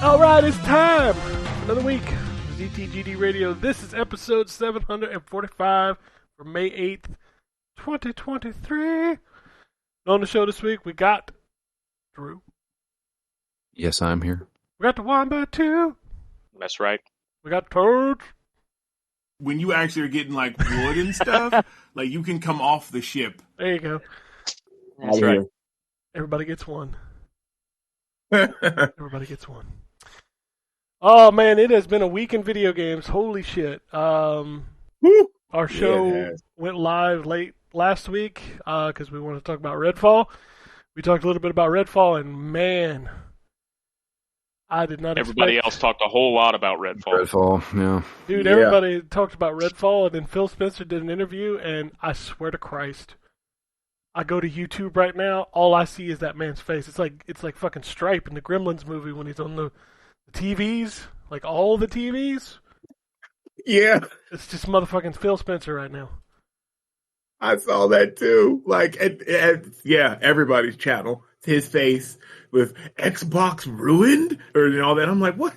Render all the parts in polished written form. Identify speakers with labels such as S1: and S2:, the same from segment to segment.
S1: Alright, it's time! Another week. ZTGD Radio. This is episode 745 for May 8th, 2023. On the show this week, we got Drew.
S2: Yes, I'm here.
S1: We got the Wombat too.
S3: That's right.
S1: We got Toads.
S4: When you actually are getting like wood and stuff, like you can come off the ship.
S1: There you go.
S3: That's right.
S1: Everybody gets one. Everybody gets one. Oh man, it has been a week in video games. Holy shit. Our show went live late last week because we wanted to talk about Redfall. We talked a little bit about Redfall, and man, I did not
S3: Everybody else talked a whole lot about Redfall.
S2: Redfall, yeah.
S1: Dude, everybody talked about Redfall, and then Phil Spencer did an interview, and I swear to Christ, I go to YouTube right now, all I see is that man's face. It's like fucking Stripe in the Gremlins movie when he's on the TVs, like all the TVs.
S4: Yeah.
S1: It's just motherfucking Phil Spencer right now.
S4: I saw that too. Like, everybody's channel. It's his face with Xbox ruined or all that. I'm like, what?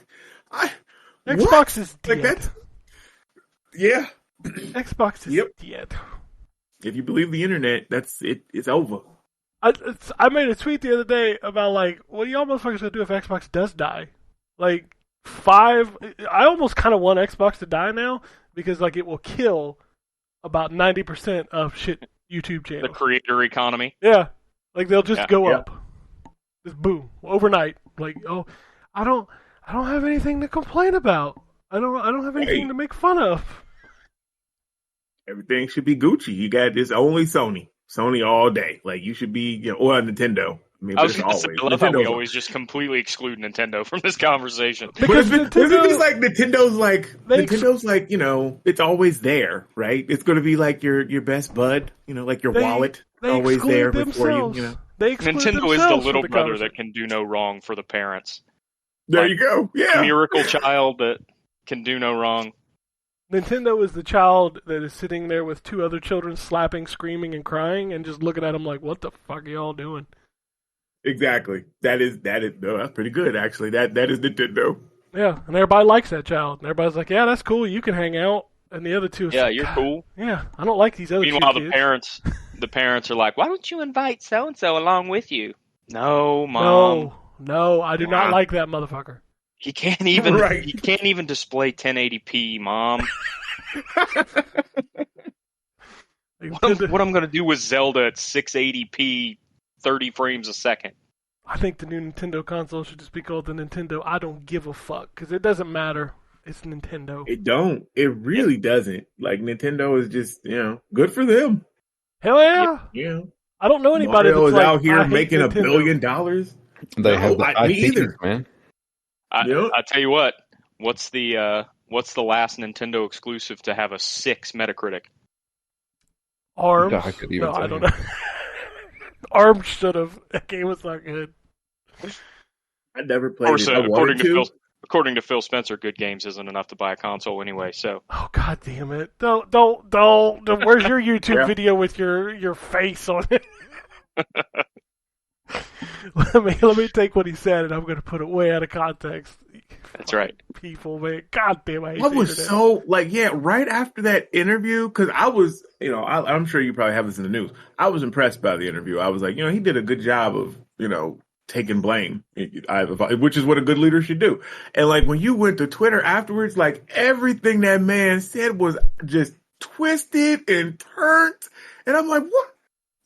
S1: Xbox is dead.
S4: Like yeah.
S1: Xbox is dead.
S4: If you believe the internet, that's it. It's over.
S1: I made a tweet the other day about like, what are y'all motherfuckers gonna do if Xbox does die? Like, I almost kind of want Xbox to die now because like it will kill about 90% of shit YouTube channels.
S3: The creator economy.
S1: Yeah, like they'll just go up, just boom, overnight. Like, oh, I don't have anything to complain about. I don't have anything to make fun of.
S4: Everything should be Gucci. You got this only Sony all day. Like you should be, or Nintendo. I mean,
S3: I was going to say, I love how we always just completely exclude Nintendo from this conversation.
S4: Because Nintendo's like, it's always there, right? It's going to be like your best bud, like your wallet, always there before you.
S3: Nintendo is the little brother that can do no wrong for the parents.
S4: There you go. Yeah.
S3: Miracle child that can do no wrong.
S1: Nintendo is the child that is sitting there with two other children slapping, screaming, and crying, and just looking at them like, what the fuck are y'all doing?
S4: Exactly. That is. No, that's pretty good, actually. That is Nintendo.
S1: Yeah, and everybody likes that child. And everybody's like, yeah, that's cool. You can hang out. And the other two,
S3: yeah, you're cool.
S1: Yeah, I don't like these other two kids.
S3: Meanwhile, the parents are like, why don't you invite so and so along with you? No, mom.
S1: No, I do not like that motherfucker.
S3: He can't even. He can't even display 1080p, mom. What I'm gonna do with Zelda at 680p, 30 frames a second?
S1: I think the new Nintendo console should just be called the Nintendo I don't give a fuck, because it doesn't matter. It's Nintendo.
S4: It don't. It really doesn't. Like, Nintendo is just, good for them.
S1: Hell yeah.
S4: Yeah.
S1: I don't know anybody
S4: Mario
S1: that's
S4: is
S1: like,
S4: out here making
S1: Nintendo.
S4: $1 billion.
S2: They have the
S4: me either,
S2: man.
S3: I tell you what. What's the last Nintendo exclusive to have a 6 Metacritic?
S1: ARMS?
S2: No,
S1: I don't know. ARMS should have. That game was not good.
S4: I never played it.
S3: According to Phil Spencer, good games isn't enough to buy a console anyway. So.
S1: Oh, god damn it! Don't. Where's your YouTube video with your face on it? Let me take what he said, and I'm going to put it way out of context.
S3: That's right.
S1: People, man. God damn, I hate
S4: I was so, right after that interview, because I was, I'm sure you probably have this in the news. I was impressed by the interview. I was like, he did a good job of, taking blame, which is what a good leader should do. And, when you went to Twitter afterwards, everything that man said was just twisted and turned. And I'm like, what?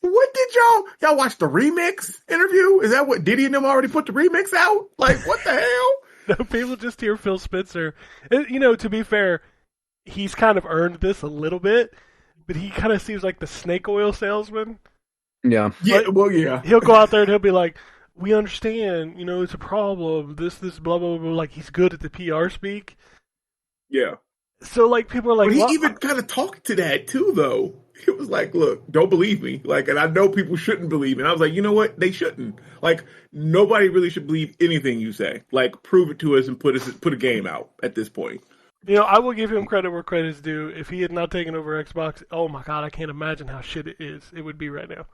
S4: What did y'all watch the remix interview? Is that what Diddy and them already put the remix out? Like, what the hell?
S1: No, people just hear Phil Spencer. To be fair, he's kind of earned this a little bit, but he kind of seems like the snake oil salesman.
S2: Yeah.
S4: Yeah.
S1: He'll go out there and he'll be like, we understand, it's a problem, this, blah, blah, blah. Like, he's good at the PR speak.
S4: Yeah.
S1: So, people are like...
S4: But he even kind of talked to that, too, though. It was like, look, don't believe me. And I know people shouldn't believe me. And I was like, you know what? They shouldn't. Nobody really should believe anything you say. Prove it to us and put a game out at this point.
S1: I will give him credit where credit's due. If he had not taken over Xbox, oh my god, I can't imagine how shit it would be right now.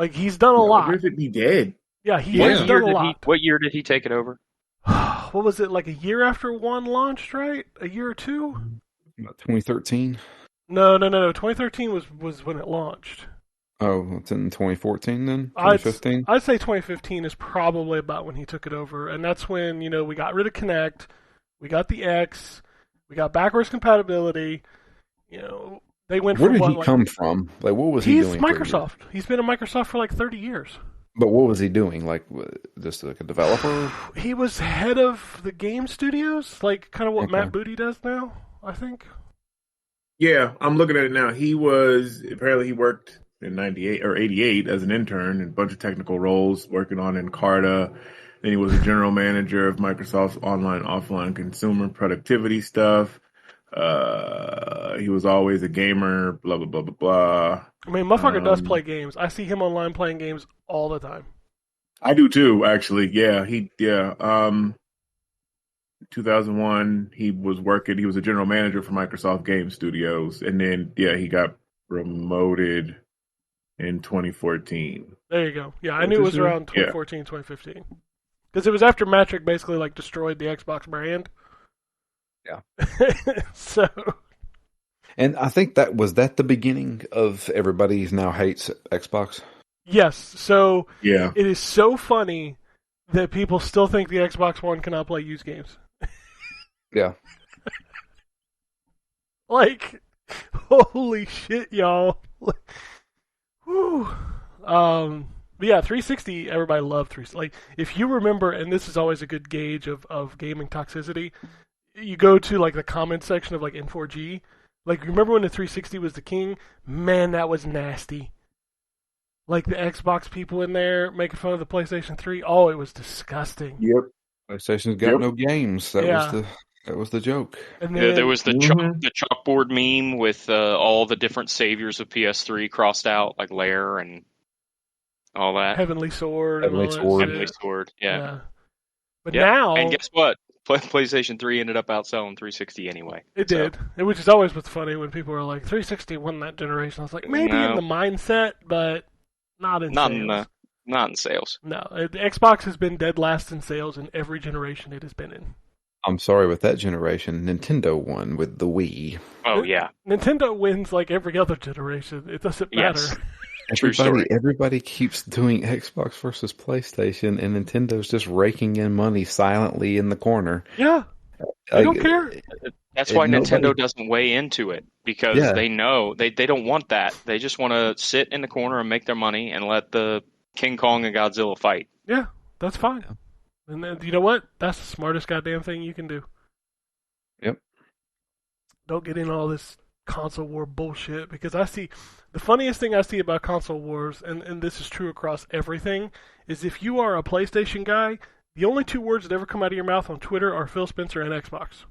S1: He's done a lot.
S4: If he dead.
S1: Yeah, he has done a lot.
S3: What year did he take it over?
S1: what was it, like a year after one launched, right? A year or two?
S2: About 2013.
S1: No. 2013 was when it launched.
S2: Oh, it's in 2014 then?
S1: I'd
S2: 2015?
S1: I'd say 2015 is probably about when he took it over, and that's when we got rid of Kinect, we got the X, we got backwards compatibility. They went
S2: Where
S1: from
S2: did he come from? Like, what was he doing?
S1: He's Microsoft. He's been at Microsoft for like 30 years.
S2: But what was he doing? Like, just like a developer?
S1: He was head of the game studios, like kind of what
S2: Okay.
S1: Matt Booty does now, I think.
S4: Yeah, I'm looking at it now. He worked in 98 or 88 as an intern in a bunch of technical roles, working on Encarta. Then he was a general manager of Microsoft's online, offline consumer productivity stuff. He was always a gamer, blah, blah, blah, blah, blah.
S1: I mean, motherfucker does play games. I see him online playing games all the time.
S4: I do too, actually. Yeah, 2001, he was a general manager for Microsoft Game Studios. And then, he got promoted in 2014.
S1: There you go. Yeah, I knew it was around 2014, 2015. Because it was after Matrick basically like destroyed the Xbox brand.
S2: Yeah.
S1: So.
S2: And I think that the beginning of everybody now hates Xbox.
S1: Yes. So
S4: yeah,
S1: it is so funny that people still think the Xbox One cannot play used games.
S2: Yeah.
S1: Like, holy shit, y'all. Whew. But yeah, 360, everybody loved 360. Like, if you remember, and this is always a good gauge of gaming toxicity, you go to, like, the comments section of, like, N4G. Like, remember when the 360 was the king? Man, that was nasty. Like, the Xbox people in there making fun of the PlayStation 3. Oh, it was disgusting.
S4: Yep.
S2: PlayStation's got no games. That was the joke.
S1: And then,
S3: there was the chalkboard meme with all the different saviors of PS3 crossed out, like Lair and all that.
S1: Heavenly Sword.
S3: Heavenly Sword, yeah.
S1: But now...
S3: And guess what? PlayStation 3 ended up outselling 360 anyway.
S1: It did. Which is always what's funny when people are like, 360 won that generation. I was like, maybe in the mindset, but not in sales.
S3: Not in sales.
S1: No. The Xbox has been dead last in sales in every generation it has been in.
S2: I'm sorry, with that generation, Nintendo won with the Wii.
S3: Oh, yeah.
S1: Nintendo wins like every other generation. It doesn't matter.
S2: Everybody keeps doing Xbox versus PlayStation, and Nintendo's just raking in money silently in the corner.
S1: Yeah. I don't care.
S3: That's why Nintendo doesn't weigh into it, because they know they don't want that. They just want to sit in the corner and make their money and let the King Kong and Godzilla fight.
S1: Yeah, that's fine. Yeah. And then, you know what? That's the smartest goddamn thing you can do.
S2: Yep.
S1: Don't get in all this console war bullshit, because the funniest thing I see about console wars, and this is true across everything, is if you are a PlayStation guy, the only two words that ever come out of your mouth on Twitter are Phil Spencer and Xbox.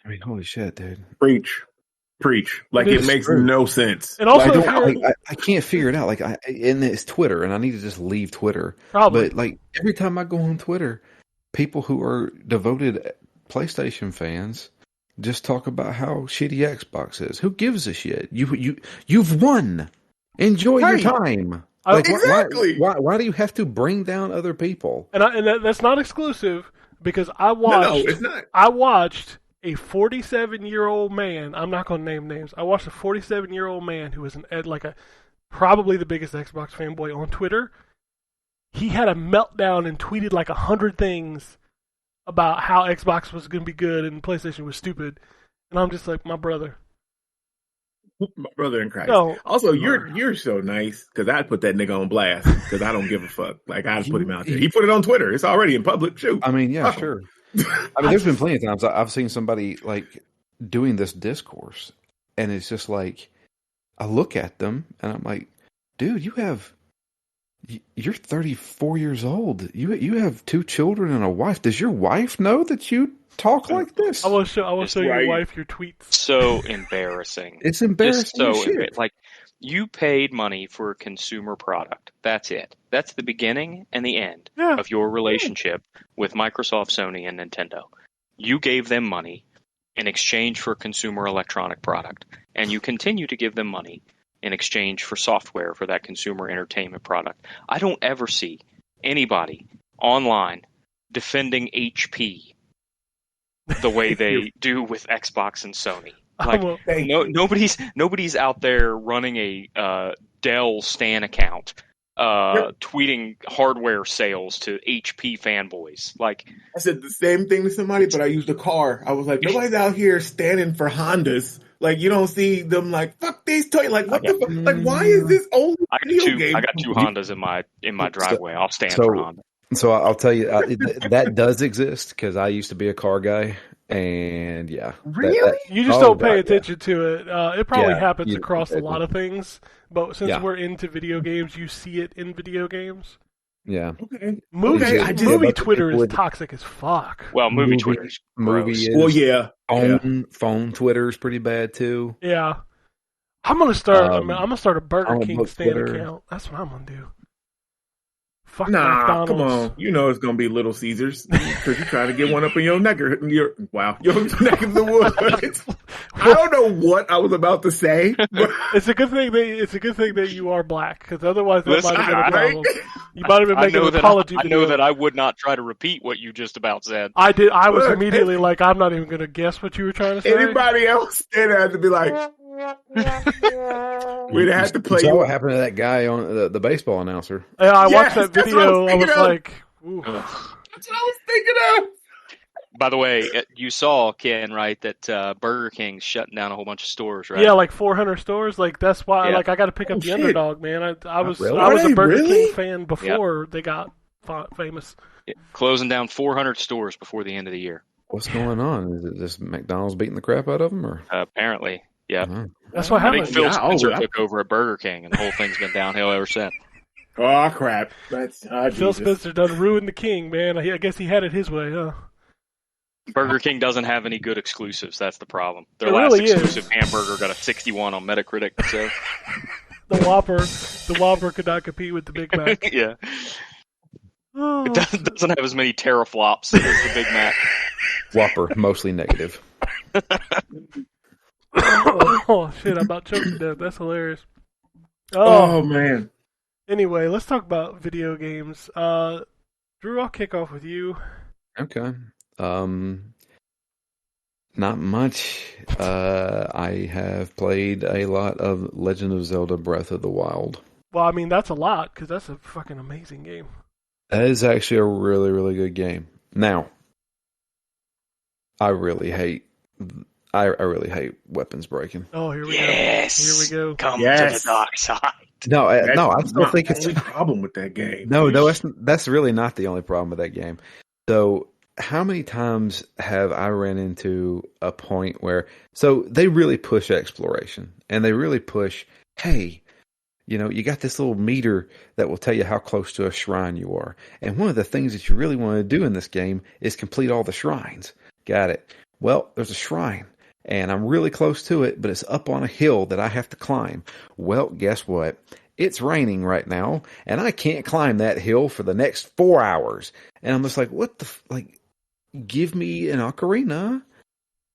S2: I mean, holy shit, dude.
S4: Preach. Like, it makes no sense.
S1: And also,
S2: I can't figure it out. Like, and it's Twitter, and I need to just leave Twitter.
S1: Probably.
S2: But, like, every time I go on Twitter, people who are devoted PlayStation fans just talk about how shitty Xbox is. Who gives a shit? You've won. Enjoy your time. Like,
S4: exactly.
S2: Why do you have to bring down other people?
S1: And that's not exclusive, because I watched.
S4: No, it's not.
S1: I watched a 47-year-old man. I'm not going to name names. I watched a 47-year-old man who was probably the biggest Xbox fanboy on Twitter. He had a meltdown and tweeted like 100 things about how Xbox was going to be good and PlayStation was stupid. And I'm just like, my brother.
S4: My brother in Christ.
S1: No.
S4: Also, you're so nice, because I'd put that nigga on blast, because I don't give a fuck. Like, I'd put him out there. He put it on Twitter. It's already in public. Shoot.
S2: I mean, yeah, sure. I mean, there's been plenty of times I've seen somebody like doing this discourse, and it's just like, I look at them and I'm like, dude, you're 34 years old. You have 2 children and a wife. Does your wife know that you talk like this?
S1: I will show your wife your tweets.
S3: So embarrassing.
S2: It's embarrassing.
S3: Like, you paid money for a consumer product. That's it. That's the beginning and the end of your relationship with Microsoft, Sony, and Nintendo. You gave them money in exchange for a consumer electronic product, and you continue to give them money in exchange for software for that consumer entertainment product. I don't ever see anybody online defending HP the way they do with Xbox and Sony. Like, nobody's out there running a Dell Stan account, tweeting hardware sales to HP fanboys. Like,
S4: I said the same thing to somebody, but I used a car. I was like, nobody's out here standing for Hondas. Like, you don't see them like, fuck these toys. Like, what the fuck? Like, why is this only video game?
S3: I got two Hondas in my driveway. I'll stand for Honda.
S2: So I'll tell you, that does exist because I used to be a car guy. And yeah,
S4: really,
S1: you just don't pay attention to it. It probably happens across a lot of things, but since we're into video games, you see it in video games.
S2: Yeah.
S4: Okay.
S1: Movie Twitter is toxic as fuck.
S3: Well, movie Twitter is gross.
S4: Well, yeah.
S2: Phone Twitter is pretty bad too.
S1: Yeah. I'm gonna start. I'm gonna start a Burger King Stan account. That's what I'm gonna do. Fuck McDonald's.
S4: Come on. You know it's going to be Little Caesars because you're trying to get one up in your neck of the woods. I don't know what I was about to say. But...
S1: It's a good thing that you are black because otherwise that might have been a problem. You might have been making an apology.
S3: I know that I would not try to repeat what you just about said.
S1: I did. I was immediately like, I'm not even going to guess what you were trying to say.
S4: Anybody else there had to be like... We'd have to play.
S2: You saw what happened to that guy on the baseball announcer.
S1: Yeah, I watched that video. I was like, ooh.
S4: That's what I was thinking of.
S3: By the way, you saw, Ken, right, that Burger King's shutting down a whole bunch of stores, right?
S1: Yeah, like 400 stores. Like that's why, I got to pick up the underdog, man. I was a Burger King fan before they got famous.
S3: Yeah. Closing down 400 stores before the end of the year.
S2: What's going on? Is it just McDonald's beating the crap out of them, or
S3: apparently? Yeah,
S1: that's what happened.
S3: I think Phil Spencer took over at Burger King, and the whole thing's been downhill ever since.
S4: Oh crap!
S1: Phil Spencer done ruined the king, man. I guess he had it his way, huh?
S3: Burger King doesn't have any good exclusives. That's the problem. Their last exclusive hamburger got a 61 on Metacritic. So
S1: the Whopper could not compete with the Big Mac.
S3: Yeah, it doesn't have as many teraflops as the Big Mac.
S2: Whopper mostly negative.
S1: Oh shit! I'm about choking to death. That's hilarious.
S4: Oh man.
S1: Anyway, let's talk about video games. Drew, I'll kick off with you.
S2: Okay. Not much. I have played a lot of Legend of Zelda: Breath of the Wild.
S1: Well, I mean that's a lot because that's a fucking amazing game.
S2: That is actually a really, really good game. Now, I really hate weapons breaking.
S1: Oh, here we go.
S3: Here
S1: we go.
S3: Come to the dark side.
S2: No, I still think it's
S4: the problem with that game.
S2: No, that's really not the only problem with that game. So, how many times have I ran into a point where they really push exploration and they really push, hey, you got this little meter that will tell you how close to a shrine you are. And one of the things that you really want to do in this game is complete all the shrines. Got it. Well, there's a shrine. And I'm really close to it, but it's up on a hill that I have to climb. Well, guess what? It's raining right now, and I can't climb that hill for the next 4 hours. And I'm just like, what the give me an ocarina,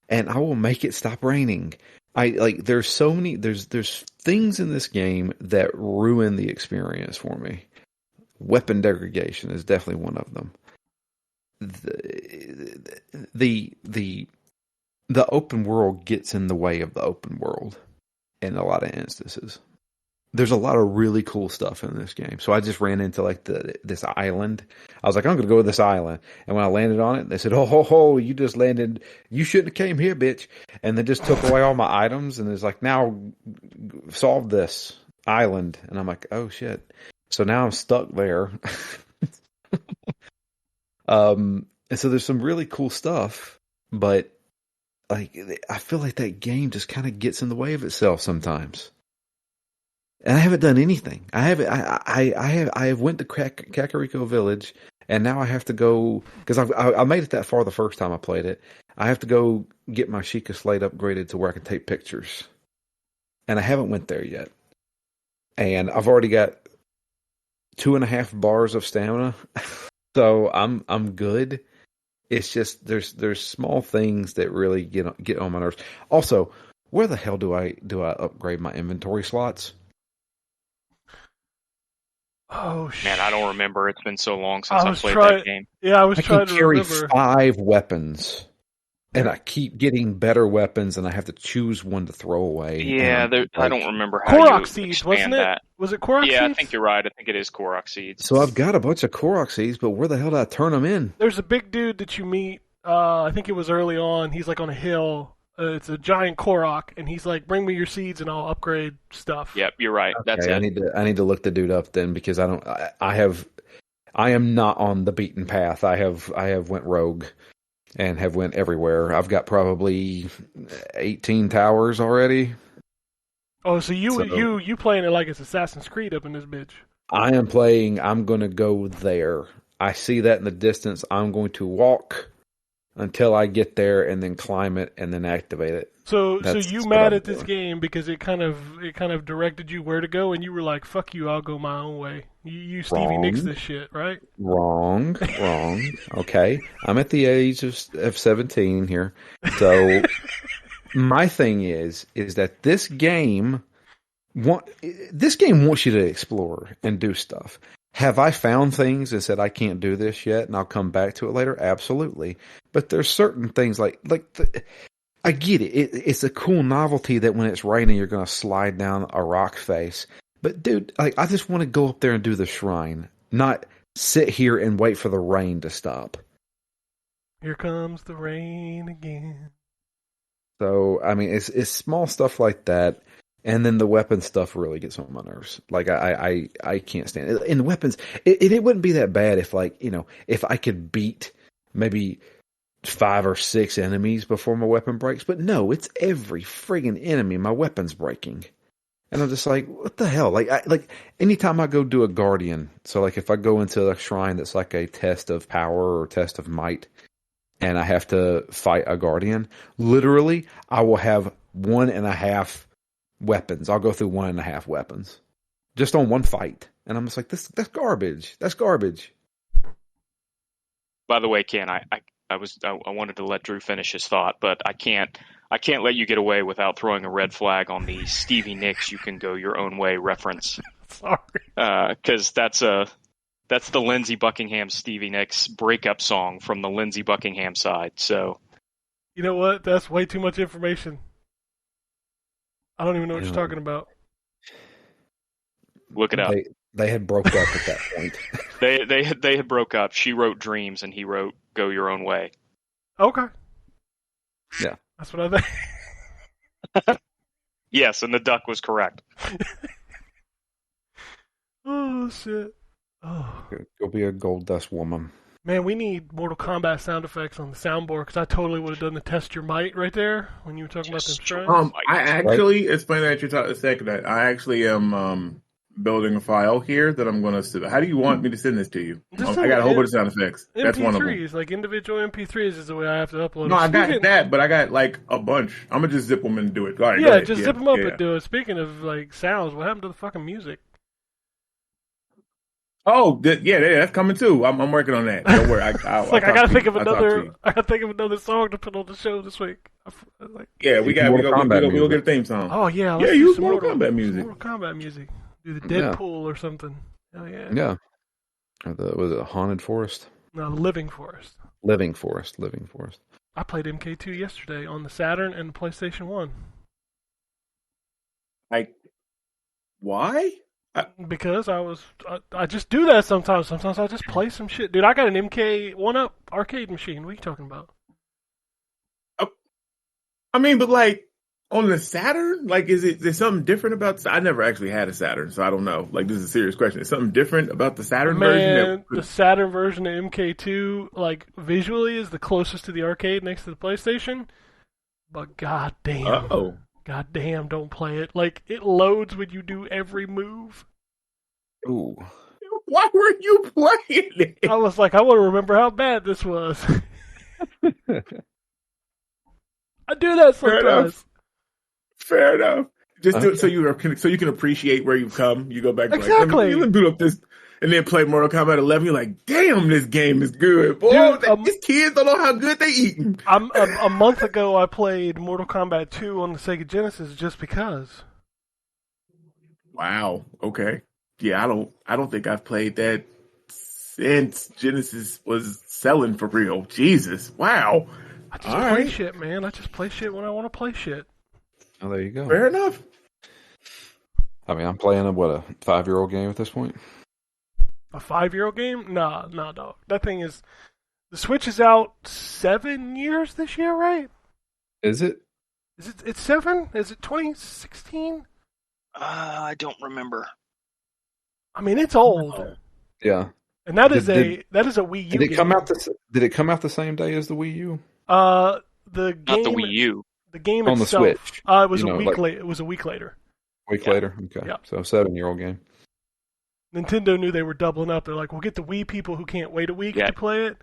S2: and I will make it stop raining. There's so many, there's things in this game that ruin the experience for me. Weapon degradation is definitely one of them. The open world gets in the way of the open world in a lot of instances. There's a lot of really cool stuff in this game. So I just ran into this island. I was like, I'm going to go to this island. And when I landed on it, they said, oh, you just landed. You shouldn't have came here, bitch. And they just took away all my items. And it's like, now solve this island. And I'm like, oh shit. So now I'm stuck there. And so there's some really cool stuff, but I feel like that game just kind of gets in the way of itself sometimes. And I haven't done anything. I have went to Kakariko Village, and now I have to go because I made it that far the first time I played it. I have to go get my Sheikah Slate upgraded to where I can take pictures, and I haven't went there yet. And I've already got 2.5 bars of stamina, so I'm good. It's just there's small things that really get on my nerves. Also, where the hell do I upgrade my inventory slots?
S1: Oh
S3: Man, I don't remember. It's been so long since
S1: I
S3: I
S1: was
S3: played
S1: trying.
S3: that game.
S1: Yeah, I was
S2: I
S1: trying
S2: can
S1: to
S2: carry
S1: remember.
S2: 5 weapons, and I keep getting better weapons, and I have to choose one to throw away.
S3: Yeah, I
S2: like,
S3: don't remember how
S1: Korok
S3: you
S1: seeds,
S3: expand
S1: wasn't it?
S3: that.
S1: Was it Korok
S3: Yeah,
S1: seeds?
S3: I think you're right. I think it is Korok seeds.
S2: so I've got a bunch of Korok seeds, but where the hell did I turn them in?
S1: There's a big dude that you meet. I think it was early on. He's like on a hill. It's a giant Korok, and he's like, "Bring me your seeds, and I'll upgrade stuff."
S3: Yep, you're right. That's
S2: Okay,
S3: it.
S2: I need to look the dude up then, because I am not on the beaten path. I have went rogue and have went everywhere. I've got probably 18 towers already.
S1: Oh, so you playing it like it's Assassin's Creed up in this bitch?
S2: I am playing. I'm going to go there. I see that in the distance. I'm going to walk until I get there, and then climb it, and then activate it.
S1: So
S2: That's
S1: you
S2: what
S1: mad
S2: I'm
S1: at this
S2: doing.
S1: game because it kind of directed you where to go, and you were like, "Fuck you, I'll go my own way." You Stevie
S2: Wrong.
S1: Nicks this shit, right?
S2: Wrong. Okay, I'm at the age of 17 here, so my thing is that this game wants you to explore and do stuff. Have I found things and said I can't do this yet, and I'll come back to it later? Absolutely. But there's certain things I get it. It's a cool novelty that when it's raining, you're going to slide down a rock face. But dude, I just want to go up there and do the shrine, not sit here and wait for the rain to stop.
S1: Here comes the rain again.
S2: So I mean, it's small stuff like that. And then the weapon stuff really gets on my nerves. Like I can't stand it. And the weapons, it wouldn't be that bad if if I could beat maybe 5 or 6 enemies before my weapon breaks. But no, it's every friggin' enemy my weapon's breaking. And I'm just like, what the hell? Like anytime I go do a guardian, so like if I go into a shrine that's like a test of power or test of might, and I have to fight a guardian, literally I will have 1.5 weapons. I'll go through 1.5 weapons just on one fight, and I'm just like, that's garbage. That's garbage.
S3: By the way, Ken, I wanted to let Drew finish his thought, but I can't let you get away without throwing a red flag on the Stevie Nicks "You Can Go Your Own Way" reference.
S1: Sorry,
S3: because that's the Lindsey Buckingham Stevie Nicks breakup song from the Lindsey Buckingham side. So
S1: you know what? That's way too much information. I don't even know what you're talking about.
S3: Look it up.
S2: They had broke up at that point.
S3: They had broke up. She wrote "Dreams" and he wrote "Go Your Own Way."
S1: Okay.
S2: Yeah.
S1: That's what I think.
S3: Yes, and the duck was correct.
S1: Oh shit. Oh
S2: Go be a gold dust woman.
S1: man, we need Mortal Kombat sound effects on the soundboard because I totally would have done the test your might right there when you were talking about them shrines.
S4: I actually, it's funny that you're talking a second. I actually am building a file here that I'm going to. How do you want me to send this to you? I got a whole bunch of sound effects. That's one of them.
S1: MP3s, like individual MP3s, is the way I have to upload.
S4: No, I got that, but I got like a bunch. I'm gonna just zip them and do it. All right,
S1: yeah, just zip them up and do it. Speaking of like sounds, what happened to the fucking music?
S4: Oh, yeah, that's coming too. I'm working on that. Don't worry. I
S1: gotta think of another. I gotta think of another song to put on the show this week.
S4: Yeah, we go get a theme song.
S1: Oh yeah,
S4: yeah, use Mortal Kombat music.
S1: Mortal Kombat music. Do the Deadpool or something. Oh yeah.
S2: Yeah. Was it Haunted Forest?
S1: No, Living Forest.
S2: Living Forest.
S1: I played MK2 yesterday on the Saturn and the PlayStation 1.
S4: Why?
S1: Because I just do that sometimes. Sometimes I just play some shit. Dude, I got an MK 1-up arcade machine. What are you talking about?
S4: I mean, but like on the Saturn, like is there something different about? I never actually had a Saturn, so I don't know. Like this is a serious question. Is something different about the Saturn version?
S1: The Saturn version of MK2, like visually, is the closest to the arcade next to the PlayStation. But goddamn. God damn, don't play it. Like, it loads when you do every move.
S2: Ooh.
S4: Why were you playing it?
S1: I was like, I want to remember how bad this was. I do that sometimes.
S4: Fair enough. Just do it so you can appreciate where you've come. You go back to
S1: exactly.
S4: Let me boot up this and then play Mortal Kombat 11. You're like, damn, this game is good. Boy, these kids don't know how good they eating.
S1: A month ago, I played Mortal Kombat 2 on the Sega Genesis just because.
S4: Wow. Okay. yeah, I don't think I've played that since Genesis was selling for real. Jesus, wow.
S1: I just play shit, man. I just play shit when I want to play shit.
S2: Oh, there you go.
S4: Fair enough.
S2: I mean, I'm playing a 5-year-old game at this point.
S1: A 5-year-old game? Nah, dog. That thing is. The Switch is out 7 years this year, right?
S2: Is it?
S1: Is it? It's 7? Is it 2016?
S3: I don't remember.
S1: I mean, it's old.
S2: Yeah.
S1: And that is a Wii U.
S2: Did it
S1: game.
S2: come out Did it come out the same day as the Wii U?
S1: The game,
S3: not the Wii U.
S1: The game
S2: on
S1: itself.
S2: The Switch.
S1: It was a week late. It was a week later.
S2: Later. Okay.
S1: Yeah.
S2: So 7-year-old game.
S1: Nintendo knew they were doubling up. They're like, we'll get the Wii people who can't wait a week to play it.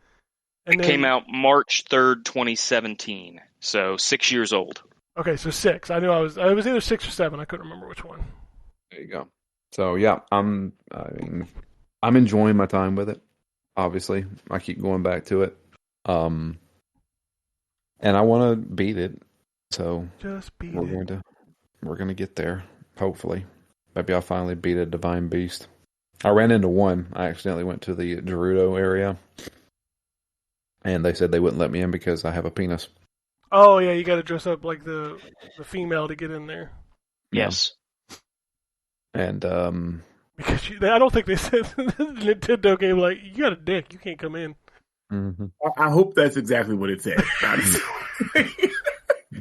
S1: And
S3: it came out March 3rd, 2017. So 6 years old.
S1: Okay, so 6. I knew I was either 6 or 7. I couldn't remember which one.
S2: There you go. So yeah, I'm enjoying my time with it. Obviously, I keep going back to it. And I want to beat it. So
S1: just beat
S2: it. We're going to get there. Hopefully, maybe I'll finally beat a Divine Beast. I ran into one. I accidentally went to the Gerudo area, and they said they wouldn't let me in because I have a penis.
S1: Oh yeah, you got to dress up like the female to get in there.
S3: Yes.
S2: And
S1: because I don't think they said the Nintendo game like you got a dick, you can't come in.
S2: Mm-hmm.
S4: I hope that's exactly what it said.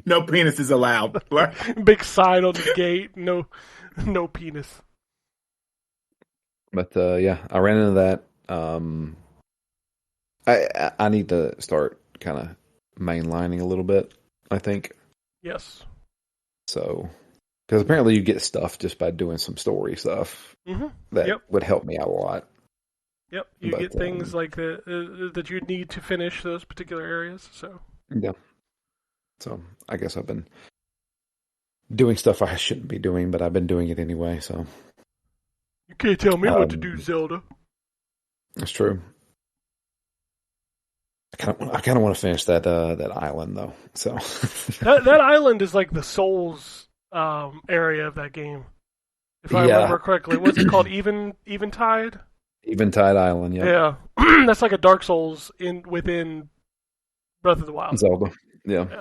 S4: No penis is allowed.
S1: Big sign on the gate. No penis.
S2: But yeah, I ran into that. I need to start kind of mainlining a little bit, I think.
S1: Yes.
S2: So, because apparently you get stuff just by doing some story stuff that would help me out a lot.
S1: Yep, you get things like that you need to finish those particular areas. So
S2: yeah. So I guess I've been doing stuff I shouldn't be doing, but I've been doing it anyway. So
S1: you can't tell me what to do, Zelda.
S2: That's true. I kind of want to finish that island though. So
S1: that island is like the Souls area of that game, if I remember correctly. What's it called? Eventide.
S2: Eventide Island.
S1: Yeah. That's like a Dark Souls within Breath of the Wild.
S2: Zelda. Yeah.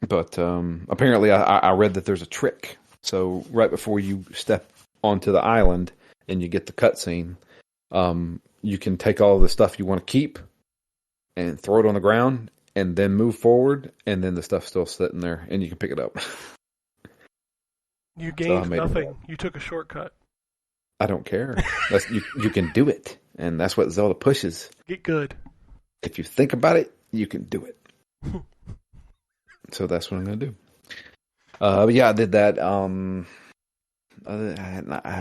S2: But apparently, I read that there's a trick. So right before you step onto the island and you get the cutscene, you can take all of the stuff you want to keep and throw it on the ground, and then move forward, and then the stuff's still sitting there, and you can pick it up.
S1: You gained nothing. You took a shortcut.
S2: I don't care. You can do it, and that's what Zelda pushes.
S1: Get good.
S2: If you think about it, you can do it. So that's what I'm going to do. But yeah, I did that. I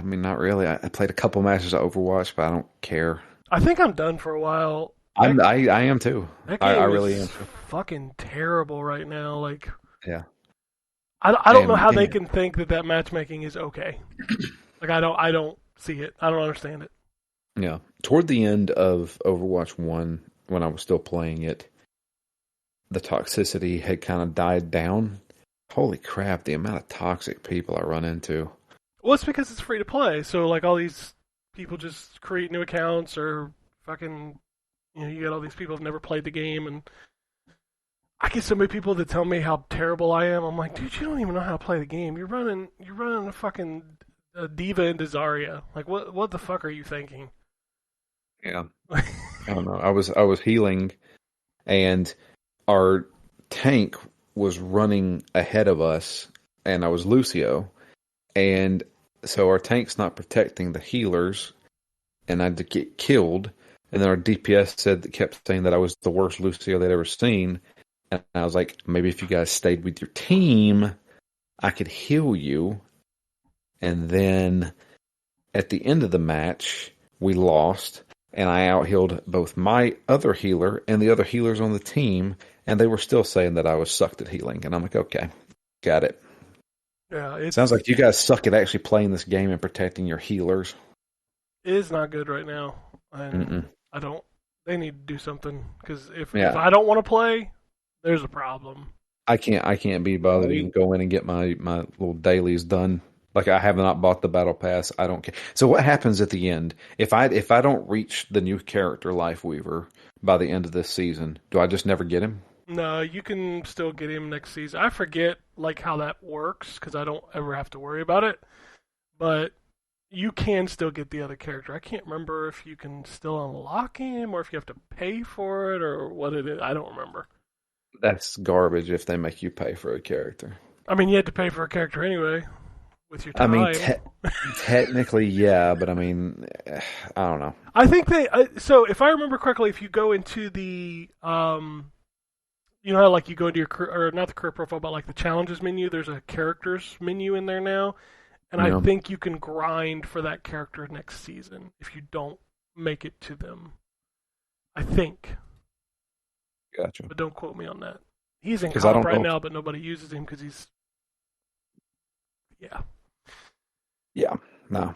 S2: mean, not really. I played a couple matches of Overwatch, but I don't care.
S1: I think I'm done for a while.
S2: I am too.
S1: That game
S2: I really am.
S1: Fucking terrible right now. Like,
S2: yeah.
S1: I don't know how they can think that matchmaking is okay. Like, I don't see it. I don't understand it.
S2: Yeah. Toward the end of Overwatch 1, when I was still playing it, the toxicity had kind of died down. Holy crap, the amount of toxic people I run into.
S1: Well, it's because it's free to play. So, like, all these people just create new accounts or fucking, you get all these people who've never played the game. And I get so many people that tell me how terrible I am. I'm like, dude, you don't even know how to play the game. You're running a fucking diva into Zarya. Like, what the fuck are you thinking?
S2: Yeah. I don't know. I was healing, and our tank was running ahead of us, and I was Lucio, and so our tank's not protecting the healers, and I had to get killed, and then our DPS kept saying that I was the worst Lucio they'd ever seen, and I was like, maybe if you guys stayed with your team, I could heal you. And then at the end of the match, we lost, and I out-healed both my other healer and the other healers on the team, and they were still saying that I was sucked at healing. And I'm like, okay, got it.
S1: Yeah, it
S2: sounds like you guys suck at actually playing this game and protecting your healers.
S1: It is not good right now. And they need to do something, because if I don't want to play, there's a problem.
S2: I can't be bothered to even go in and get my little dailies done Like I have not bought the battle pass. I don't care. So what happens at the end if I don't reach the new character Lifeweaver by the end of this season? Do I just never get him?
S1: No, you can still get him next season. I forget like how that works because I don't ever have to worry about it. But you can still get the other character. I can't remember if you can still unlock him or if you have to pay for it or what it is. I don't remember.
S2: That's garbage if they make you pay for a character.
S1: I mean, you had to pay for a character anyway with your time.
S2: I mean, technically, yeah, but I mean, I don't know.
S1: I think so if I remember correctly, if you go into the, you know how like you go into your, or not the career profile, but like the challenges menu, there's a characters menu in there now. And I think you can grind for that character next season if you don't make it to them. I think.
S2: Gotcha.
S1: But don't quote me on that. He's in comp right now, but nobody uses him because he's... Yeah.
S2: Yeah, no.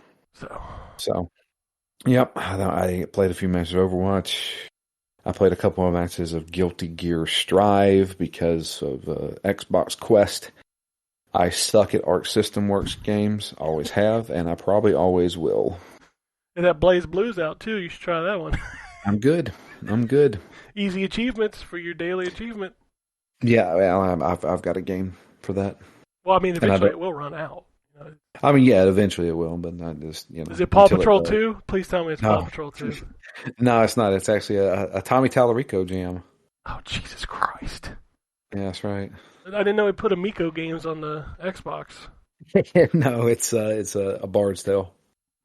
S1: So,
S2: yep. I played a few matches of Overwatch. I played a couple of matches of Guilty Gear Strive because of Xbox Quest. I suck at Arc System Works games, always have, and I probably always will.
S1: And that Blaze Blue's out too. You should try that one.
S2: I'm good.
S1: Easy achievements for your daily achievement.
S2: Yeah, well, I've got a game for that.
S1: Well, I mean, eventually it will run out. You know?
S2: I mean, yeah, eventually it will, but not just, you know.
S1: Is it Paw Patrol 2? Please tell me it's Paw Patrol 2.
S2: No, it's not. It's actually a Tommy Tallarico jam.
S1: Oh, Jesus Christ.
S2: Yeah, that's right.
S1: I didn't know he put Amico games on the Xbox.
S2: No, it's a Bard's Tale.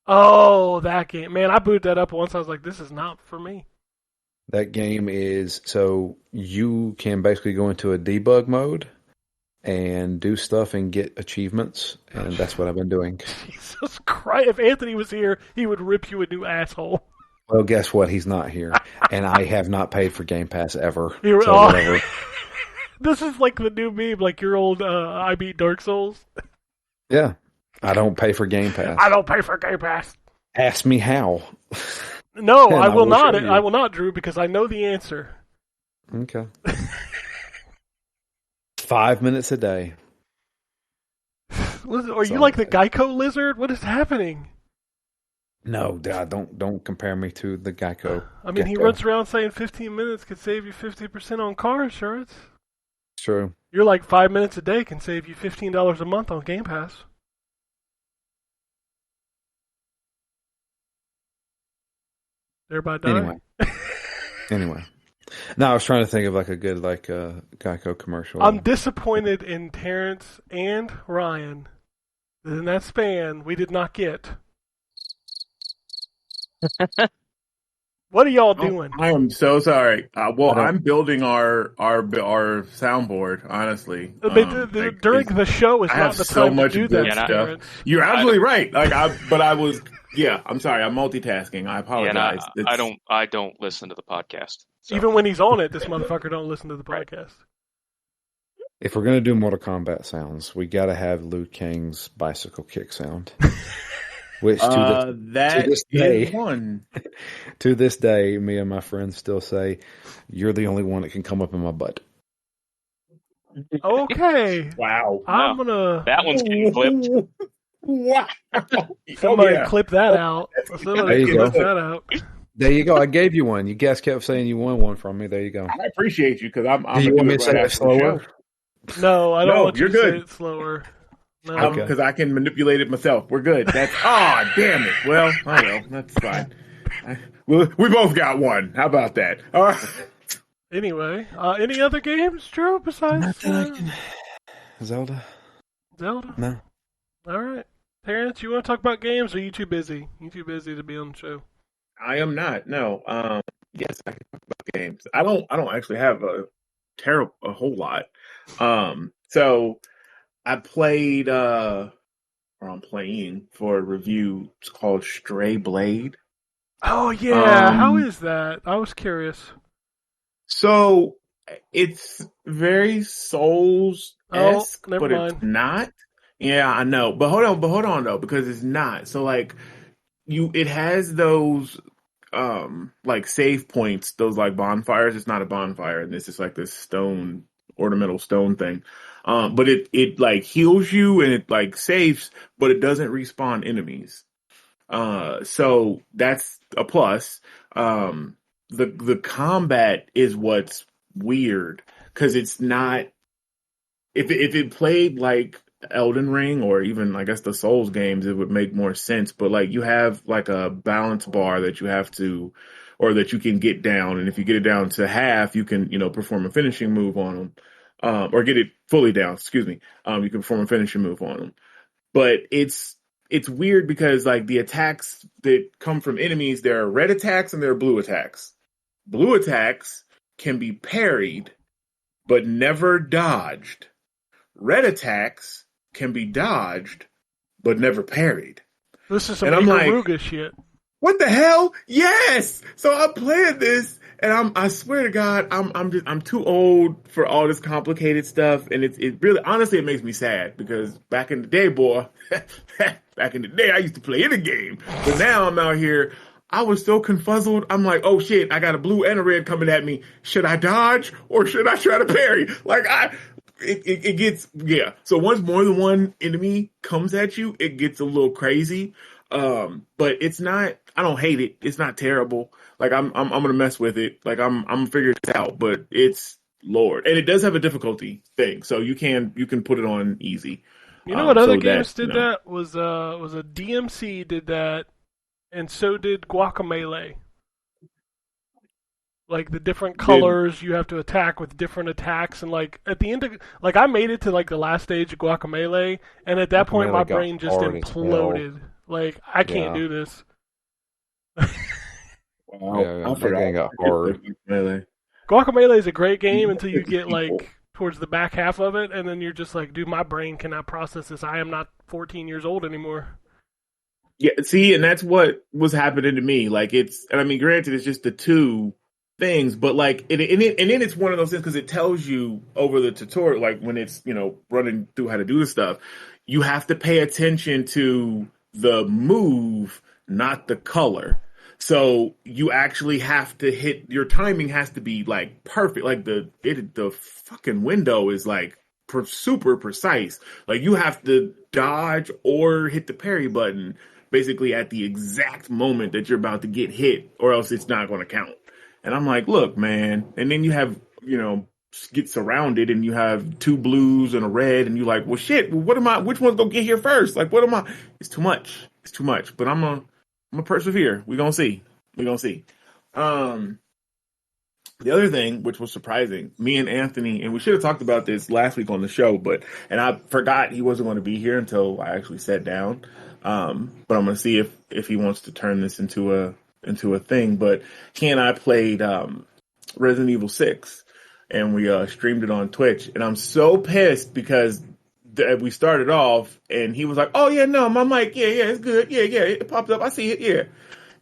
S1: Oh, that game. Man, I booted that up once. I was like, this is not for me.
S2: That game is, so you can basically go into a debug mode and do stuff and get achievements, and that's what I've been doing.
S1: Jesus Christ. If Anthony was here, he would rip you a new asshole.
S2: Well, guess what? He's not here. And I have not paid for Game Pass ever.
S1: Whatever. This is like the new meme, like your old I beat Dark Souls.
S2: Yeah. I don't pay for Game Pass.
S1: I don't pay for Game Pass.
S2: Ask me how.
S1: No, I will not. I will not, Drew, because I know the answer.
S2: Okay. 5 minutes a day.
S1: Are you like the Geico lizard? What is happening?
S2: No, Dad, don't compare me to the Geico.
S1: I mean, he runs around saying 15 minutes could save you 50% on car insurance.
S2: True.
S1: You're like 5 minutes a day can save you $15 a month on Game Pass. Everybody die?
S2: Anyway. No, I was trying to think of like a good Geico commercial.
S1: I'm disappointed in Terrence and Ryan. In that span, we did not get. What are y'all doing?
S4: I am so sorry. I'm building our soundboard. Honestly,
S1: during the show is not the time to do that stuff.
S4: You're absolutely right. Yeah, I'm sorry. I'm multitasking. I apologize.
S3: Yeah, I don't listen to the podcast. So.
S1: Even when he's on it, this motherfucker don't listen to the podcast.
S2: If we're gonna do Mortal Kombat sounds, we gotta have Liu Kang's bicycle kick sound. Which to this day, me and my friends still say, "You're the only one that can come up in my butt."
S1: Okay.
S4: Wow.
S3: That one's getting clipped.
S4: Wow.
S1: Somebody clip that out.
S2: There you go. There you go. I gave you one. You guys kept saying you won one from me. There you go.
S4: I appreciate you because I'm.
S2: Do you want me to say it slower?
S1: No, I don't want you to say it slower. No.
S4: Because I can manipulate it myself. We're good. Damn it. Well, I know. That's fine. We both got one. How about that? All right.
S1: Anyway, any other games, Drew, besides
S2: Zelda? No.
S1: All right. Terrence, you want to talk about games, or are you too busy? You too busy to be on the show?
S4: I am not. No. Yes, I can talk about games. I don't actually have a whole lot. So I played, or I'm playing for a review. It's called Stray Blade.
S1: Oh yeah, how is that? I was curious.
S4: So it's very Souls-esque, but
S1: mind.
S4: It's not. Yeah, I know. But hold on though, because it's not. So like it has those like save points, those like bonfires. It's not a bonfire, and it's just like this ornamental stone thing. But it like heals you and it like saves, but it doesn't respawn enemies. So that's a plus. The combat is what's weird because it's not. If it played like Elden Ring or even I guess the Souls games, it would make more sense. But like you have like a balance bar that you have to, or that you can get down, and if you get it down to half, you can perform a finishing move on them, or get it fully down. Excuse me. You can perform a finishing move on them. But it's weird because like the attacks that come from enemies, there are red attacks and there are blue attacks. Blue attacks can be parried, but never dodged. Red attacks can be dodged, but never parried.
S1: This is some Ikaruga shit.
S4: What the hell? Yes! So I'm playing this, and I swear to God, I'm too old for all this complicated stuff, and it really, honestly, it makes me sad, because back in the day, boy, back in the day, I used to play any game, but now I'm out here, I was so confuzzled, I'm like, oh shit, I got a blue and a red coming at me, should I dodge, or should I try to parry? Like, it gets, yeah. So once more than one enemy comes at you, it gets a little crazy. But it's not, I don't hate it. It's not terrible. Like I'm going to mess with it. Like I'm going to figure it out, but it's Lord. And it does have a difficulty thing. So you can put it on easy.
S1: You know what other games did that? Was a DMC did that, and so did Guacamelee. Like the different colors you have to attack with different attacks, and like at the end of, like I made it to like the last stage of Guacamelee, and at that point my brain just imploded. Like I can't do this.
S2: Wow, yeah, I forgot. Got hard.
S1: Guacamelee is a great game until you get like towards the back half of it, and then you're just like, dude, my brain cannot process this. I am not 14 years old anymore.
S4: Yeah, see, and that's what was happening to me. Like it's, and I mean, granted, it's just the two things, but like and then it's one of those things because it tells you over the tutorial, like when it's running through how to do the stuff, you have to pay attention to the move, not the color. So you actually have to hit, your timing has to be like perfect. Like the fucking window is like super precise. Like you have to dodge or hit the parry button basically at the exact moment that you're about to get hit, or else it's not going to count. And I'm like, look, man. And then you have, get surrounded and you have two blues and a red, and you're like, well, shit, what am I, which one's going to get here first? Like, what am I? It's too much. It's too much. But I'm going to persevere. We're going to see. We're going to see. The other thing, which was surprising, me and Anthony, and we should have talked about this last week on the show, and I forgot he wasn't going to be here until I actually sat down. But I'm going to see if he wants to turn this into a thing. But he and I played Resident Evil 6, and we streamed it on Twitch. And I'm so pissed because we started off, and he was like, "Oh yeah, no, my mic, yeah, it's good, yeah, it popped up, I see it, yeah."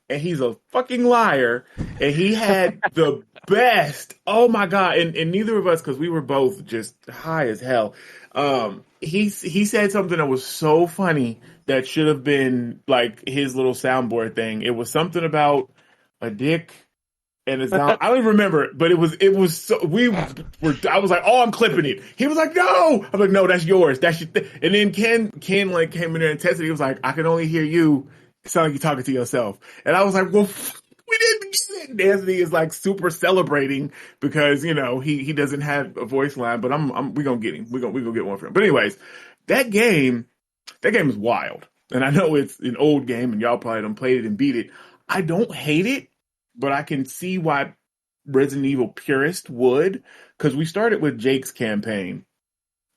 S4: And he's a fucking liar, and he had the best. Oh my god! And neither of us, because we were both just high as hell. He said something that was so funny that should have been like his little soundboard thing. It was something about a dick and it's not. I don't even remember it, but it was. So, I was like, "Oh, I'm clipping it." He was like, "No." I'm like, "No, that's yours. That's your." And then Ken like came in there and tested. He was like, "I can only hear you. It sounds like you're talking to yourself." And I was like, "Well, we didn't get it." And Anthony is like super celebrating because he doesn't have a voice line, but we gonna get him. We gonna get one for him. But anyways, that game is wild, and I know it's an old game, and y'all probably done played it and beat it. I don't hate it, but I can see why Resident Evil purist would, because we started with Jake's campaign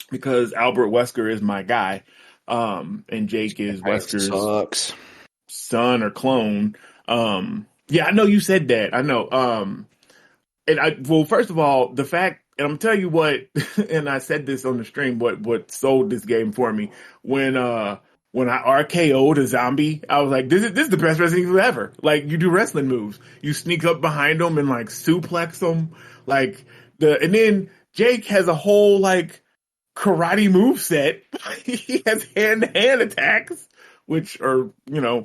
S4: because Albert Wesker is my guy, and Jake is Wesker's son or clone. Yeah, I know you said that. I know. First of all, the fact, and I'm gonna tell you what, and I said this on the stream, what sold this game for me when I RKO'd a zombie, I was like, this is the best Resident Evil ever. Like, you do wrestling moves. You sneak up behind them and like suplex them. And then Jake has a whole like karate move set. He has hand-to-hand attacks, which are,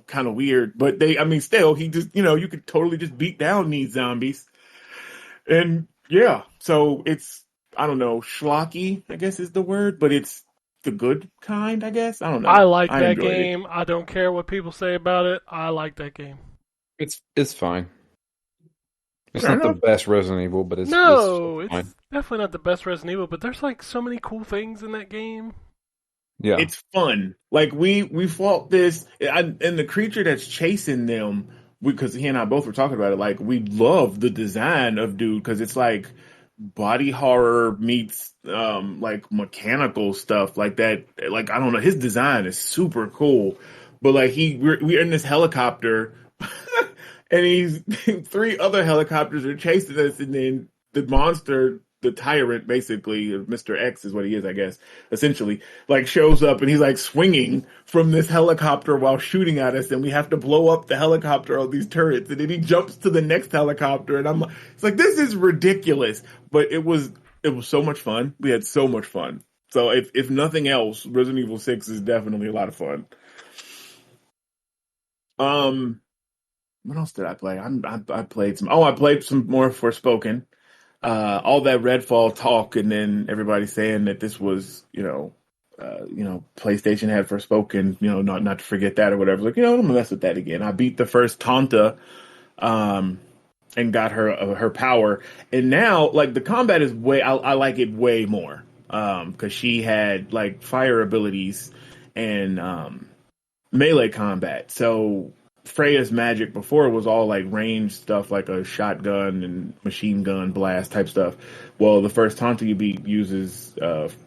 S4: kind of weird, but still, he just, you could totally just beat down these zombies. And yeah, so it's I don't know, schlocky, I guess is the word, but it's the good kind, I guess. I don't
S1: I
S4: know.
S1: like
S4: I
S1: that
S4: enjoyed it.
S1: game. I don't care what people say about it. I like that game.
S2: It's fine. It's
S4: Fair
S2: not the
S4: enough.
S2: best Resident Evil, but it's
S1: No, it's
S2: fine.
S1: definitely not the best Resident Evil, but there's like so many cool things in that game.
S2: Yeah.
S4: It's fun. Like we fought this, and the creature that's chasing them, because he and I both were talking about it. Like we love the design of dude because it's like body horror meets like mechanical stuff like that. Like I don't know, his design is super cool. But like we're in this helicopter, and he's three other helicopters are chasing us, and then the monster, the tyrant, basically Mr. X is what he is, I guess, essentially, like shows up and he's like swinging from this helicopter while shooting at us, and we have to blow up the helicopter on these turrets, and then he jumps to the next helicopter, and it's like this is ridiculous, but it was so much fun. We had so much fun. So if nothing else, Resident Evil 6 is definitely a lot of fun. What else did I play? I played some. Oh, I played some more Forspoken. All that Redfall talk, and then everybody saying that this was, PlayStation had Forspoken, not to forget that or whatever. Like, I'm gonna mess with that again. I beat the first Tanta, and got her power, and now like the combat is way. I like it way more, because she had like fire abilities and melee combat. So Freya's magic before was all like ranged stuff, like a shotgun and machine gun blast type stuff. Well, the first Tanta you beat uses,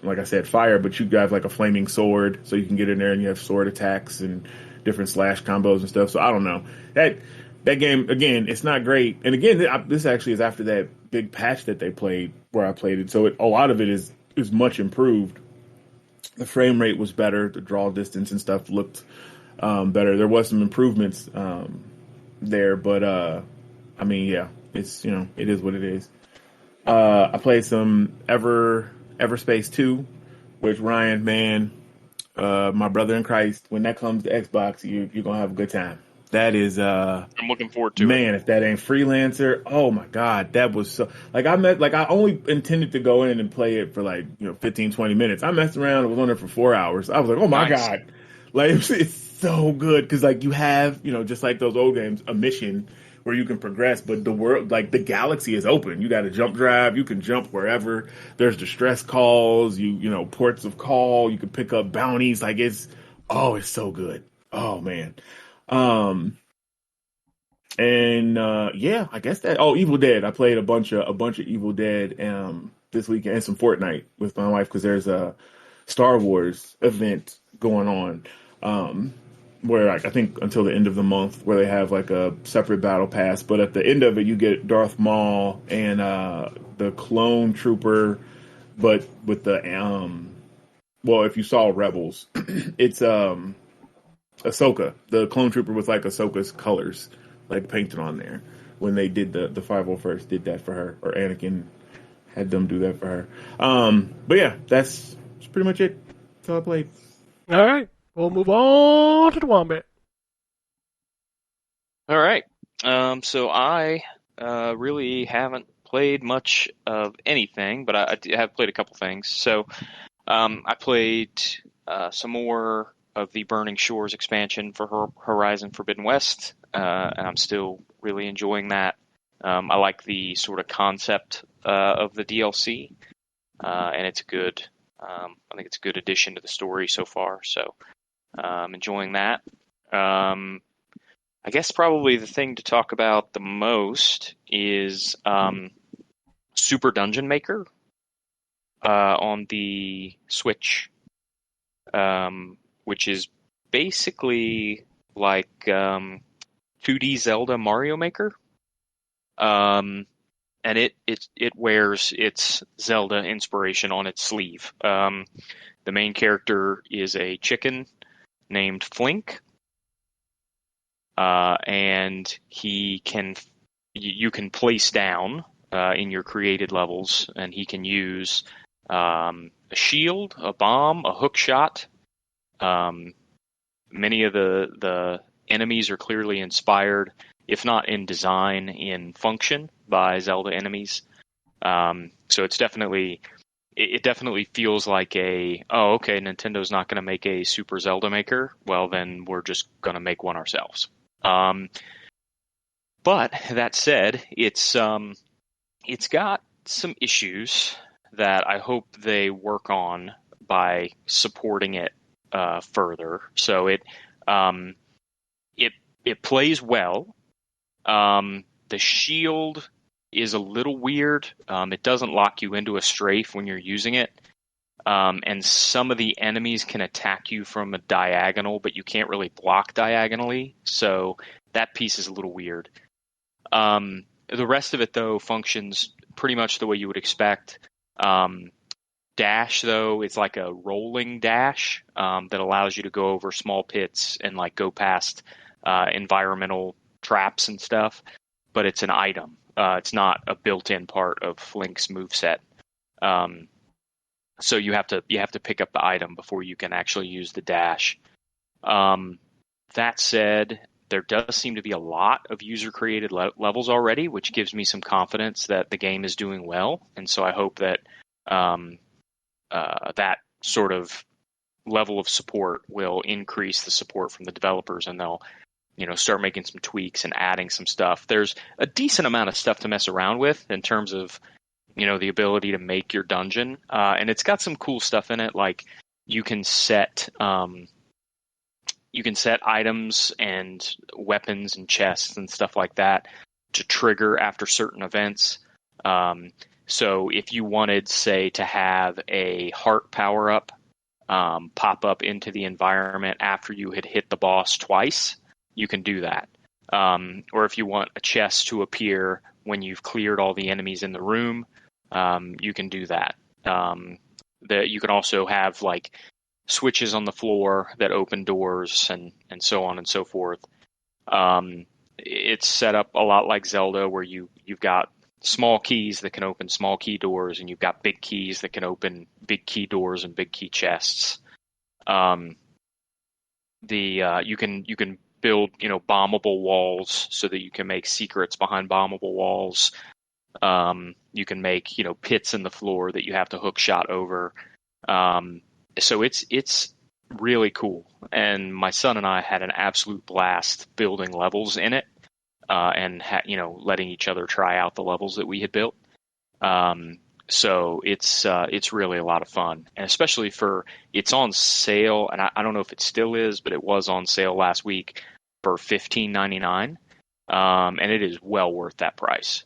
S4: like I said, fire, but you have like a flaming sword, so you can get in there and you have sword attacks and different slash combos and stuff. So I don't know, that game again, it's not great. And again, this actually is after that big patch that they played where I played it, so a lot of it is much improved. The frame rate was better, the draw distance and stuff looked better. There was some improvements there, but I mean, yeah, it's it is what it is. I played some Everspace 2, which Ryan, man, my brother in Christ, when that comes to Xbox, you're gonna have a good time. That is
S3: I'm looking forward to it.
S4: Man, if that ain't Freelancer, oh my God, that was so like I only intended to go in and play it for like 15, 20 minutes. I messed around and was on there for 4 hours. I was like, oh my
S3: Nice.
S4: God. Like it's so good because like you have, just like those old games, a mission where you can progress, but the world, like the galaxy is open. You got a jump drive, you can jump wherever. There's distress calls, ports of call, you can pick up bounties. Like it's so good. Oh man. And yeah, I guess that. Oh, Evil Dead. I played a bunch of Evil Dead this weekend, and some Fortnite with my wife because there's a Star Wars event going on. Where I think until the end of the month, where they have like a separate battle pass, but at the end of it, you get Darth Maul and the clone trooper, but with the well, if you saw Rebels, it's Ahsoka, the clone trooper with like Ahsoka's colors like painted on there. When they did the 501st, did that for her, or Anakin had them do that for her. But yeah, that's pretty much it. That's all I played.
S1: All right, we'll move on to the Wombat.
S3: All right. So I really haven't played much of anything, but I have played a couple things. So I played some more of the Burning Shores expansion for Horizon Forbidden West, and I'm still really enjoying that. I like the sort of concept of the DLC, and it's good. I think it's a good addition to the story so far, so I'm enjoying that. I guess probably the thing to talk about the most is Super Dungeon Maker on the Switch, which is basically like 2D Zelda Mario Maker, and it wears its Zelda inspiration on its sleeve. The main character is a chicken named Flink, and you can place down in your created levels, and he can use a shield, a bomb, a hook shot. Many of the enemies are clearly inspired, if not in design, in function by Zelda enemies. So it's definitely it definitely feels like Nintendo's not going to make a Super Zelda Maker. Well, then we're just going to make one ourselves. But that said, it's got some issues that I hope they work on by supporting it further. So it plays well. The shield is a little weird. It doesn't lock you into a strafe when you're using it. And some of the enemies can attack you from a diagonal, but you can't really block diagonally. So that piece is a little weird. The rest of it, though, functions pretty much the way you would expect. Dash, though, it's like a rolling dash that allows you to go over small pits and like go past environmental traps and stuff. But it's an item. It's not a built-in part of Link's moveset. So you have to pick up the item before you can actually use the dash. That said, there does seem to be a lot of user-created levels already, which gives me some confidence that the game is doing well. And so I hope that that sort of level of support will increase the support from the developers, and they'll start making some tweaks and adding some stuff. There's a decent amount of stuff to mess around with in terms of the ability to make your dungeon, and it's got some cool stuff in it. Like you can set items and weapons and chests and stuff like that to trigger after certain events. So if you wanted, say, to have a heart power up pop up into the environment after you had hit the boss twice, you can do that. Or if you want a chest to appear when you've cleared all the enemies in the room, you can do that. You can also have like switches on the floor that open doors and so on and so forth. It's set up a lot like Zelda, where you've got small keys that can open small key doors, and you've got big keys that can open big key doors and big key chests. You can build bombable walls so that you can make secrets behind bombable walls. You can make pits in the floor that you have to hook shot over. So it's really cool, and my son and I had an absolute blast building levels in it, and letting each other try out the levels that we had built. So it's really a lot of fun, and especially it's on sale, and I don't know if it still is, but it was on sale last week for $15.99, and it is well worth that price.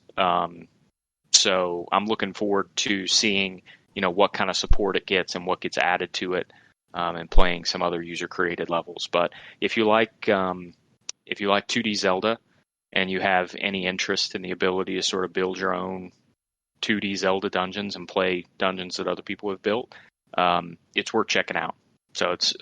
S3: So I'm looking forward to seeing what kind of support it gets and what gets added to it, and playing some other user created levels. But if you like 2D Zelda and you have any interest in the ability to sort of build your own 2D Zelda dungeons and play dungeons that other people have built, it's worth checking out. So it's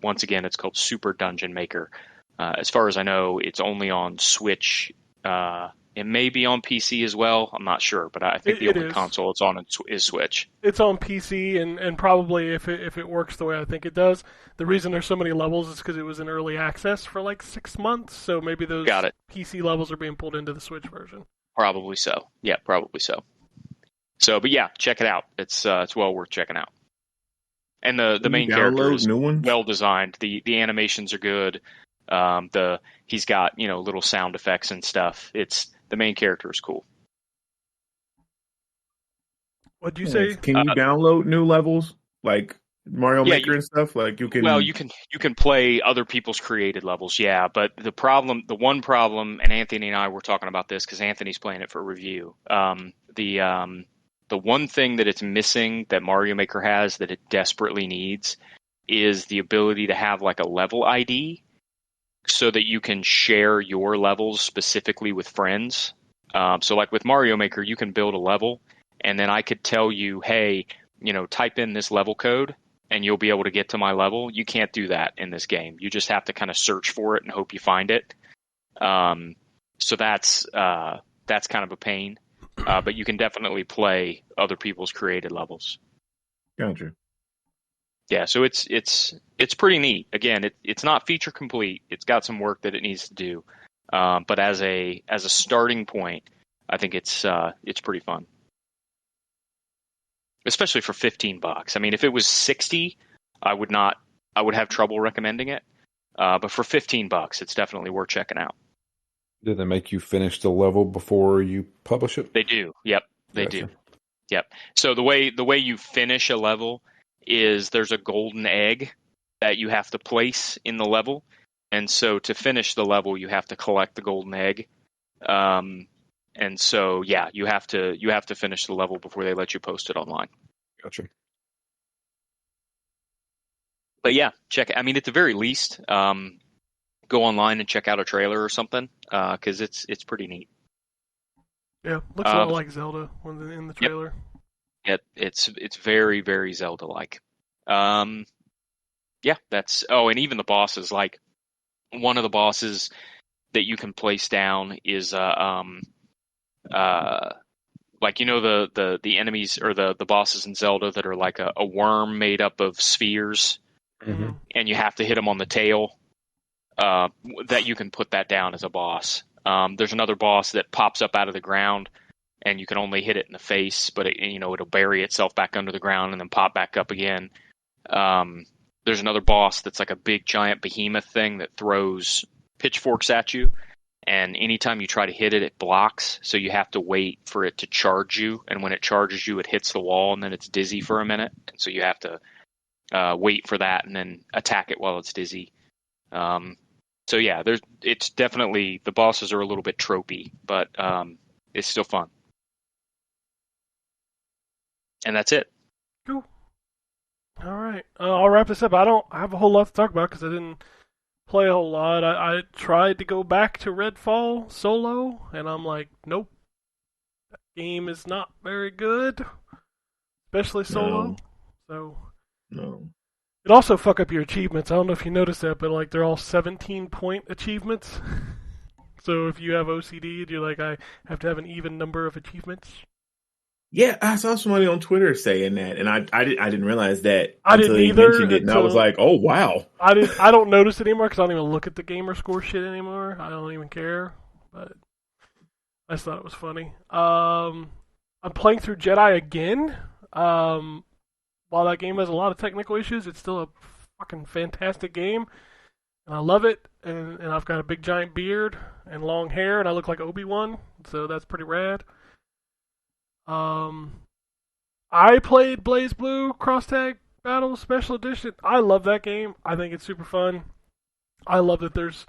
S3: once again, it's called Super Dungeon Maker. As far as I know, it's only on Switch. It may be on PC as well. I'm not sure, but I think the only console it's on is Switch.
S1: It's on PC, and probably if it works the way I think it does. The reason there's so many levels is because it was in early access for like 6 months, so maybe those PC levels are being pulled into the Switch version.
S3: Probably so. Yeah, probably so. So, but yeah, check it out. It's well worth checking out. And the main character is well designed. The animations are good. He's got little sound effects and stuff. The main character is cool.
S1: What'd you say?
S4: Can you download new levels like Mario Maker and stuff? Like you can.
S3: Well, you can play other people's created levels, yeah. But the one problem, and Anthony and I were talking about this because Anthony's playing it for review. The one thing that it's missing that Mario Maker has that it desperately needs is the ability to have like a level ID, so that you can share your levels specifically with friends. So like with Mario Maker, you can build a level, and then I could tell you, hey, type in this level code, and you'll be able to get to my level. You can't do that in this game. You just have to kind of search for it and hope you find it. So that's kind of a pain. But you can definitely play other people's created levels.
S4: Gotcha.
S3: Yeah, so it's pretty neat. Again, it's not feature complete. It's got some work that it needs to do. But as a starting point, I think it's pretty fun. especially for $15. I mean, if it was 60, I would have trouble recommending it. But for $15, it's definitely worth checking out.
S2: Do they make you finish the level before you publish it?
S3: They do. Yep, they do. Yep. So the way you finish a level is there's a golden egg that you have to place in the level, and so to finish the level, you have to collect the golden egg. And so yeah, you have to finish the level before they let you post it online.
S2: Gotcha.
S3: But yeah, check. I mean, at the very least, go online and check out a trailer or something, because it's pretty neat.
S1: Yeah, looks a lot like Zelda in the trailer.
S3: Yep. It's very, very Zelda-like. Yeah, that's. Oh, and even the bosses, like one of the bosses that you can place down is like, you know, the enemies or the bosses in Zelda that are like a worm made up of spheres, and you have to hit them on the tail. That you can put that down as a boss. There's another boss that pops up out of the ground, and you can only hit it in the face, but it'll bury itself back under the ground and then pop back up again. There's another boss that's like a big giant behemoth thing that throws pitchforks at you, and anytime you try to hit it, it blocks, so you have to wait for it to charge you, and when it charges you, it hits the wall, and then it's dizzy for a minute, and so you have to wait for that and then attack it while it's dizzy. So yeah, it's definitely, the bosses are a little bit tropey, but it's still fun. And that's it.
S1: Cool. All right, I'll wrap this up. I don't have a whole lot to talk about because I didn't play a whole lot. I tried to go back to Redfall solo, and I'm like, nope, that game is not very good, especially solo.
S4: No.
S1: It also fuck up your achievements. I don't know if you noticed that, but like they're all 17-point achievements. So if you have OCD, you're like, I have to have an even number of achievements.
S4: Yeah, I saw somebody on Twitter saying that, and I didn't realize that.
S1: I didn't either.
S4: Mentioned it, and I was like, oh wow.
S1: I don't notice it anymore because I don't even look at the gamer score shit anymore. I don't even care. But I just thought it was funny. I'm playing through Jedi again. While that game has a lot of technical issues, it's still a fucking fantastic game. And I love it. And I've got a big giant beard and long hair, and I look like Obi-Wan, so that's pretty rad. I played Blaze Blue Cross Tag Battle Special Edition. I love that game. I think it's super fun. I love that there's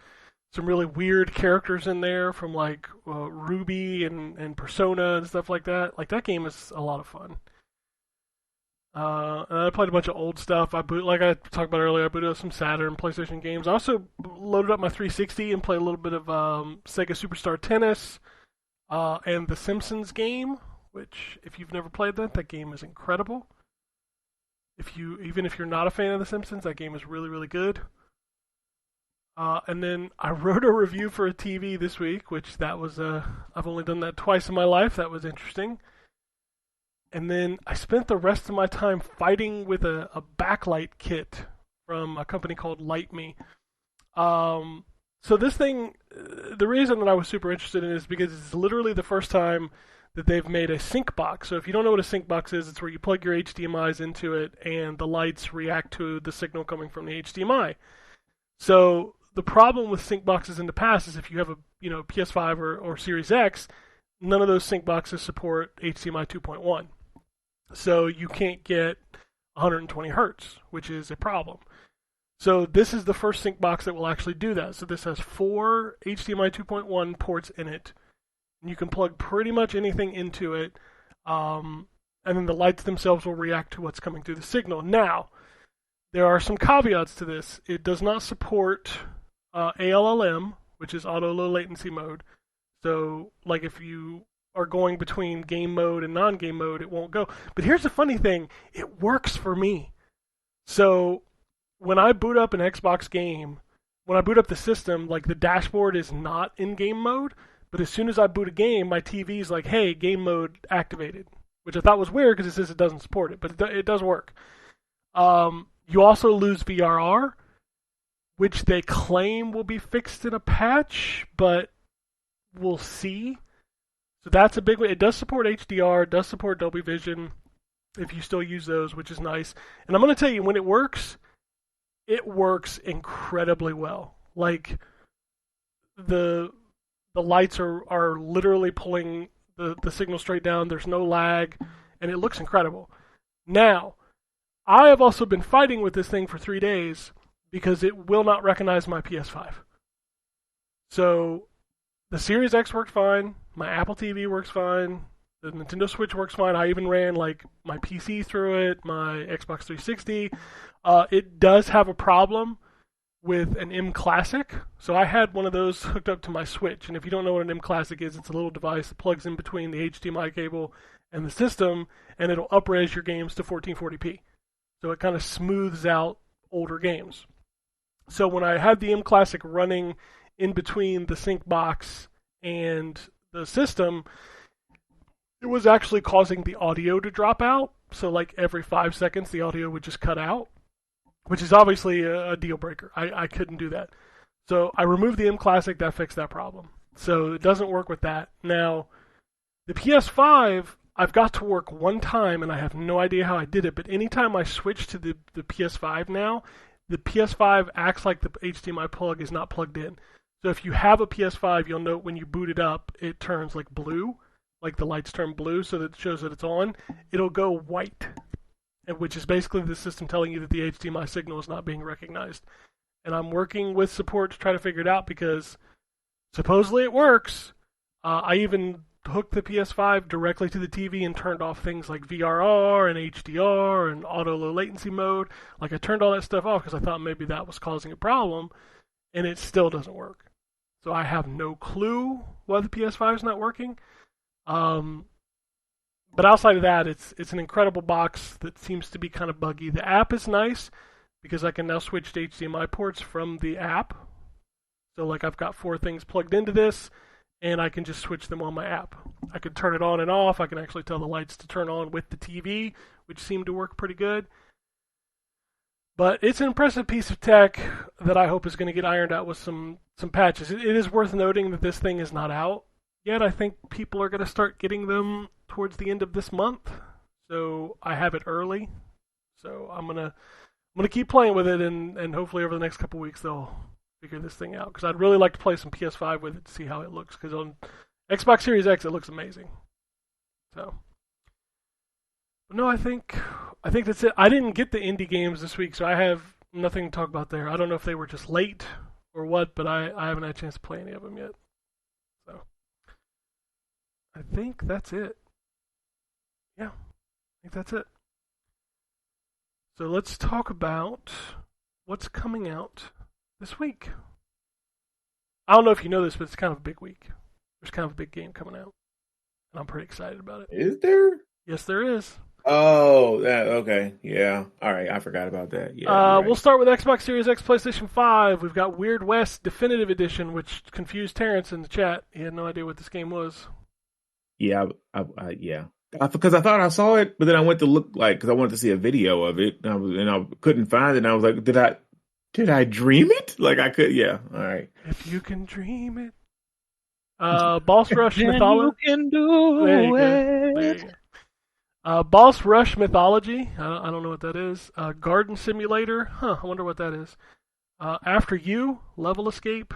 S1: some really weird characters in there from like Ruby and Persona and stuff like that. Like, that game is a lot of fun. And I played a bunch of old stuff. Like I talked about earlier, I booted up some Saturn, PlayStation games. I also loaded up my 360 and played a little bit of Sega Superstar Tennis and the Simpsons game, which, if you've never played that game is incredible. Even if you're not a fan of the Simpsons, that game is really, really good. And then I wrote a review for a TV this week, which that was I've only done that twice in my life. That was interesting. And then I spent the rest of my time fighting with a backlight kit from a company called Light Me. So this thing, the reason that I was super interested in it is because it's literally the first time that they've made a sync box. So if you don't know what a sync box is, it's where you plug your HDMIs into it and the lights react to the signal coming from the HDMI. So the problem with sync boxes in the past is if you have a PS5 or Series X, none of those sync boxes support HDMI 2.1. So you can't get 120 hertz, which is a problem. So this is the first sync box that will actually do that. So this has 4 HDMI 2.1 ports in it. And you can plug pretty much anything into it. And then the lights themselves will react to what's coming through the signal. Now, there are some caveats to this. It does not support ALLM, which is auto low latency mode. So, like, if you are going between game mode and non-game mode, it won't go. But here's the funny thing. It works for me. So, when I boot up an Xbox game, when I boot up the system, like, the dashboard is not in game mode, but as soon as I boot a game, my TV's like, hey, game mode activated, which I thought was weird because it says it doesn't support it, but it does work. You also lose VRR, which they claim will be fixed in a patch, but we'll see. So that's a big one. It does support HDR, it does support Dolby Vision. if you still use those, which is nice. And I'm going to tell you, when it works incredibly well. Like, the lights are literally pulling the signal straight down. There's no lag, and it looks incredible. Now, I have also been fighting with this thing for 3 days because it will not recognize my PS5. So the Series X works fine. My Apple TV works fine. The Nintendo Switch works fine. I even ran like my PC through it, my Xbox 360. It does have a problem with an M Classic. So I had one of those hooked up to my Switch. And if you don't know what an M Classic is, it's a little device that plugs in between the HDMI cable and the system, and it'll up-res your games to 1440p. So it kind of smooths out older games. So when I had the M Classic running in between the sync box and the system, it was actually causing the audio to drop out. So like every 5 seconds, the audio would just cut out, which is obviously a deal breaker. I couldn't do that. So I removed the M Classic. That fixed that problem. So it doesn't work with that. Now, the PS5, I've got to work one time, and I have no idea how I did it, but anytime I switch to the PS5 now, the PS5 acts like the HDMI plug is not plugged in. So if you have a PS5, you'll note when you boot it up, it turns like blue, like the lights turn blue, so that it shows that it's on. It'll go white, which is basically the system telling you that the HDMI signal is not being recognized. And I'm working with support to try to figure it out because supposedly it works. I even hooked the PS5 directly to the TV and turned off things like VRR and HDR and auto low latency mode. Like, I turned all that stuff off because I thought maybe that was causing a problem, and it still doesn't work. So I have no clue why the PS5 is not working. But outside of that, it's an incredible box that seems to be kind of buggy. The app is nice because I can now switch to HDMI ports from the app. So like, I've got 4 things plugged into this, and I can just switch them on my app. I can turn it on and off. I can actually tell the lights to turn on with the TV, which seemed to work pretty good. But it's an impressive piece of tech that I hope is going to get ironed out with some patches. It is worth noting that this thing is not out yet. I think people are going to start getting them towards the end of this month. So I have it early. So I'm gonna keep playing with it, and hopefully over the next couple weeks they'll figure this thing out, because I'd really like to play some PS5 with it to see how it looks, because on Xbox Series X it looks amazing. So, no, I think that's it. I didn't get the indie games this week, so I have nothing to talk about there. I don't know if they were just late or what, but I haven't had a chance to play any of them yet. So, I think that's it. Yeah, I think that's it. So let's talk about what's coming out this week. I don't know if you know this, but it's kind of a big week. There's kind of a big game coming out, and I'm pretty excited about it.
S4: Is there?
S1: Yes, there is.
S4: Oh, okay. Yeah. All right. I forgot about that. Yeah. Right.
S1: We'll start with Xbox Series X, PlayStation 5. We've got Weird West Definitive Edition, which confused Terrence in the chat. He had no idea what this game was.
S4: Yeah. Yeah. Because I thought I saw it, but then I went to look, because I wanted to see a video of it, and I couldn't find it. And I was like, did I dream it? Like, I could. Yeah. All right.
S1: If you can dream it. Boss Rush Mythology.
S3: You can do it.
S1: Boss Rush Mythology. I don't know what that is. Garden Simulator. I wonder what that is. After You, Level Escape.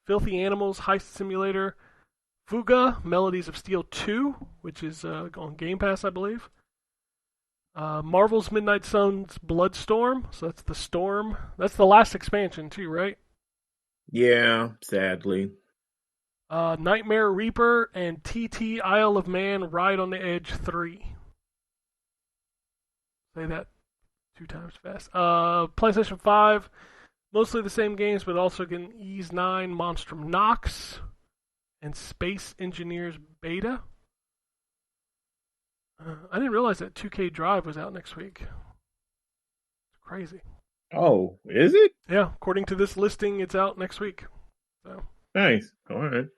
S1: Filthy Animals, Heist Simulator. Fuga, Melodies of Steel 2, which is on Game Pass, I believe. Marvel's Midnight Suns Bloodstorm. So that's the Storm. That's the last expansion, too, right?
S4: Yeah, sadly.
S1: Nightmare Reaper and TT Isle of Man Ride on the Edge 3. Say that 2 times fast. PlayStation 5, mostly the same games, but also getting Ys 9, Monstrum Nox, and Space Engineers Beta. I didn't realize that 2K Drive was out next week. It's crazy.
S4: Oh, is it?
S1: Yeah, according to this listing, it's out next week. So
S4: nice. All right.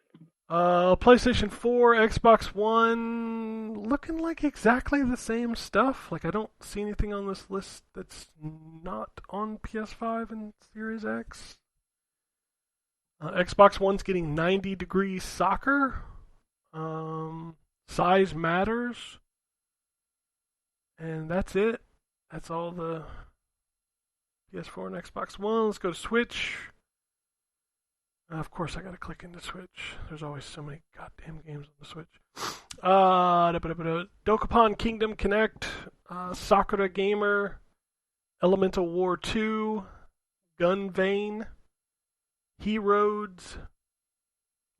S1: PlayStation 4, Xbox One, looking like exactly the same stuff. Like, I don't see anything on this list that's not on PS5 and Series X. Xbox One's getting 90 Degrees Soccer. Size Matters. And that's it. That's all the PS4 and Xbox One. Let's go to Switch. Of course, I gotta click into Switch. There's always so many goddamn games on the Switch. Dokapon Kingdom Connect, Sakura Gamer, Elemental War 2, Gun Vein, Heroes,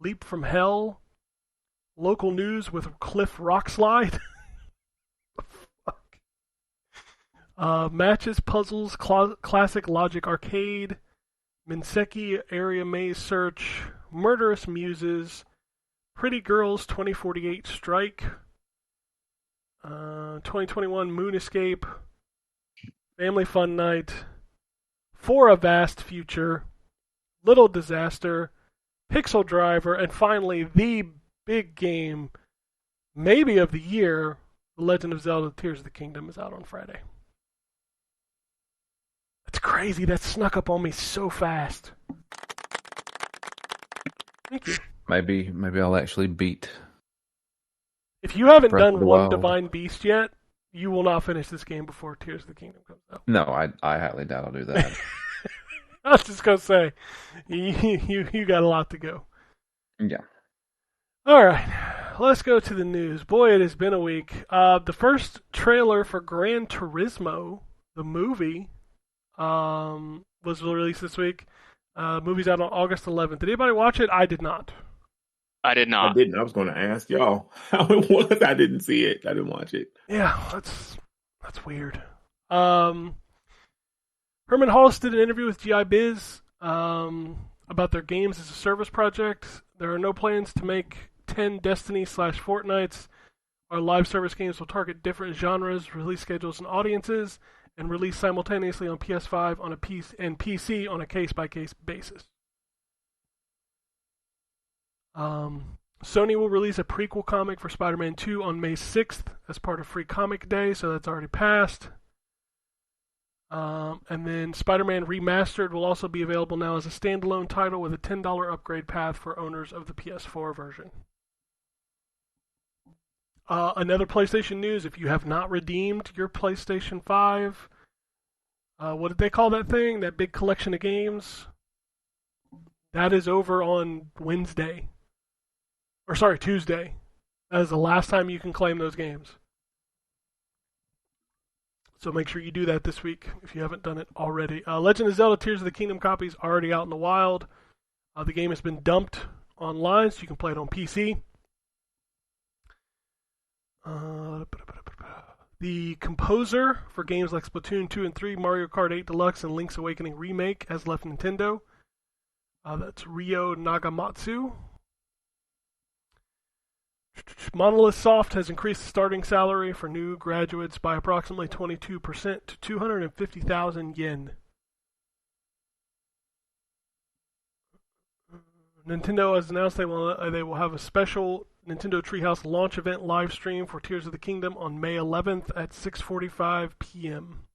S1: Leap from Hell, Local News with Cliff Rockslide. Matches, Puzzles, Classic Logic Arcade, Minseki Area Maze Search, Murderous Muses, Pretty Girls 2048 Strike, 2021 Moon Escape, Family Fun Night, For a Vast Future, Little Disaster, Pixel Driver, and finally the big game, maybe of the year, The Legend of Zelda Tears of the Kingdom is out on Friday. It's crazy. That snuck up on me so fast. Thank you.
S2: Maybe I'll actually beat.
S1: If you haven't
S2: Breath of
S1: done
S2: the
S1: one
S2: Wild.
S1: Divine Beast yet, you will not finish this game before Tears of the Kingdom comes out.
S2: No, I highly doubt I'll do that.
S1: I was just gonna say, you got a lot to go.
S2: Yeah.
S1: All right, let's go to the news. Boy, it has been a week. The first trailer for Gran Turismo, the movie, was released this week. Movie's out on August 11th. Did anybody watch it? I did not.
S3: I did not.
S4: I didn't. I was going to ask y'all how it was. I didn't see it. I didn't watch it.
S1: Yeah, that's weird. Herman Hulse did an interview with GI Biz about their games as a service project. There are no plans to make 10 Destiny/Fortnites. Our live service games will target different genres, release schedules, and audiences, and release simultaneously on PS5 on a PC on a case-by-case basis. Sony will release a prequel comic for Spider-Man 2 on May 6th as part of Free Comic Day, so that's already passed. And then Spider-Man Remastered will also be available now as a standalone title with a $10 upgrade path for owners of the PS4 version. Another PlayStation news, if you have not redeemed your PlayStation 5, what did they call that thing? That big collection of games? That is over on Tuesday. That is the last time you can claim those games. So make sure you do that this week if you haven't done it already. Legend of Zelda Tears of the Kingdom copy is already out in the wild. The game has been dumped online, so you can play it on PC. The composer for games like Splatoon 2 and 3, Mario Kart 8 Deluxe, and Link's Awakening Remake has left Nintendo. That's Ryo Nagamatsu. Monolith Soft has increased the starting salary for new graduates by approximately 22% to 250,000 yen. Nintendo has announced they will have a special Nintendo Treehouse launch event live stream for Tears of the Kingdom on May 11th at 6:45 p.m.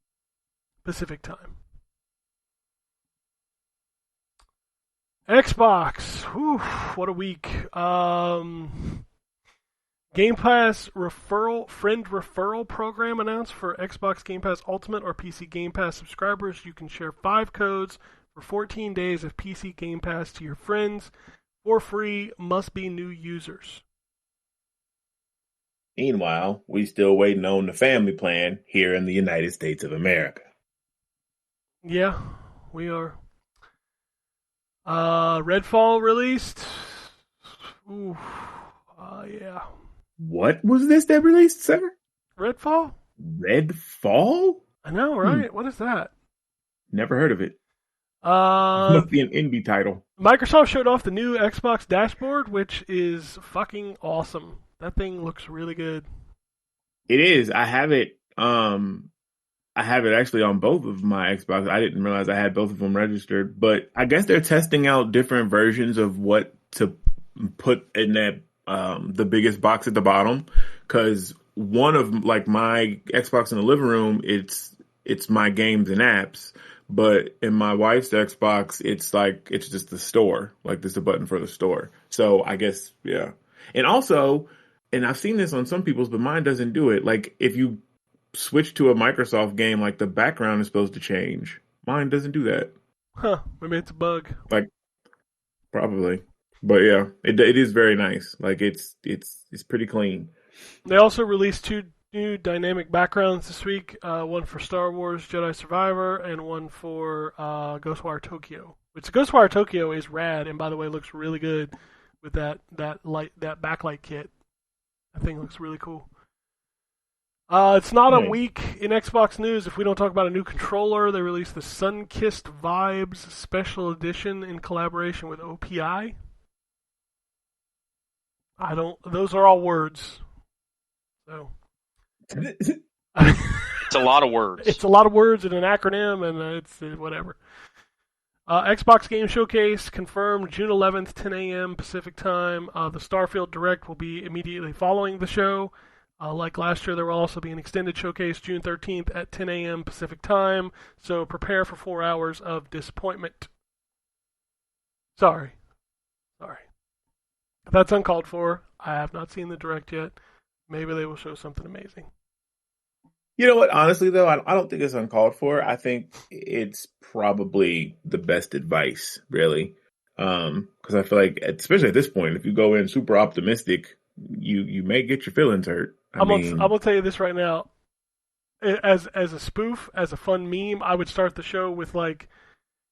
S1: Pacific Time. Xbox. Whew, what a week. Game Pass friend referral program announced for Xbox Game Pass Ultimate or PC Game Pass subscribers. You can share 5 codes for 14 days of PC Game Pass to your friends for free. Must be new users.
S4: Meanwhile, we still waiting on the family plan here in the United States of America.
S1: Yeah, we are. Redfall released. Ooh, yeah.
S4: What was this that released, sir?
S1: Redfall?
S4: Redfall?
S1: I know, right? What is that?
S4: Never heard of it. Must be an indie title.
S1: Microsoft showed off the new Xbox dashboard, which is fucking awesome. That thing looks really good.
S4: It is. I have it. I have it actually on both of my Xbox. I didn't realize I had both of them registered, but I guess they're testing out different versions of what to put in that the biggest box at the bottom. Because one of like my Xbox in the living room, it's my games and apps. But in my wife's Xbox, it's just the store. Like there's a button for the store. So I guess, yeah. And also, and I've seen this on some people's, but mine doesn't do it. Like if you switch to a Microsoft game, like the background is supposed to change. Mine doesn't do that.
S1: Huh? Maybe it's a bug.
S4: Like, probably, but yeah, it is very nice. Like it's pretty clean.
S1: They also released 2 new dynamic backgrounds this week. One for Star Wars Jedi Survivor and one for Ghostwire Tokyo. Which Ghostwire Tokyo is rad, and by the way, looks really good with that backlight kit. That thing looks really cool. It's not a week in Xbox news if we don't talk about a new controller. They released the Sun-Kissed Vibes Special Edition in collaboration with OPI. Those are all words. So
S3: it's a lot of words.
S1: It's a lot of words and an acronym, and it's whatever. Xbox Game Showcase confirmed June 11th, 10 a.m. Pacific Time. The Starfield Direct will be immediately following the show. Like last year, there will also be an extended showcase June 13th at 10 a.m. Pacific Time. So prepare for 4 hours of disappointment. Sorry. That's uncalled for. I have not seen the Direct yet. Maybe they will show something amazing.
S4: You know what? Honestly, though, I don't think it's uncalled for. I think it's probably the best advice, really. Because I feel like, especially at this point, if you go in super optimistic, you may get your feelings hurt.
S1: I'm gonna tell you this right now. As a spoof, as a fun meme, I would start the show with like,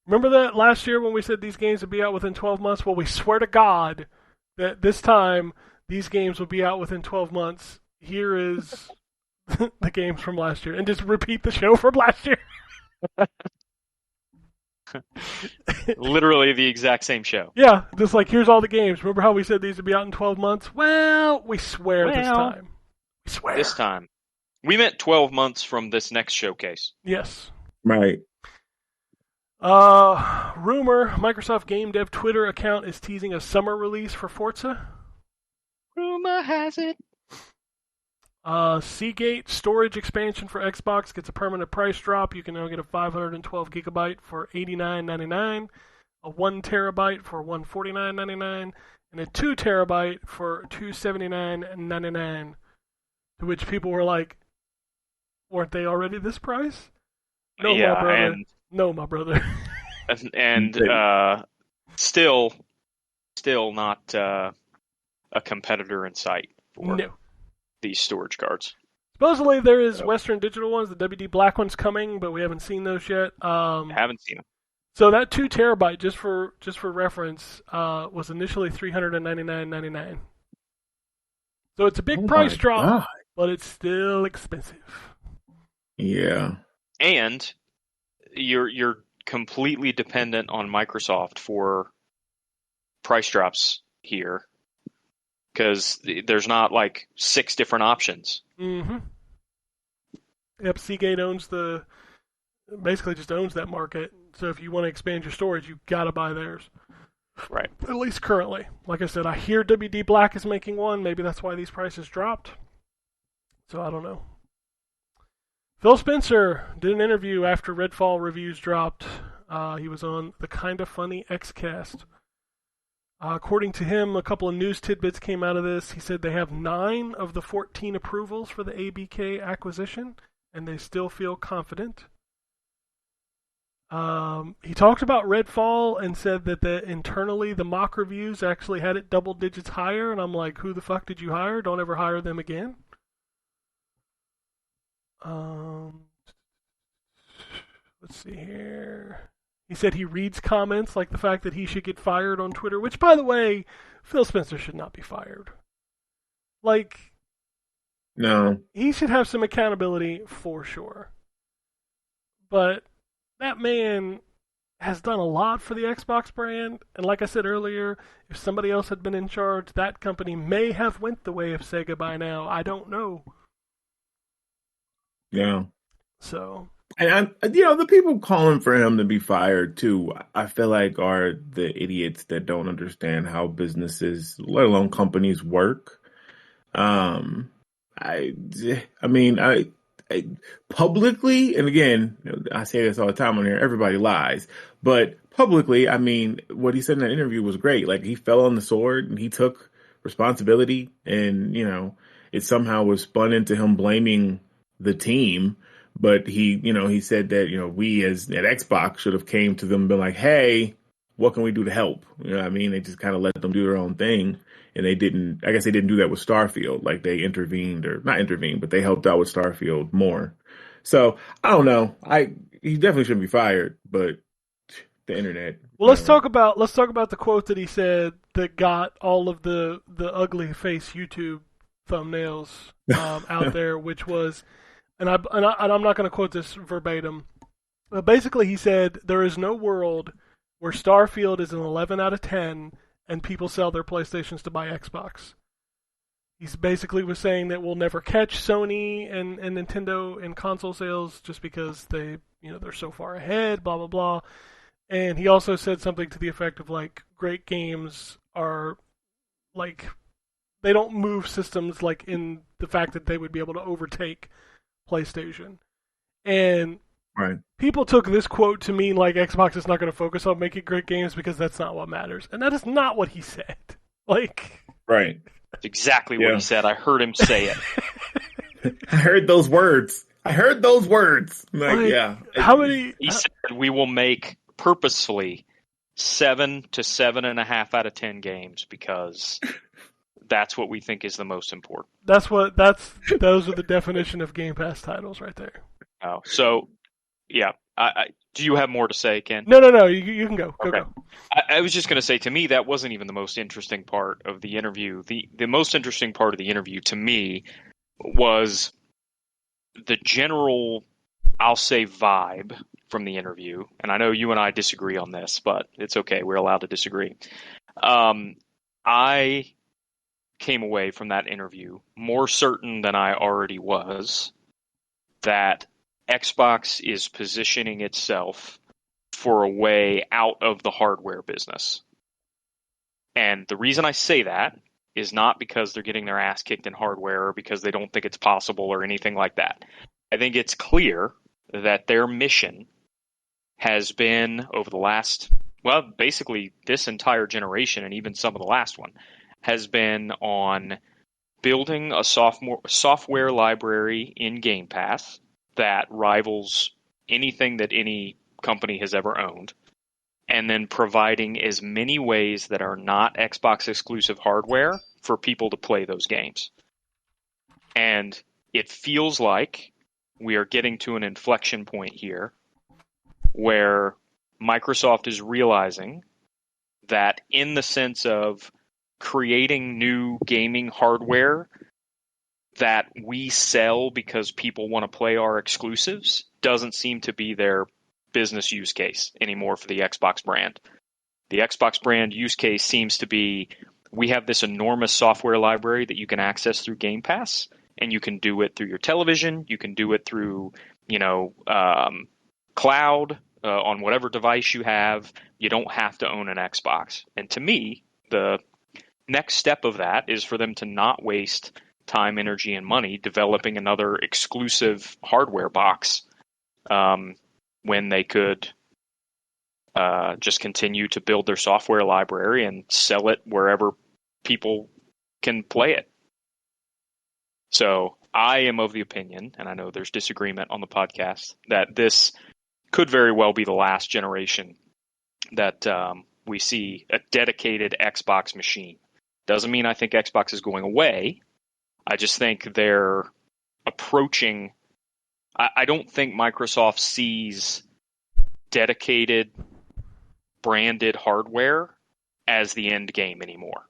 S1: remember that last year when we said these games would be out within 12 months? Well, we swear to God that this time these games will be out within 12 months. Here is the games from last year, and just repeat the show from last year.
S3: Literally the exact same show.
S1: Yeah, just like, here's all the games. Remember how we said these would be out in 12 months? Well, we swear this time. We swear.
S3: This time. We meant 12 months from this next showcase.
S1: Yes.
S4: Right.
S1: Rumor, Microsoft Game Dev Twitter account is teasing a summer release for Forza.
S3: Rumor has it.
S1: Seagate storage expansion for Xbox gets a permanent price drop. You can now get a 512 gigabyte for $89.99, a 1 terabyte for $149.99, and a 2 terabyte for $279.99. To which people were like, weren't they already this price? No,
S3: yeah,
S1: my brother. No, my brother.
S3: and still not a competitor in sight for these storage cards.
S1: Supposedly there is Western Digital ones, the WD Black one's coming, but we haven't seen those yet.
S3: Haven't seen them.
S1: So that 2 terabyte, just for reference, was initially $399.99. So it's a big price drop, but it's still expensive.
S4: Yeah.
S3: And you're completely dependent on Microsoft for price drops here, because there's not like 6 different options.
S1: Mm-hmm. Yep, Seagate basically just owns that market. So if you want to expand your storage, you gotta buy theirs.
S3: Right.
S1: At least currently. Like I said, I hear WD Black is making one. Maybe that's why these prices dropped. So I don't know. Phil Spencer did an interview after Redfall reviews dropped. He was on the Kinda Funny Xcast. According to him, a couple of news tidbits came out of this. He said they have 9 of the 14 approvals for the ABK acquisition, and they still feel confident. He talked about Redfall and said that internally the mock reviews actually had it double digits higher, and I'm like, who the fuck did you hire? Don't ever hire them again. Let's see here. He said he reads comments like the fact that he should get fired on Twitter, which, by the way, Phil Spencer should not be fired. Like,
S4: no.
S1: He should have some accountability for sure. But that man has done a lot for the Xbox brand, and like I said earlier, if somebody else had been in charge, that company may have went the way of Sega by now. I don't know.
S4: Yeah.
S1: So...
S4: And the people calling for him to be fired too, I feel like are the idiots that don't understand how businesses, let alone companies, work. I publicly, and again, I say this all the time on here, everybody lies, but publicly, I mean, what he said in that interview was great. Like, he fell on the sword and he took responsibility, and it somehow was spun into him blaming the team, but he said that, we at Xbox should have came to them and been like, hey, what can we do to help? You know what I mean? They just kind of let them do their own thing. And I guess they didn't do that with Starfield. Like they intervened, or not intervened, but they helped out with Starfield more. So I don't know. He definitely shouldn't be fired, but the internet.
S1: Well, let's talk about the quote that he said that got all of the ugly face YouTube thumbnails out there, which was, and I'm not going to quote this verbatim, but basically he said there is no world where Starfield is an 11 out of 10 and people sell their PlayStations to buy Xbox. He's basically was saying that we'll never catch Sony and Nintendo in console sales just because they're so far ahead, blah blah blah. And he also said something to the effect of like great games are like they don't move systems like in the fact that they would be able to overtake PlayStation. And
S4: right.
S1: People took this quote to mean like Xbox is not going to focus on making great games because that's not what matters. And that is not what he said. Like
S4: right.
S3: That's exactly what he said. I heard him say it.
S4: I heard those words. Like, yeah.
S1: How many
S3: He said we will make purposefully 7 to 7.5 out of 10 games because that's what we think is the most important.
S1: Those are the definition of Game Pass titles right there.
S3: Oh, so yeah. Do you have more to say, Ken?
S1: No. You can go.
S3: Okay.
S1: Go.
S3: I was just going to say, to me, that wasn't even the most interesting part of the interview. The most interesting part of the interview to me was the general, I'll say, vibe from the interview. And I know you and I disagree on this, but it's okay. We're allowed to disagree. I came away from that interview more certain than I already was that Xbox is positioning itself for a way out of the hardware business. And the reason I say that is not because they're getting their ass kicked in hardware or because they don't think it's possible or anything like that. I think it's clear that their mission has been over the last, well, basically this entire generation and even some of the last one, has been on building a software library in Game Pass that rivals anything that any company has ever owned, and then providing as many ways that are not Xbox exclusive hardware for people to play those games. And it feels like we are getting to an inflection point here where Microsoft is realizing that in the sense of creating new gaming hardware that we sell because people want to play our exclusives doesn't seem to be their business use case anymore for the Xbox brand. The Xbox brand use case seems to be, we have this enormous software library that you can access through Game Pass, and you can do it through your television, you can do it through, cloud, on whatever device you have. You don't have to own an Xbox. And to me, the next step of that is for them to not waste time, energy, and money developing another exclusive hardware box when they could just continue to build their software library and sell it wherever people can play it. So I am of the opinion, and I know there's disagreement on the podcast, that this could very well be the last generation that we see a dedicated Xbox machine. Doesn't mean I think Xbox is going away. I just think they're approaching. I don't think Microsoft sees dedicated branded hardware as the end game anymore.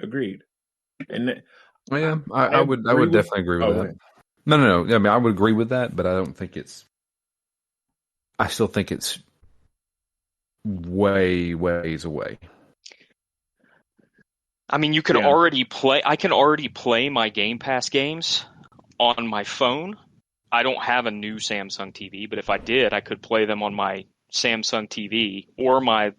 S4: Agreed. And
S2: I would definitely agree with that. No. I mean, I would agree with that, but I don't think it's. I still think it's ways away.
S3: I mean, you can already play. I can already play my Game Pass games on my phone. I don't have a new Samsung TV, but if I did, I could play them on my Samsung TV or my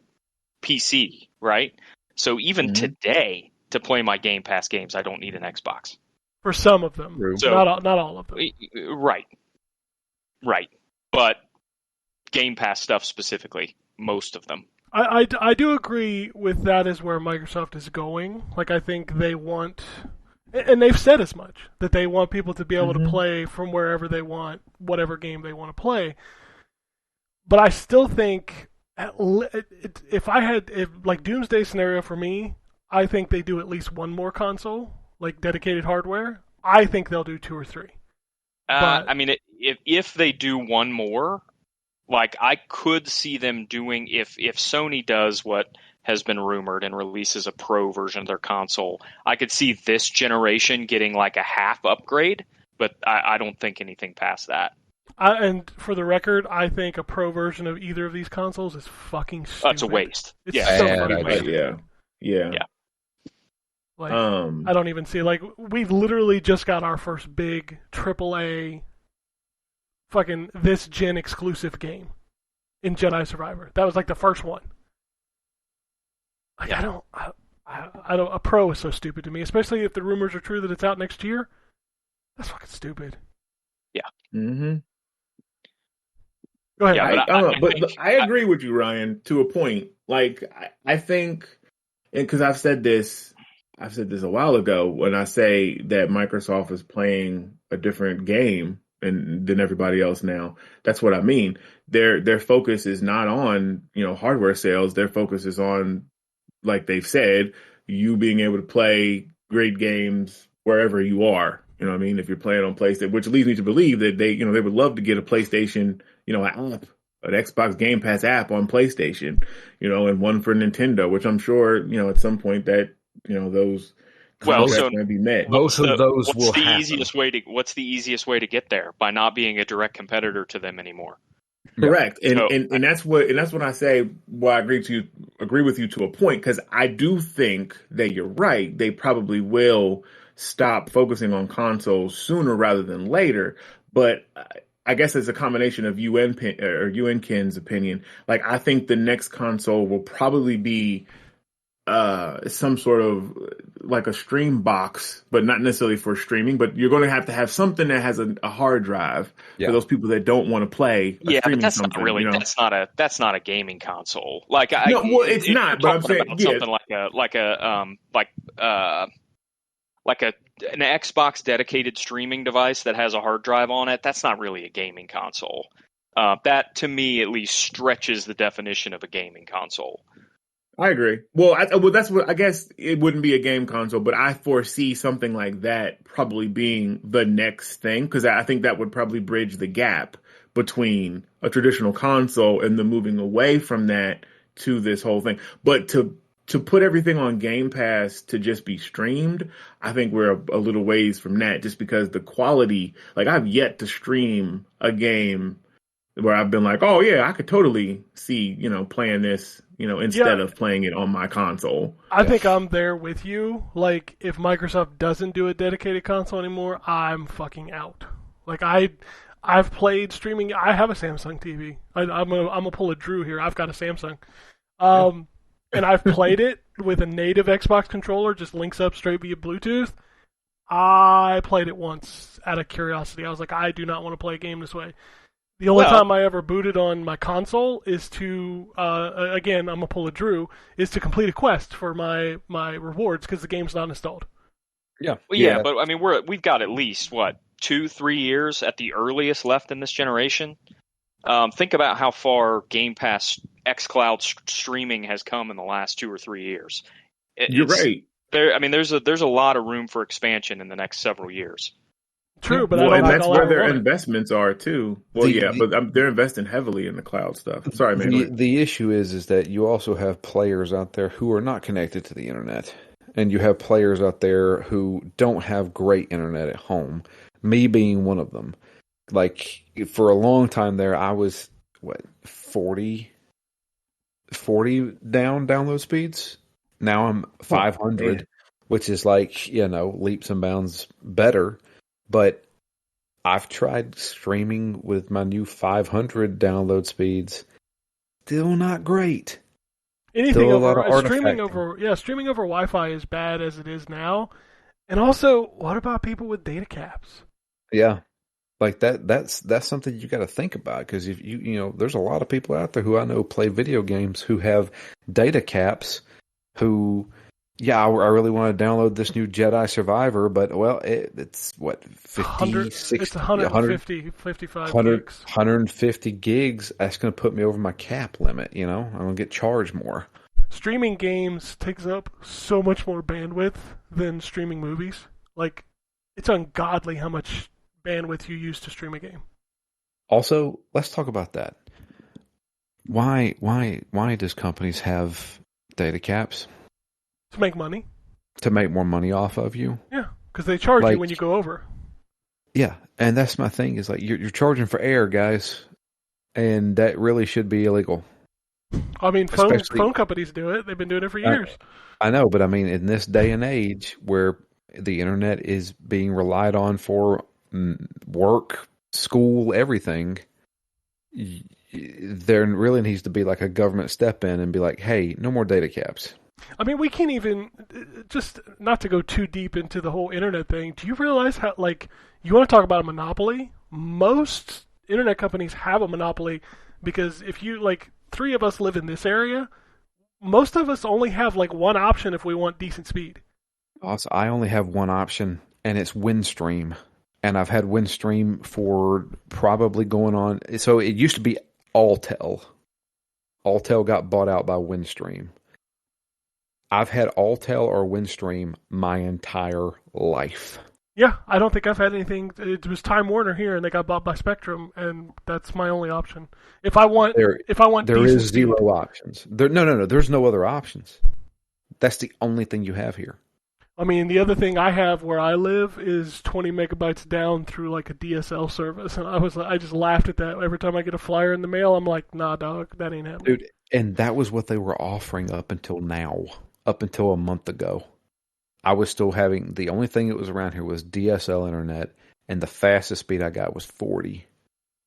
S3: PC, right? So even today, to play my Game Pass games, I don't need an Xbox.
S1: For some of them.
S3: So,
S1: not all of them.
S3: Right. But Game Pass stuff specifically, most of them.
S1: I do agree with that is where Microsoft is going. Like, I think they want, And they've said as much, that they want people to be able to play from wherever they want, whatever game they want to play. But I still think, if like Doomsday scenario for me, I think they do at least one more console, like dedicated hardware. I think they'll do 2 or 3.
S3: I mean, if they do one more, like I could see them doing, if Sony does what has been rumored and releases a pro version of their console, I could see this generation getting like a half upgrade, but I don't think anything past that.
S1: And for the record, I think a pro version of either of these consoles is fucking stupid.
S3: It's a waste.
S1: It's so fucking waste.
S4: Yeah.
S1: Like, I don't even see, like, we literally just got our first big AAA fucking this gen exclusive game in Jedi Survivor. That was like the first one. Like, I don't. A pro is so stupid to me, especially if the rumors are true that it's out next year. That's fucking stupid.
S3: Yeah.
S4: Mm-hmm.
S1: Go ahead.
S4: Yeah, but I agree with you, Ryan, to a point. Like, I think, and because I've said this a while ago, when I say that Microsoft is playing a different game than everybody else now. That's what I mean. Their focus is not on, hardware sales. Their focus is on, like they've said, you being able to play great games wherever you are. You know what I mean? If you're playing on PlayStation, which leads me to believe that they would love to get a PlayStation, app, an Xbox Game Pass app on PlayStation, and one for Nintendo, which I'm sure, at some point that, those contracts going to be met.
S2: Most of those will happen.
S3: What's the easiest way to get there? By not being a direct competitor to them anymore.
S4: Correct. And that's what I say. Well, I agree with you to a point, because I do think that you're right. They probably will stop focusing on consoles sooner rather than later. But I guess it's a combination of UNKin's opinion. Like, I think the next console will probably be some sort of like a stream box, but not necessarily for streaming. But you're going to have something that has a hard drive for those people that don't want to play.
S3: Yeah, but that's not really. That's not a gaming console. Like,
S4: it's not. But I'm saying
S3: something like an Xbox dedicated streaming device that has a hard drive on it. That's not really a gaming console. That, to me, at least, stretches the definition of a gaming console.
S4: I agree. Well, that's what I guess it wouldn't be a game console, but I foresee something like that probably being the next thing, because I think that would probably bridge the gap between a traditional console and the moving away from that to this whole thing. But to put everything on Game Pass to just be streamed, I think we're a little ways from that, just because the quality, like, I've yet to stream a game where I've been like, oh yeah, I could totally see, playing this, instead of playing it on my console.
S1: I think I'm there with you. Like, if Microsoft doesn't do a dedicated console anymore, I'm fucking out. Like, I've played streaming. I have a Samsung TV. I'm gonna pull a Drew here. I've got a Samsung. And I've played it with a native Xbox controller, just links up straight via Bluetooth. I played it once out of curiosity. I was like, I do not want to play a game this way. The only time I ever booted on my console is to, again, I'm going to pull a Drew, is to complete a quest for my rewards, because the game's not installed.
S3: Yeah. Well, yeah, but I mean, we've got at least, 2-3 years at the earliest left in this generation. Think about how far Game Pass xCloud streaming has come in the last 2 or 3 years.
S4: You're right.
S3: There's a lot of room for expansion in the next several years.
S1: True, but
S4: and that's where their investments are too. Well, but they're investing heavily in the cloud stuff. Sorry, man.
S2: The issue is that you also have players out there who are not connected to the internet, and you have players out there who don't have great internet at home. Me being one of them. Like, for a long time there, I was 40 download speeds. Now I'm 500, which is like, leaps and bounds better. But I've tried streaming with my new 500 download speeds. Still not great.
S1: Anything over streaming over Wi-Fi is bad as it is now. And also, what about people with data caps?
S2: Yeah. Like that's something you got to think about, because if there's a lot of people out there who I know play video games who have data caps, who yeah, I really want to download this new Jedi Survivor, but well, it's what 50, 60,
S1: it's 150, 55 gigs.
S2: 150 gigs. That's going to put me over my cap limit. You know, I'm going to get charged more.
S1: Streaming games takes up so much more bandwidth than streaming movies. Like, it's ungodly how much bandwidth you use to stream a game.
S2: Also, let's talk about that. Why does companies have data caps?
S1: To make money.
S2: To make more money off of you?
S1: Yeah, because they charge you when you go over.
S2: Yeah, and that's my thing, is like you're charging for air, guys, and that really should be illegal.
S1: I mean, phone companies do it. They've been doing it for years.
S2: I know, but I mean, in this day and age where the internet is being relied on for work, school, everything, there really needs to be like a government step in and be like, hey, no more data caps.
S1: I mean, we can't even, just not to go too deep into the whole internet thing, do you realize how, like, you want to talk about a monopoly? Most internet companies have a monopoly because if you, like, 3 of us live in this area, most of us only have, like, one option if we want decent speed.
S2: Also, I only have one option, and it's Windstream. And I've had Windstream for probably going on, so it used to be Alltel. Alltel got bought out by Windstream. I've had Alltel or Windstream my entire life.
S1: Yeah, I don't think I've had anything. It was Time Warner here, and they got bought by Spectrum, and that's my only option. If I want, there is
S2: zero options. No. There's no other options. That's the only thing you have here.
S1: I mean, the other thing I have where I live is 20 megabytes down through like a DSL service, and I just laughed at that. Every time I get a flyer in the mail, I'm like, nah, dog, that ain't happening.
S2: Dude, and that was what they were offering up until now. Up until a month ago, I was still having, the only thing that was around here was DSL internet, and the fastest speed I got was 40.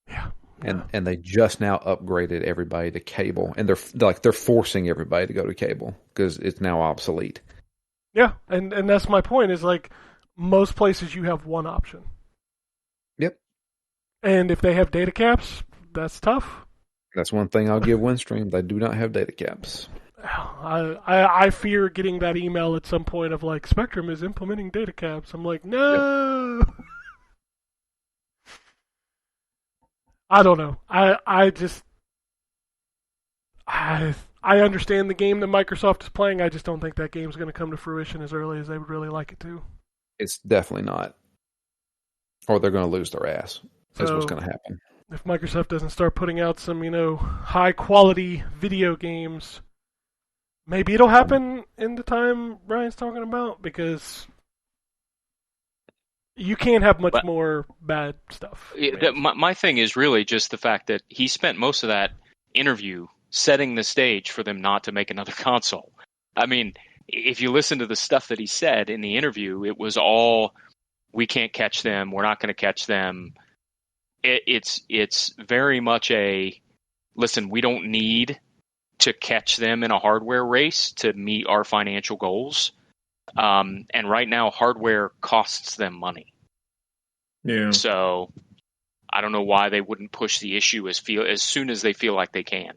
S1: Yeah.
S2: And they just now upgraded everybody to cable, and they're forcing everybody to go to cable because it's now obsolete.
S1: Yeah, and that's my point, is like most places you have one option.
S2: Yep.
S1: And if they have data caps, that's tough.
S2: That's one thing I'll give Windstream. They do not have data caps.
S1: I fear getting that email at some point of like, Spectrum is implementing data caps. I'm like, no. Yep. I don't know. I understand the game that Microsoft is playing. I just don't think that game's going to come to fruition as early as they would really like it to.
S2: It's definitely not. Or they're going to lose their ass. That's what's going to happen.
S1: If Microsoft doesn't start putting out some, high quality video games, maybe it'll happen in the time Brian's talking about, because you can't have much more bad stuff.
S3: My thing is really just the fact that he spent most of that interview setting the stage for them not to make another console. I mean, if you listen to the stuff that he said in the interview, it was all, we can't catch them, we're not going to catch them. It's very much a, listen, we don't need to catch them in a hardware race to meet our financial goals. And right now, hardware costs them money.
S4: Yeah.
S3: So I don't know why they wouldn't push the issue as soon as they feel like they can.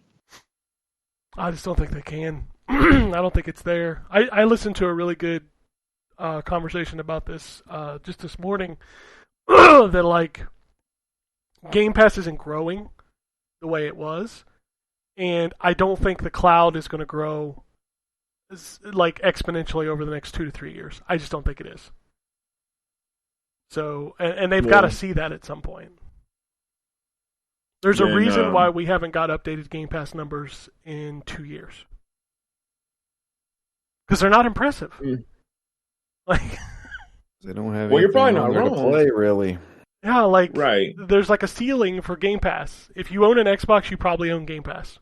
S1: I just don't think they can. I don't think it's there. I listened to a really good conversation about this just this morning. That like Game Pass isn't growing the way it was, and I don't think the cloud is going to grow like exponentially over the next 2 to 3 years. I just don't think it is. So, and they've got to see that at some point. There's a reason why we haven't got updated Game Pass numbers in 2 years. Because they're not impressive. Like,
S2: they don't have.
S4: Well, you're probably not wrong.
S2: To play, really.
S1: Yeah, like
S4: right.
S1: There's like a ceiling for Game Pass. If you own an Xbox, you probably own Game Pass.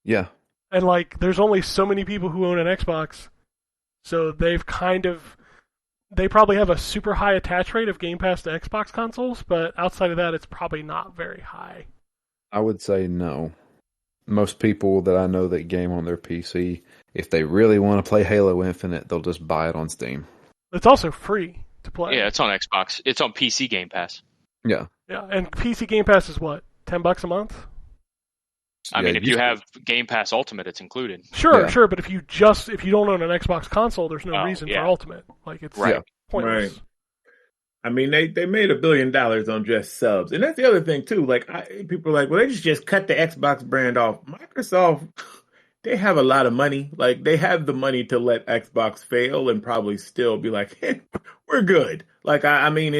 S2: Yeah.
S1: And like, there's only so many people who own an Xbox, so they probably have a super high attach rate of Game Pass to Xbox consoles, but outside of that, it's probably not very high.
S2: I would say no. Most people that I know that game on their PC, if they really want to play Halo Infinite, they'll just buy it on Steam.
S1: It's also free to play.
S3: Yeah, it's on Xbox. It's on PC Game Pass.
S2: Yeah.
S1: Yeah, and PC Game Pass is what? $10 a month?
S3: I mean, if you have Game Pass Ultimate, it's included.
S1: Sure, but if you don't own an Xbox console, there's no reason for Ultimate. Like it's pointless.
S4: Right. I mean, they made $1 billion on just subs, and that's the other thing too. Like, people are like, well, they just cut the Xbox brand off. Microsoft, they have a lot of money. Like, they have the money to let Xbox fail and probably still be like, hey, we're good. Like, I mean,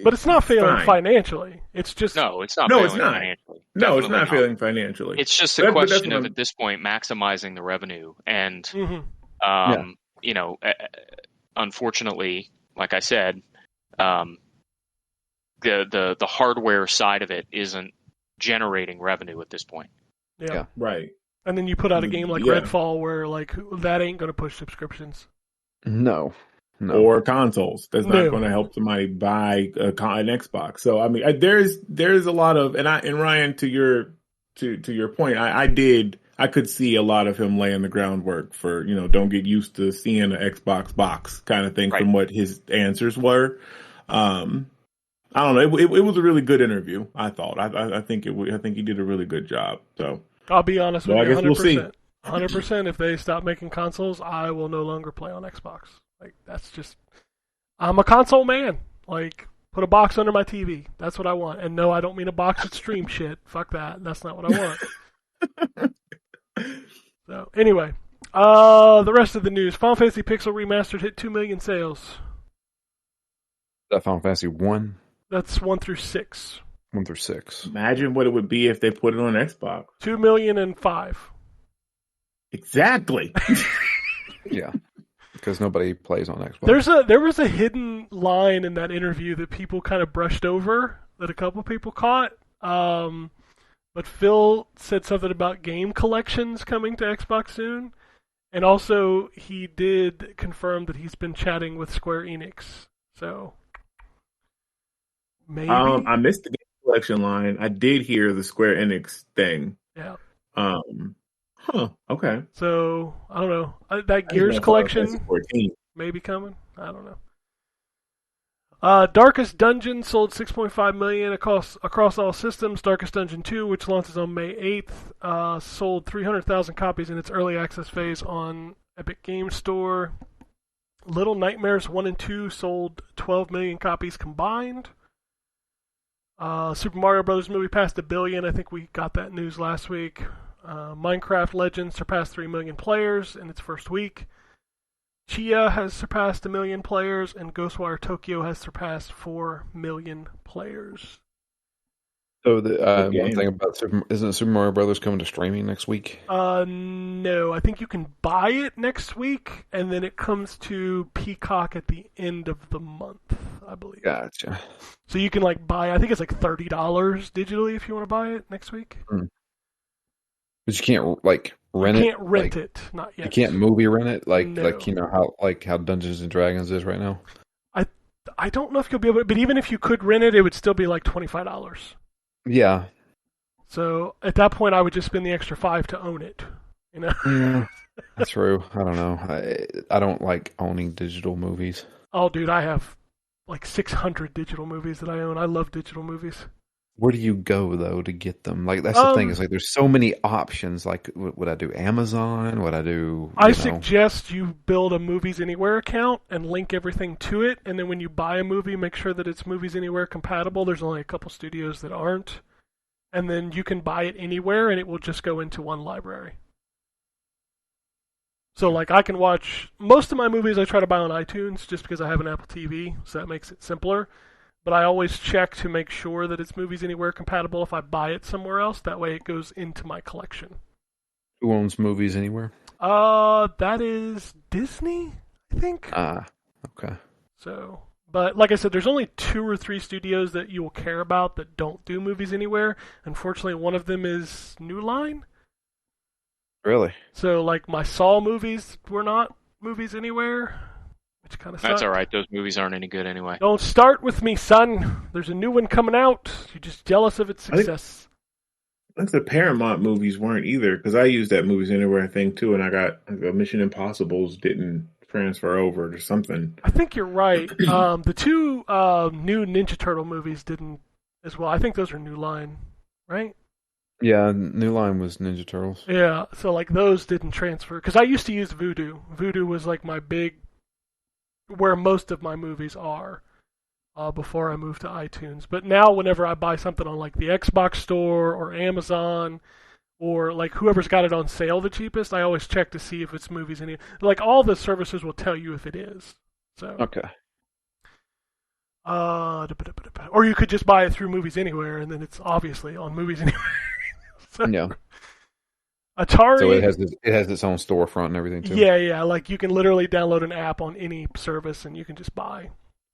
S1: but it's not failing financially. It's just
S3: it's not.
S4: Financially. No, it's not failing financially.
S3: It's just a question of at this point maximizing the revenue, and you know, unfortunately, like I said. The hardware side of it isn't generating revenue at this point.
S1: Yeah.
S4: Right.
S1: And then you put out a game like Redfall where like that ain't going to push subscriptions.
S2: No.
S4: Or consoles. That's not going to help somebody buy an Xbox. So I mean, there's a lot of and Ryan, to your point, I could see a lot of him laying the groundwork for, don't get used to seeing an Xbox box kind of thing from what his answers were. I don't know. It was a really good interview. I thought. I think he did a really good job. So
S1: I'll be honest with you.
S4: I guess 100%, we'll see.
S1: 100%. If they stop making consoles, I will no longer play on Xbox. Like that's just. I'm a console man. Like put a box under my TV. That's what I want. And no, I don't mean a box that streams shit. Fuck that. That's not what I want. So anyway, the rest of the news: Final Fantasy Pixel Remastered hit 2 million sales.
S2: That Final Fantasy 1?
S1: That's 1 through 6.
S2: 1 through 6.
S4: Imagine what it would be if they put it on Xbox.
S1: 2,000,005.
S4: Exactly.
S2: Yeah, because nobody plays on Xbox.
S1: There was a hidden line in that interview that people kind of brushed over that a couple people caught. But Phil said something about game collections coming to Xbox soon, and also he did confirm that he's been chatting with Square Enix. So. Maybe.
S4: I missed the game collection line. I did hear the Square Enix thing.
S1: Yeah.
S4: Okay.
S1: So I don't know. That Gears collection may be coming. I don't know. Darkest Dungeon sold 6.5 million across all systems. Darkest Dungeon 2, which launches on May 8th, sold 300,000 copies in its early access phase on Epic Games Store. Little Nightmares 1 and 2 sold 12 million copies combined. Super Mario Bros. Movie passed 1 billion. I think we got that news last week. Minecraft Legends surpassed 3 million players in its first week. Chia has surpassed 1 million players, and Ghostwire Tokyo has surpassed 4 million players.
S2: So one thing about isn't Super Mario Brothers coming to streaming next week?
S1: No, I think you can buy it next week, and then it comes to Peacock at the end of the month, I believe.
S2: Gotcha.
S1: So you can buy. I think it's $30 digitally if you want to buy it next week.
S2: Mm. But you can't rent it.
S1: You can't rent it, not yet.
S2: You can't movie rent it,
S1: No.
S2: how Dungeons and Dragons is right now.
S1: I don't know if you'll be able to, but even if you could rent it, it would still be $25.
S2: Yeah.
S1: So at that point, I would just spend the extra $5 to own it.
S2: Yeah, that's true. I don't know. I don't like owning digital movies.
S1: Oh, dude, I have 600 digital movies that I own. I love digital movies.
S2: Where do you go though to get them? That's the thing. Is there's so many options. Would I do Amazon? Would I do?
S1: I suggest you build a Movies Anywhere account and link everything to it. And then when you buy a movie, make sure that it's Movies Anywhere compatible. There's only a couple studios that aren't, and then you can buy it anywhere, and it will just go into one library. So I can watch most of my movies. I try to buy on iTunes just because I have an Apple TV, so that makes it simpler. But I always check to make sure that it's Movies Anywhere compatible if I buy it somewhere else. That way it goes into my collection.
S2: Who owns Movies Anywhere?
S1: That is Disney, I think.
S2: Okay.
S1: So, but like I said, there's only 2 or 3 studios that you will care about that don't do Movies Anywhere. Unfortunately, one of them is New Line.
S2: Really?
S1: So, my Saw movies were not Movies Anywhere. Which kind of sucks.
S3: That's all right. Those movies aren't any good anyway.
S1: Don't start with me, son. There's a new one coming out. You're just jealous of its success.
S4: I think the Paramount movies weren't either, because I used that Movies Anywhere thing too, and I got Mission Impossibles didn't transfer over to something.
S1: I think you're right. The 2 new Ninja Turtle movies didn't as well. I think those are New Line, right?
S2: Yeah, New Line was Ninja Turtles.
S1: Yeah, so like those didn't transfer because I used to use Vudu. Vudu was like my big, where most of my movies are. Before I moved to iTunes, but now whenever I buy something on like the Xbox Store or Amazon, or like whoever's got it on sale the cheapest, I always check to see if it's movies in it. Like all the services will tell you if it is. So
S2: Okay.
S1: Or you could just buy it through Movies Anywhere, and then it's obviously on Movies Anywhere. So,
S2: Yeah.
S1: Atari.
S2: So it has its own storefront and everything too.
S1: Yeah. Like you can literally download an app on any service, and you can just buy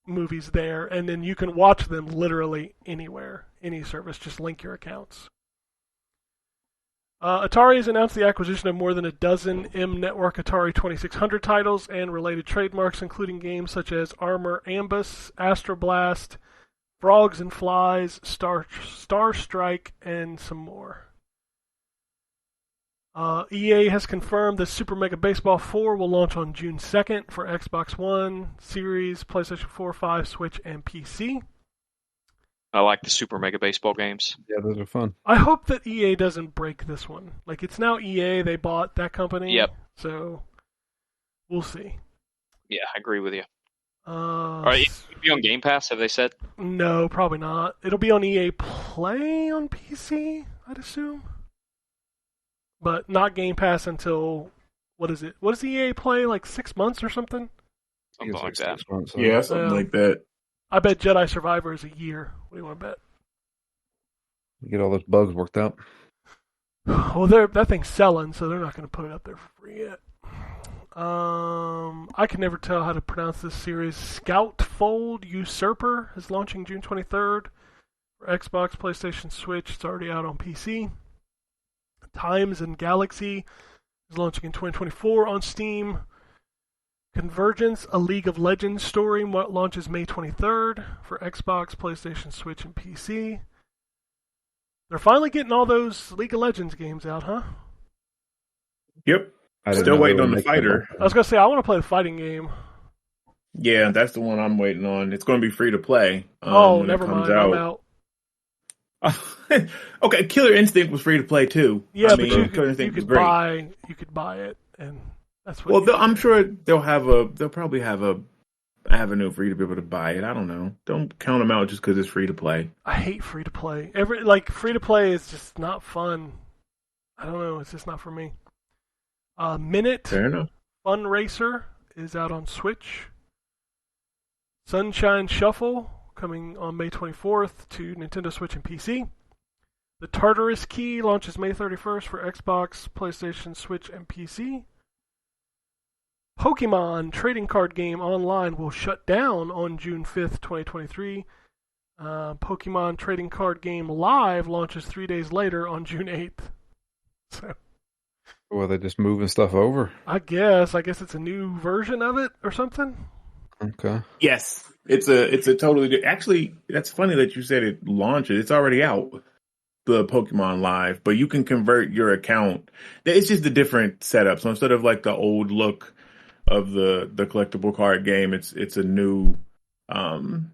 S1: movies there, and then you can watch them literally anywhere, any service. Just link your accounts. Atari has announced the acquisition of more than a dozen M-Network Atari 2600 titles and related trademarks, including games such as Armor Ambus, Astro Blast, Frogs and Flies, Star Strike, and some more. EA has confirmed that Super Mega Baseball 4 will launch on June 2nd for Xbox One, Series, PlayStation 4, 5, Switch, and PC.
S3: I like the Super Mega Baseball games.
S2: Yeah, those are fun.
S1: I hope that EA doesn't break this one. Like, it's now EA, they bought that company.
S3: Yep.
S1: So, we'll see.
S3: Yeah, I agree with you. All right, it'll be on Game Pass, have they said?
S1: No, probably not. It'll be on EA Play on PC, I'd assume. But not Game Pass until, what is it? What does EA Play, like 6 months or something?
S3: Something like that.
S4: Yeah, something like that.
S1: I bet Jedi Survivor is a year. What do you want to bet?
S2: You get all those bugs worked out.
S1: Well, that thing's selling, so they're not going to put it up there for free yet. I can never tell how to pronounce this series. Scoutfold Usurper is launching June 23rd for Xbox, PlayStation, Switch. It's already out on PC. Times and Galaxy is launching in 2024 on Steam. Convergence, a League of Legends story, launches May 23rd for Xbox, PlayStation, Switch, and PC. They're finally getting all those League of Legends games out, huh?
S4: Yep. Still waiting on the fighter.
S1: I was going to say, I want to play the fighting game.
S4: Yeah, that's the one I'm waiting on. It's going to be free to play.
S1: Never mind. I'm out.
S4: Okay, Killer Instinct was free to play too.
S1: Yeah, but you could buy it, and that's what.
S4: Well, I'm sure they'll probably have a avenue for you to be able to buy it. I don't know. Don't count them out just because it's free to play.
S1: I hate free to play. Free to play is just not fun. I don't know. It's just not for me. Minute
S4: Fair enough.
S1: Fun Racer is out on Switch. Sunshine Shuffle coming on May 24th to Nintendo Switch and PC. The Tartarus Key launches May 31st for Xbox, PlayStation, Switch, and PC. Pokemon trading card game online will shut down on June 5th, 2023. Pokemon trading card game live launches 3 days later on June 8th. So,
S2: well, they're just moving stuff over.
S1: I guess it's a new version of it or something.
S2: Okay.
S4: Yes, it's a totally. Actually, that's funny that you said it launches. It's already out, the Pokemon Live, but you can convert your account. It's just a different setup. So instead of like the old look of the collectible card game, it's a new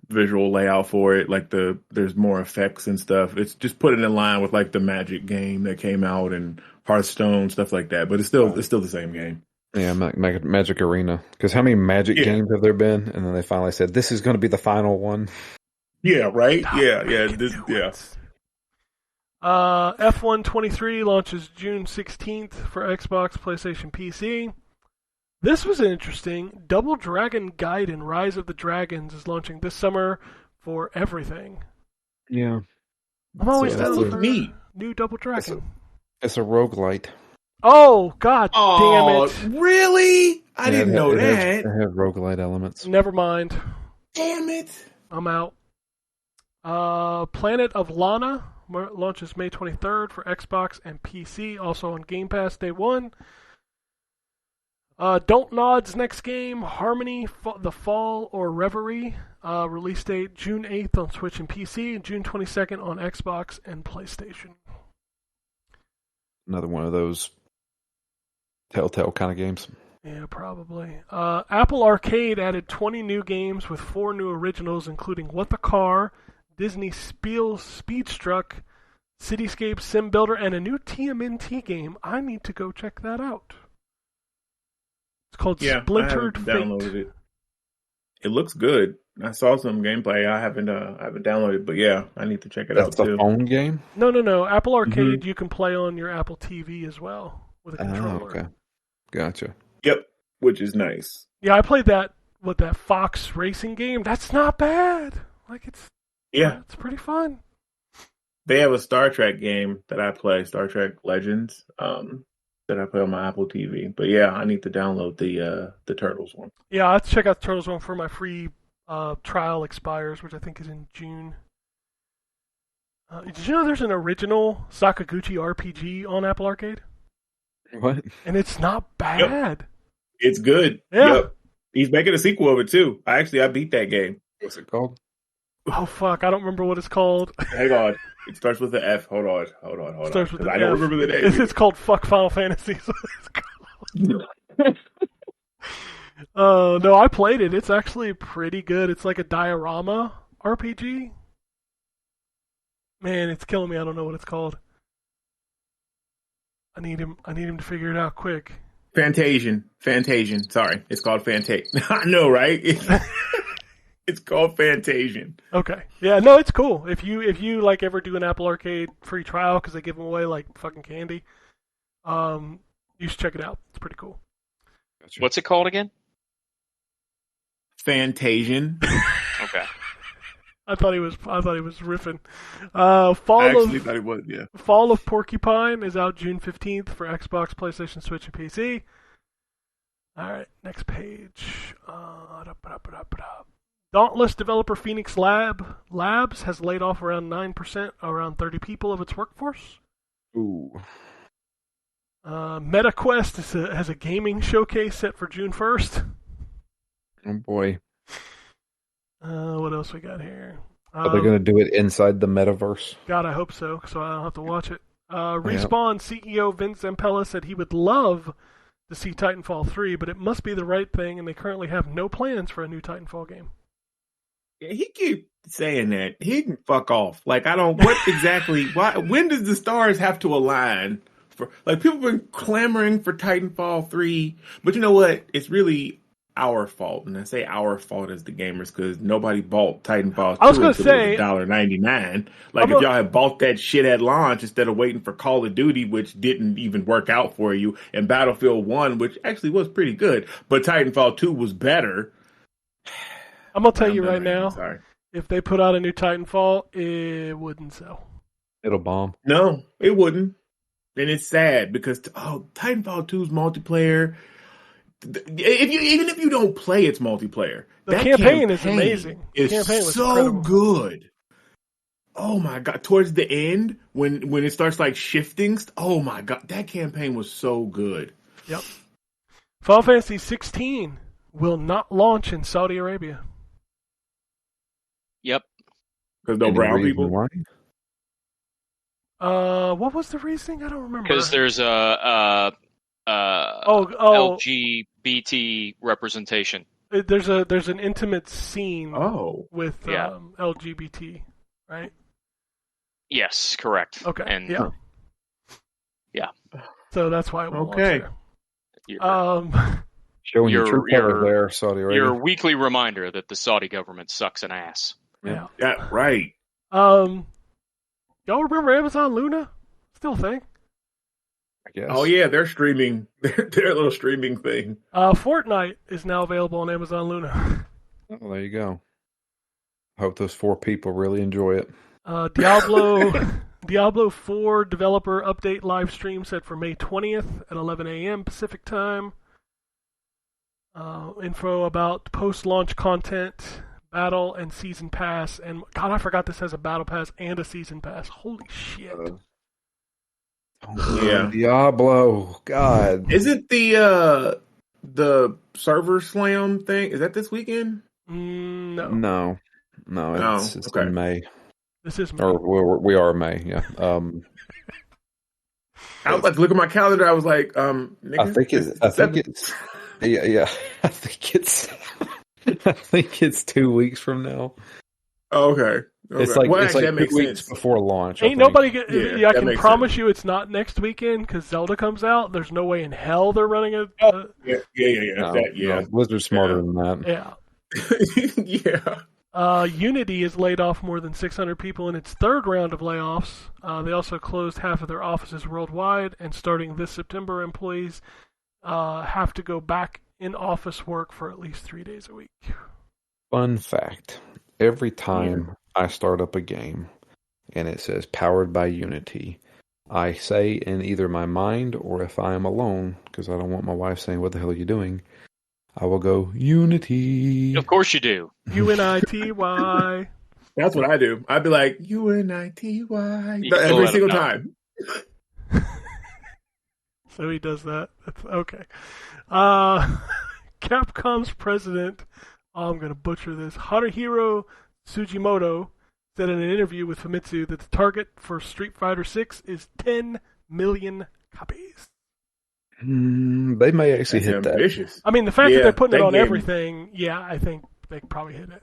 S4: visual layout for it. Like there's more effects and stuff. It's just put it in line with like the Magic game that came out and Hearthstone, stuff like that. But it's still the same game.
S2: Yeah, Magic Arena. Because how many Magic games have there been? And then they finally said, this is going to be the final one.
S4: Yeah, right? Yeah.
S1: F123 launches June 16th for Xbox, PlayStation, PC. This was interesting. Double Dragon Gaiden Rise of the Dragons is launching this summer for everything.
S2: Yeah.
S1: I'm always
S4: that looks neat.
S1: New Double Dragon.
S2: It's a roguelite.
S1: Oh, God damn it.
S4: Really? I didn't know that.
S2: It has roguelite elements.
S1: Never mind.
S4: Damn it.
S1: I'm out. Planet of Lana launches May 23rd for Xbox and PC, also on Game Pass Day 1. Don't Nod's next game, Harmony, The Fall, or Reverie, release date June 8th on Switch and PC, and June 22nd on Xbox and PlayStation.
S2: Another one of those Telltale kind of games.
S1: Yeah, probably. Apple Arcade added 20 new games with 4 new originals, including What the Car, Disney Speedstruck, Cityscape Sim Builder, and a new TMNT game. I need to go check that out. It's called Splintered Fate.
S4: Downloaded it. It looks good. I saw some gameplay. I haven't downloaded, but yeah, I need to check it out too.
S2: That's the phone game?
S1: No. Apple Arcade you can play on your Apple TV as well with a controller.
S2: Oh, okay. Gotcha.
S4: Yep, which is nice.
S1: Yeah, I played that Fox racing game. That's not bad. Like it's pretty fun.
S4: They have a Star Trek game that I play, Star Trek Legends, that I play on my Apple TV. But yeah, I need to download the Turtles one.
S1: Yeah, I'll check out the Turtles one for my free trial expires, which I think is in June. Did you know there's an original Sakaguchi RPG on Apple Arcade?
S2: What?
S1: And it's not bad.
S4: Yep. It's good.
S1: Yeah.
S4: Yep. He's making a sequel of it too. I beat that game.
S2: What's it called?
S1: Oh fuck, I don't remember what it's called.
S4: Hang on. It starts with an F. Hold on.
S1: Starts with
S4: I don't remember the name.
S1: It's called Fuck Final Fantasy. No, I played it. It's actually pretty good. It's like a diorama RPG. Man, it's killing me. I don't know what it's called. I need him to figure it out quick.
S4: Fantasian. Sorry, it's called Fantasian. I know, right? It's called Fantasian.
S1: Okay. Yeah, no, it's cool. If you like ever do an Apple Arcade free trial because they give them away like fucking candy, you should check it out. It's pretty cool.
S3: What's it called again?
S4: Fantasian.
S3: Okay.
S1: I thought he was riffing.
S4: I actually thought he was, yeah.
S1: Fall of Porcupine is out June 15th for Xbox, PlayStation, Switch, and PC. All right, next page. Dauntless developer Phoenix Labs has laid off around 9%, around 30 people of its workforce.
S2: Ooh.
S1: MetaQuest has a gaming showcase set for June 1st.
S2: Oh boy.
S1: What else we got here?
S2: Are they going to do it inside the metaverse?
S1: God, I hope so, so I don't have to watch it. Respawn CEO Vince Zampella said he would love to see Titanfall 3, but it must be the right thing, and they currently have no plans for a new Titanfall game.
S4: He keeps saying that. He can fuck off. Like, I don't, what exactly, why, when does the stars have to align? For like, people have been clamoring for Titanfall 3, but you know what? It's really our fault. And I say our fault as the gamers because nobody bought Titanfall 2
S1: I was going to say
S4: $1.99. Like, if y'all had bought that shit at launch instead of waiting for Call of Duty, which didn't even work out for you, and Battlefield 1, which actually was pretty good, but Titanfall 2 was better.
S1: I'm going to tell you right now,
S4: sorry.
S1: If they put out a new Titanfall, it wouldn't sell.
S2: It'll bomb.
S4: No, it wouldn't. And it's sad because, Titanfall 2's multiplayer, even if you don't play its multiplayer,
S1: the campaign is amazing.
S4: It's so good. Oh my god! Towards the end, when it starts like shifting, oh my god, that campaign was so good.
S1: Yep. Final Fantasy 16 will not launch in Saudi Arabia.
S3: Yep.
S4: Because no brown people.
S2: Why?
S1: What was the reasoning? I don't remember.
S3: Because there's a LGBT representation.
S1: There's an intimate scene with LGBT, right?
S3: Yes, correct.
S1: Okay.
S3: And yeah.
S1: So that's why it won't launch there.
S2: Showing your true color there, Saudi Arabia.
S3: Your weekly reminder that the Saudi government sucks an ass.
S1: Yeah.
S4: Yeah, right.
S1: Y'all remember Amazon Luna? Still a thing?
S2: I guess.
S4: Oh yeah, they're streaming their little streaming thing.
S1: Fortnite is now available on Amazon Luna.
S2: Oh, there you go. I hope those 4 people really enjoy it.
S1: Diablo 4 developer update live stream set for May 20th at 11 a.m. Pacific time. Info about post-launch content, battle and season pass, and God, I forgot this has a battle pass and a season pass. Holy shit!
S4: Yeah,
S2: Diablo. God,
S4: isn't the server slam thing? Is that this weekend?
S1: No.
S2: It's in May.
S1: This is May.
S2: Or we are May. Yeah.
S4: I was like, look at my calendar. I was like, nigga,
S2: I think it's. Yeah. I think it's 2 weeks from now.
S4: Oh, okay. Okay.
S2: It's like
S4: well,
S2: it's
S4: actually,
S2: like
S4: that
S2: 2
S4: makes
S2: weeks
S4: sense.
S2: before launch.
S1: Ain't nobody.
S4: Yeah,
S1: I
S4: that
S1: can
S4: makes
S1: promise
S4: sense.
S1: you it's not next weekend because Zelda comes out. There's no way in hell they're running a.
S4: Yeah.
S2: No, Blizzard's smarter than that.
S1: Yeah.
S4: Yeah.
S1: Unity has laid off more than 600 people in its third round of layoffs. They also closed half of their offices worldwide, and starting this September, employees have to go back in office work for at least 3 days a week.
S2: Fun fact: every time I start up a game and it says "powered by Unity," I say in either my mind or if I am alone, because I don't want my wife saying, "What the hell are you doing?" I will go Unity.
S3: Of course you do.
S1: UNITY.
S4: That's what I do. I'd be like, UNITY
S3: You can
S4: every
S3: let 'em
S4: single
S3: know.
S4: time.
S1: So he does that. That's okay. Capcom's president, I'm going to butcher this, Haruhiro Tsujimoto, said in an interview with Famitsu that the target for Street Fighter VI is 10 million copies.
S2: They may actually
S4: That's
S2: hit
S4: ambitious.
S1: I mean, the fact that they're putting it on
S4: game,
S1: everything, yeah, I think they could probably hit it.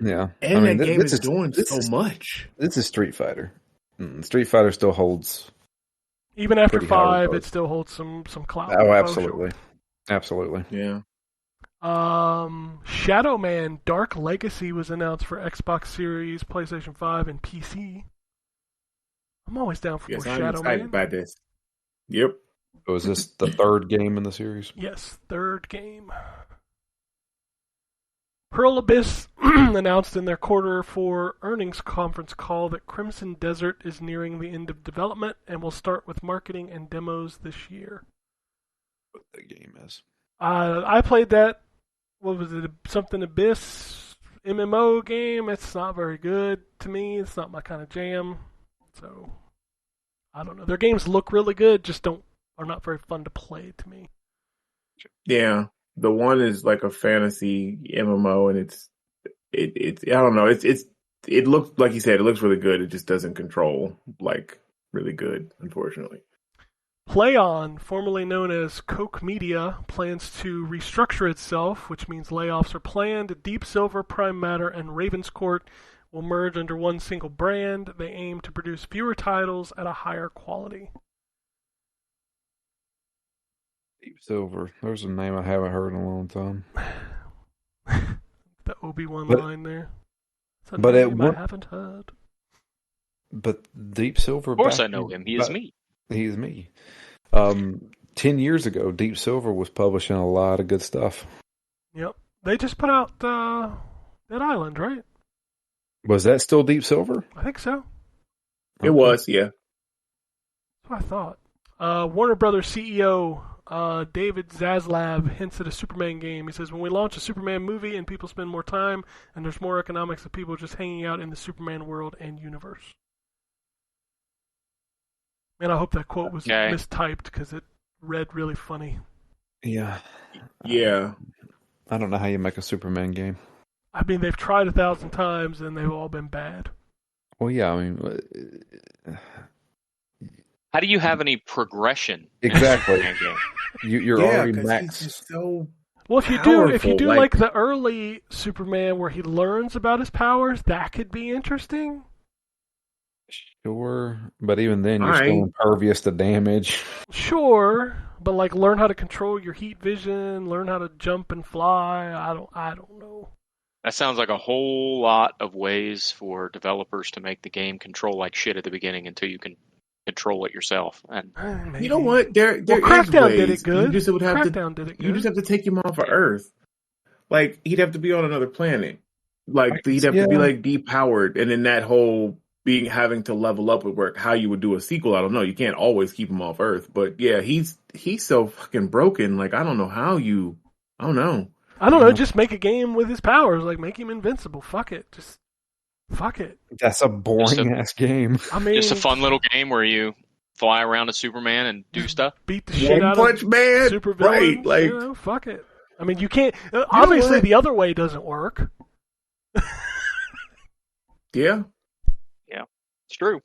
S2: that. Yeah,
S4: And
S2: I mean,
S4: that game
S2: this
S4: is doing so much.
S2: This is Street Fighter. Street Fighter still holds.
S1: Even after
S2: pretty high
S1: 5,
S2: regard.
S1: it still holds some clout.
S2: Oh, absolutely, absolutely.
S4: Yeah.
S1: Shadow Man Dark Legacy was announced for Xbox Series, PlayStation 5, and PC. I'm always down for
S4: Yes, I'm
S1: Shadow
S4: excited
S1: Man.
S4: by this. Yep.
S2: So is this the third game in the series?
S1: Yes, third game. Pearl Abyss announced in their quarter 4 earnings conference call that Crimson Desert is nearing the end of development and will start with marketing and demos this year.
S2: What the game is?
S1: I played that. What was it? Something Abyss MMO game. It's not very good to me. It's not my kind of jam. So I don't know. Their games look really good, just are not very fun to play to me.
S4: Yeah. The one is like a fantasy MMO, and it's I don't know. It looks like you said. It looks really good. It just doesn't control like really good, unfortunately.
S1: PlayOn, formerly known as Koch Media, plans to restructure itself, which means layoffs are planned. Deep Silver, Prime Matter, and Ravenscourt will merge under one single brand. They aim to produce fewer titles at a higher quality.
S2: Deep Silver. There's a name I haven't heard in a long time.
S1: The Obi-Wan line there. It's a
S2: but
S1: name I haven't heard.
S2: But Deep Silver.
S3: Of course I know him. He is me.
S2: He is me. 10 years ago, Deep Silver was publishing a lot of good stuff.
S1: Yep. They just put out Dead Island, right?
S2: Was that still Deep Silver?
S1: I think so.
S4: It was, yeah.
S1: That's what I thought. Warner Brothers CEO David Zaslav hints at a Superman game. He says, when we launch a Superman movie and people spend more time and there's more economics of people just hanging out in the Superman world and universe. Man, I hope that quote was mistyped because it read really funny.
S2: Yeah.
S4: Yeah.
S2: I don't know how you make a Superman game.
S1: I mean, they've tried 1,000 times and they've all been bad.
S2: Well, yeah, I mean...
S3: How do you have any progression?
S2: Exactly. You're already max.
S4: So
S1: well, if you do like the early Superman where he learns about his powers, that could be interesting.
S2: Sure, but even then, you're still impervious to damage.
S1: Sure, but like learn how to control your heat vision, learn how to jump and fly. I don't know.
S3: That sounds like a whole lot of ways for developers to make the game control like shit at the beginning until you can control it yourself. And
S4: you know what? There
S1: Crackdown
S4: is ways.
S1: did it good.
S4: You just would have
S1: Crackdown did it good.
S4: You just have to take him off of Earth. Like he'd have to be on another planet. Like he'd have to be like depowered, and then that whole having to level up would work. How you would do a sequel, I don't know. You can't always keep him off Earth, but yeah, he's so fucking broken. Like I don't know how you. I don't know.
S1: Just make a game with his powers. Like make him invincible. Fuck it. Just fuck it.
S2: That's a boring ass game.
S1: I mean,
S3: just a fun little game where you fly around as Superman and do stuff.
S1: Beat the shit out
S4: Punch
S1: of
S4: Man.
S1: super villains.
S4: Right? Like
S1: fuck it. I mean, you can't. Obviously, the other way doesn't work.
S4: Yeah.
S3: It's true.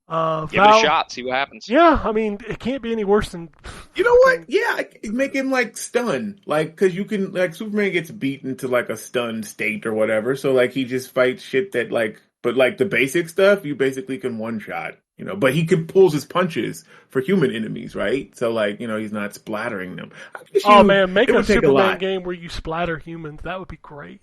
S3: Give it a shot, see what happens.
S1: Yeah, I mean, it can't be any worse than...
S4: You know what? Yeah, make him, like, stunned. Like, because you can... Like, Superman gets beaten to, like, a stunned state or whatever. So, like, he just fights shit that, like... But like the basic stuff, you basically can one shot. But he pulls his punches for human enemies, right? So like, he's not splattering them.
S1: Man, make a Superman game where you splatter humans. That would be great.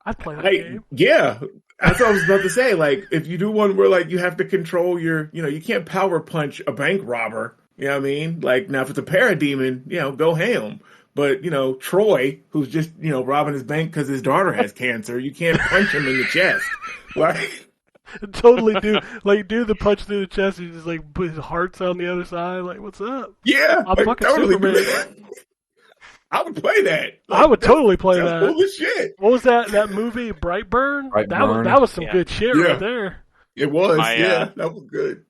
S1: I'd play that game.
S4: Yeah, that's what I was about to say. Like, if you do one where like you have to control your, you can't power punch a bank robber. You know what I mean? Like, now if it's a parademon, go ham. But, Troy, who's just, robbing his bank because his daughter has cancer, you can't punch him in the chest. Like,
S1: totally do the punch through the chest and just like put his heart's on the other side. Like, what's up?
S4: Yeah,
S1: I'm fucking
S4: totally
S1: Superman.
S4: I would play that. Like,
S1: I would totally play that.
S4: Cool as shit.
S1: What was that movie, Brightburn? That was some good shit right there.
S4: It was, that was good.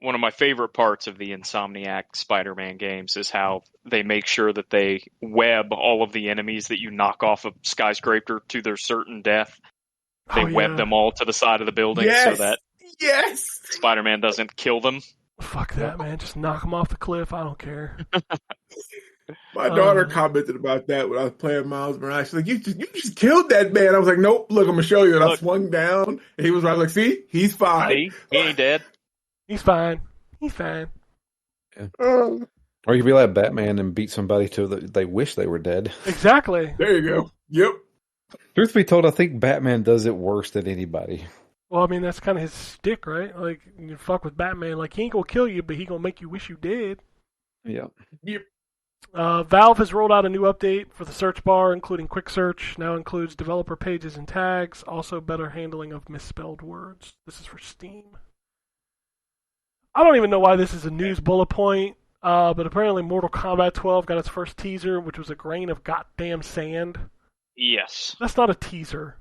S3: One of my favorite parts of the Insomniac Spider-Man games is how they make sure that they web all of the enemies that you knock off a skyscraper to their certain death. They web them all to the side of the building so that Spider-Man doesn't kill them.
S1: Fuck that, man. Just knock them off the cliff. I don't care.
S4: My daughter commented about that when I was playing Miles Morales. She's like, you just killed that man. I was like, nope, look, I'm going to show you. And I swung down, and he was right. I was like, see? He's fine.
S3: See? He ain't dead.
S1: He's fine. He's fine.
S2: Yeah. Or you could be like Batman and beat somebody till they wish they were dead.
S1: Exactly.
S4: There you go. Yep.
S2: Truth be told, I think Batman does it worse than anybody.
S1: Well, I mean, that's kind of his stick, right? Like, you fuck with Batman. Like, he ain't going to kill you, but he going to make you wish you did.
S2: Yeah.
S4: Yep.
S1: Valve has rolled out a new update for the search bar, including quick search. Now includes developer pages and tags. Also better handling of misspelled words. This is for Steam. I don't even know why this is a news bullet point, but apparently Mortal Kombat 12 got its first teaser, which was a grain of goddamn sand.
S3: Yes.
S1: That's not a teaser.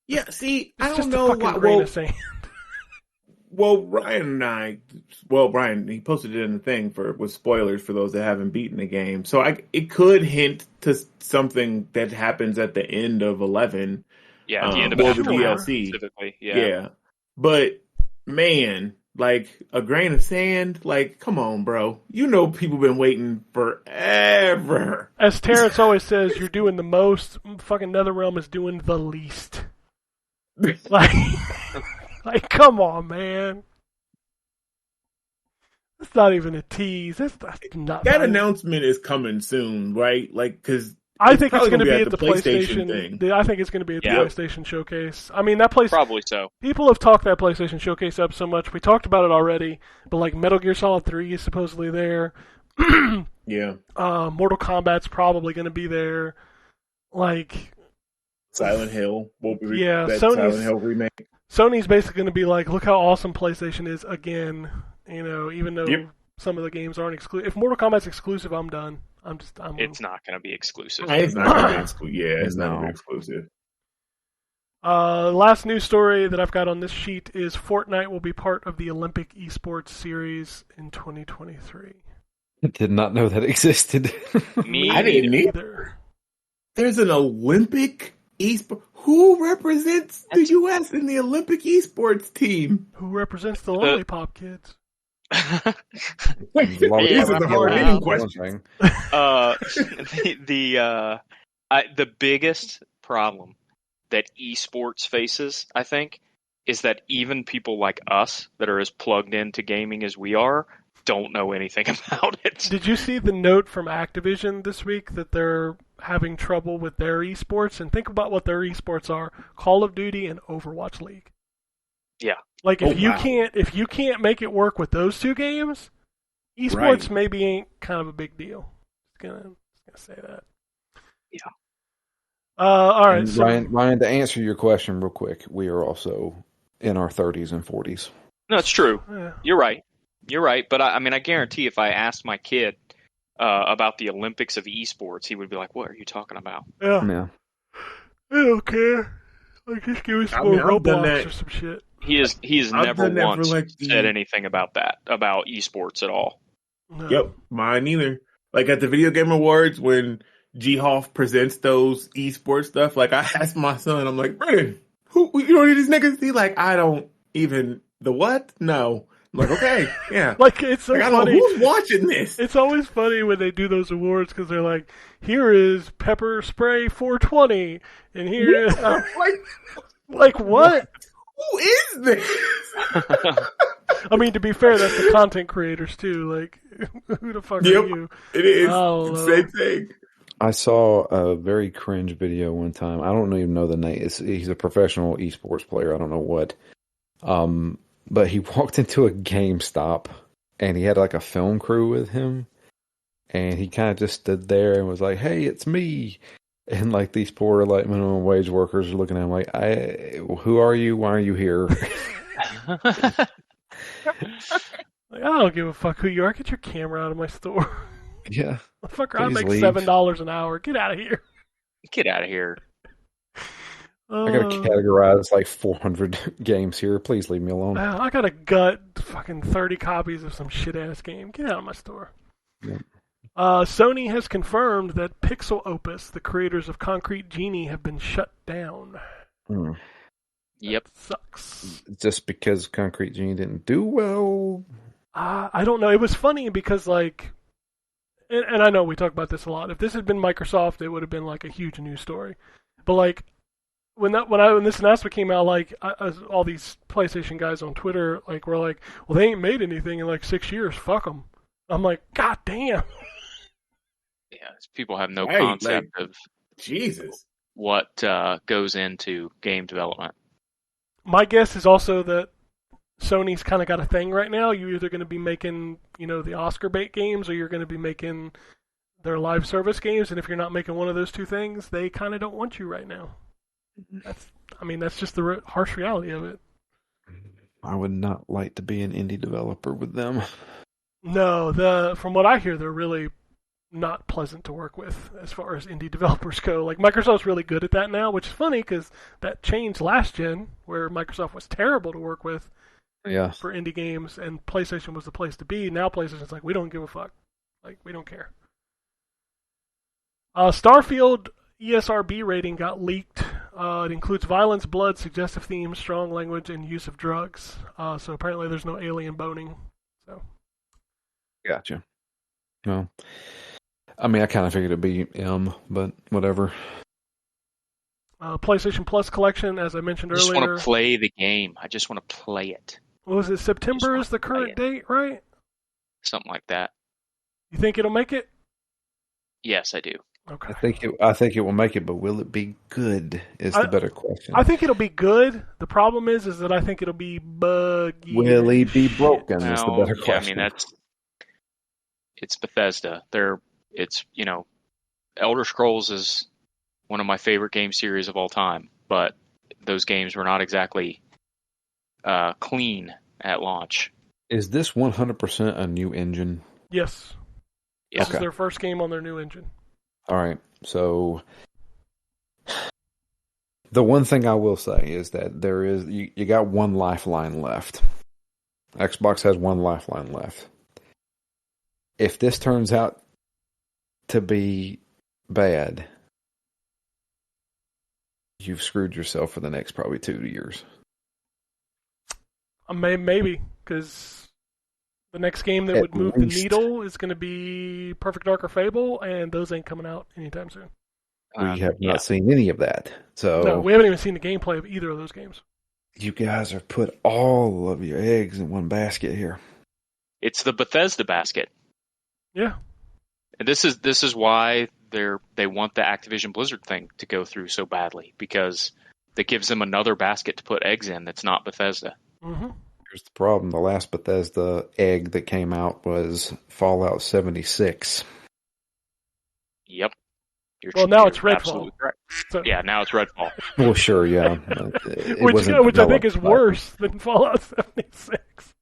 S4: Yeah, see,
S1: It's
S4: I don't
S1: just
S4: know
S1: a fucking grain of sand.
S4: Well, Brian, he posted it in the thing with spoilers for those that haven't beaten the game. So it could hint to something that happens at the end of 11.
S3: Yeah, at the end of
S4: the
S3: DLC. Specifically,
S4: yeah. But, man, like, a grain of sand, like, come on, bro. People been waiting forever.
S1: As Terrence always says, you're doing the most. Fucking NetherRealm is doing the least. Like, come on, man. That's not even a tease. That's not.
S4: That announcement is coming soon, right? Like, because
S1: I think it's going to be at the PlayStation
S4: thing.
S1: I think it's going to be at the PlayStation Showcase. I mean, that place
S3: probably so.
S1: People have talked that PlayStation Showcase up so much. We talked about it already, but like Metal Gear Solid 3 is supposedly there.
S4: Yeah.
S1: Mortal Kombat's probably going to be there. Like
S4: Silent Hill will be
S1: Silent
S4: Hill remake.
S1: Sony's basically going to be like, look how awesome PlayStation is again. Even though some of the games aren't exclusive. If Mortal Kombat's exclusive, I'm done.
S3: It's not going to be exclusive.
S4: It's not going to be exclusive. Yeah, it's not going to be exclusive.
S1: Last news story that I've got on this sheet is Fortnite will be part of the Olympic Esports Series in 2023.
S2: I did not know that existed.
S4: I didn't either. There's an Olympic esports. Who represents the U.S. in the Olympic esports team?
S1: Who represents the Lollipop Kids?
S4: These are the hard-hitting questions.
S3: The biggest problem that esports faces, I think, is that even people like us that are as plugged into gaming as we are don't know anything about it.
S1: Did you see the note from Activision this week that they're having trouble with their esports? And think about what their esports are: Call of Duty and Overwatch League.
S3: Yeah.
S1: Like if you can't make it work with those two games, esports maybe ain't kind of a big deal. Just gonna say that.
S3: Yeah.
S1: All right.
S2: And
S1: So
S2: Ryan, to answer your question real quick, we are also in our 30s and 40s.
S3: No, it's true.
S1: Yeah.
S3: You're right. But I guarantee if I asked my kid about the Olympics of esports, he would be like, "What are you talking about?"
S1: Yeah. I don't care. Like, just give me some more Roblox or some shit.
S3: He has never once said anything about esports at all.
S1: No.
S4: Yep, mine neither. Like at the Video Game Awards when G-Hoff presents those esports stuff, like I asked my son, I'm like, Brennan, who you know these niggas? He like, I don't even the what? No. I'm like, okay, yeah.
S1: Like it's so
S4: like,
S1: funny.
S4: I don't know who's watching this.
S1: It's always funny when they do those awards because they're like, here is Pepper Spray 420, and here is Like what?
S4: Who is this?
S1: I mean, to be fair, that's the content creators too. Like, who the fuck are you?
S4: It is. Same thing.
S2: I saw a very cringe video one time. I don't even know the name. He's a professional esports player. I don't know what. But he walked into a GameStop and he had like a film crew with him. And he kind of just stood there and was like, "Hey, it's me." And like these poor like minimum wage workers are looking at him like, "Who are you? Why are you here?"
S1: Like, I don't give a fuck who you are. Get your camera out of my store.
S2: Yeah.
S1: Motherfucker, I make $7 an hour. Get out of here.
S3: Get out of here.
S2: I gotta categorize like 400 games here. Please leave me alone.
S1: I got a gut fucking 30 copies of some shit ass game. Get out of my store.
S2: Yeah.
S1: Sony has confirmed that Pixel Opus, the creators of Concrete Genie, have been shut down.
S3: Yep.
S1: That sucks.
S2: Just because Concrete Genie didn't do well?
S1: I don't know. It was funny because, like, and I know we talk about this a lot. If this had been Microsoft, it would have been like a huge news story. But like, when this announcement came out, like all these PlayStation guys on Twitter, like, were like, "Well, they ain't made anything in like 6 years. Fuck them." I'm like, God damn.
S3: Yeah, people have no concept of
S4: Jesus
S3: what goes into game development.
S1: My guess is also that Sony's kind of got a thing right now. You're either going to be making, the Oscar bait games, or you're going to be making their live service games. And if you're not making one of those two things, they kind of don't want you right now. That's just the harsh reality of it.
S2: I would not like to be an indie developer with them.
S1: No, from what I hear, they're really not pleasant to work with as far as indie developers go. Like, Microsoft's really good at that now, which is funny because that changed last gen, where Microsoft was terrible to work with for indie games, and PlayStation was the place to be. Now PlayStation's like, we don't give a fuck. Like, we don't care. Starfield ESRB rating got leaked. It includes violence, blood, suggestive themes, strong language, and use of drugs. So apparently there's no alien boning. So.
S2: Gotcha. Well, I mean, I kind of figured it'd be M, but whatever.
S1: PlayStation Plus collection, as I mentioned earlier.
S3: I just want to play the game. I just want to play it.
S1: What was it? September is the current date, right?
S3: Something like that.
S1: You think it'll make it?
S3: Yes, I do.
S1: Okay.
S2: I think it will make it, but will it be good? Is the better question.
S1: I think it'll be good. The problem is that I think it'll be buggy.
S2: Will he be broken? Is the better question.
S3: I mean, it's Bethesda. Elder Scrolls is one of my favorite game series of all time, but those games were not exactly clean at launch.
S2: Is this 100% a new engine?
S1: Yes. This is their first game on their new engine.
S2: All right. So the one thing I will say is that there is you got one lifeline left. Xbox has one lifeline left. If this turns out to be bad, you've screwed yourself for the next probably 2 years.
S1: Maybe, because the next game that would move the needle is going to be Perfect Dark or Fable, and those ain't coming out anytime soon.
S2: We have not seen any of that. So
S1: no, we haven't even seen the gameplay of either of those games.
S2: You guys have put all of your eggs in one basket here.
S3: It's the Bethesda basket.
S1: Yeah.
S3: And this is why they want the Activision Blizzard thing to go through so badly, because that gives them another basket to put eggs in that's not Bethesda.
S1: Mm-hmm.
S2: Here's the problem. The last Bethesda egg that came out was Fallout 76.
S3: Yep.
S1: Now it's Redfall.
S3: So, yeah, now it's Redfall.
S2: Well, sure, yeah.
S1: Which I think is worse than Fallout 76.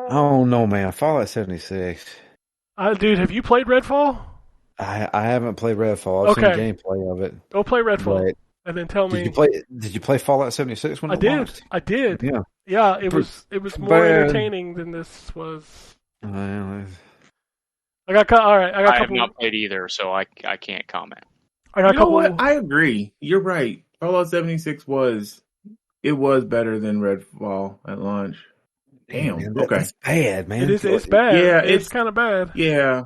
S2: Oh, no, man. Fallout 76.
S1: Dude, have you played Redfall?
S2: I haven't played Redfall. I've seen gameplay of it.
S1: Go play Redfall. And then tell me.
S2: Did you play Fallout 76 when it launched?
S1: I did.
S2: Yeah.
S1: Yeah, it was more entertaining than this was.
S3: I have not played either, so I can't comment.
S4: What? I agree. You're right. Fallout 76 was better than Redfall at launch. Damn.
S2: Man, that's bad, man.
S1: It's bad.
S4: Yeah,
S1: it's kind of bad.
S4: Yeah.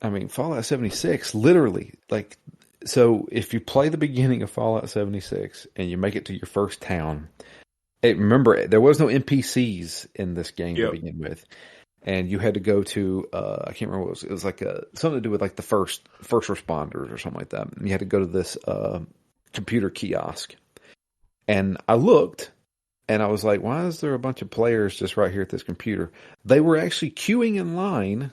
S2: I mean, Fallout 76, literally, like, So if you play the beginning of Fallout 76 and you make it to your first town, remember there was no NPCs in this game to begin with, and you had to go to I can't remember what it was. It was like something to do with like the first responders or something like that. And you had to go to this computer kiosk, and I looked. And I was like, why is there a bunch of players just right here at this computer? They were actually queuing in line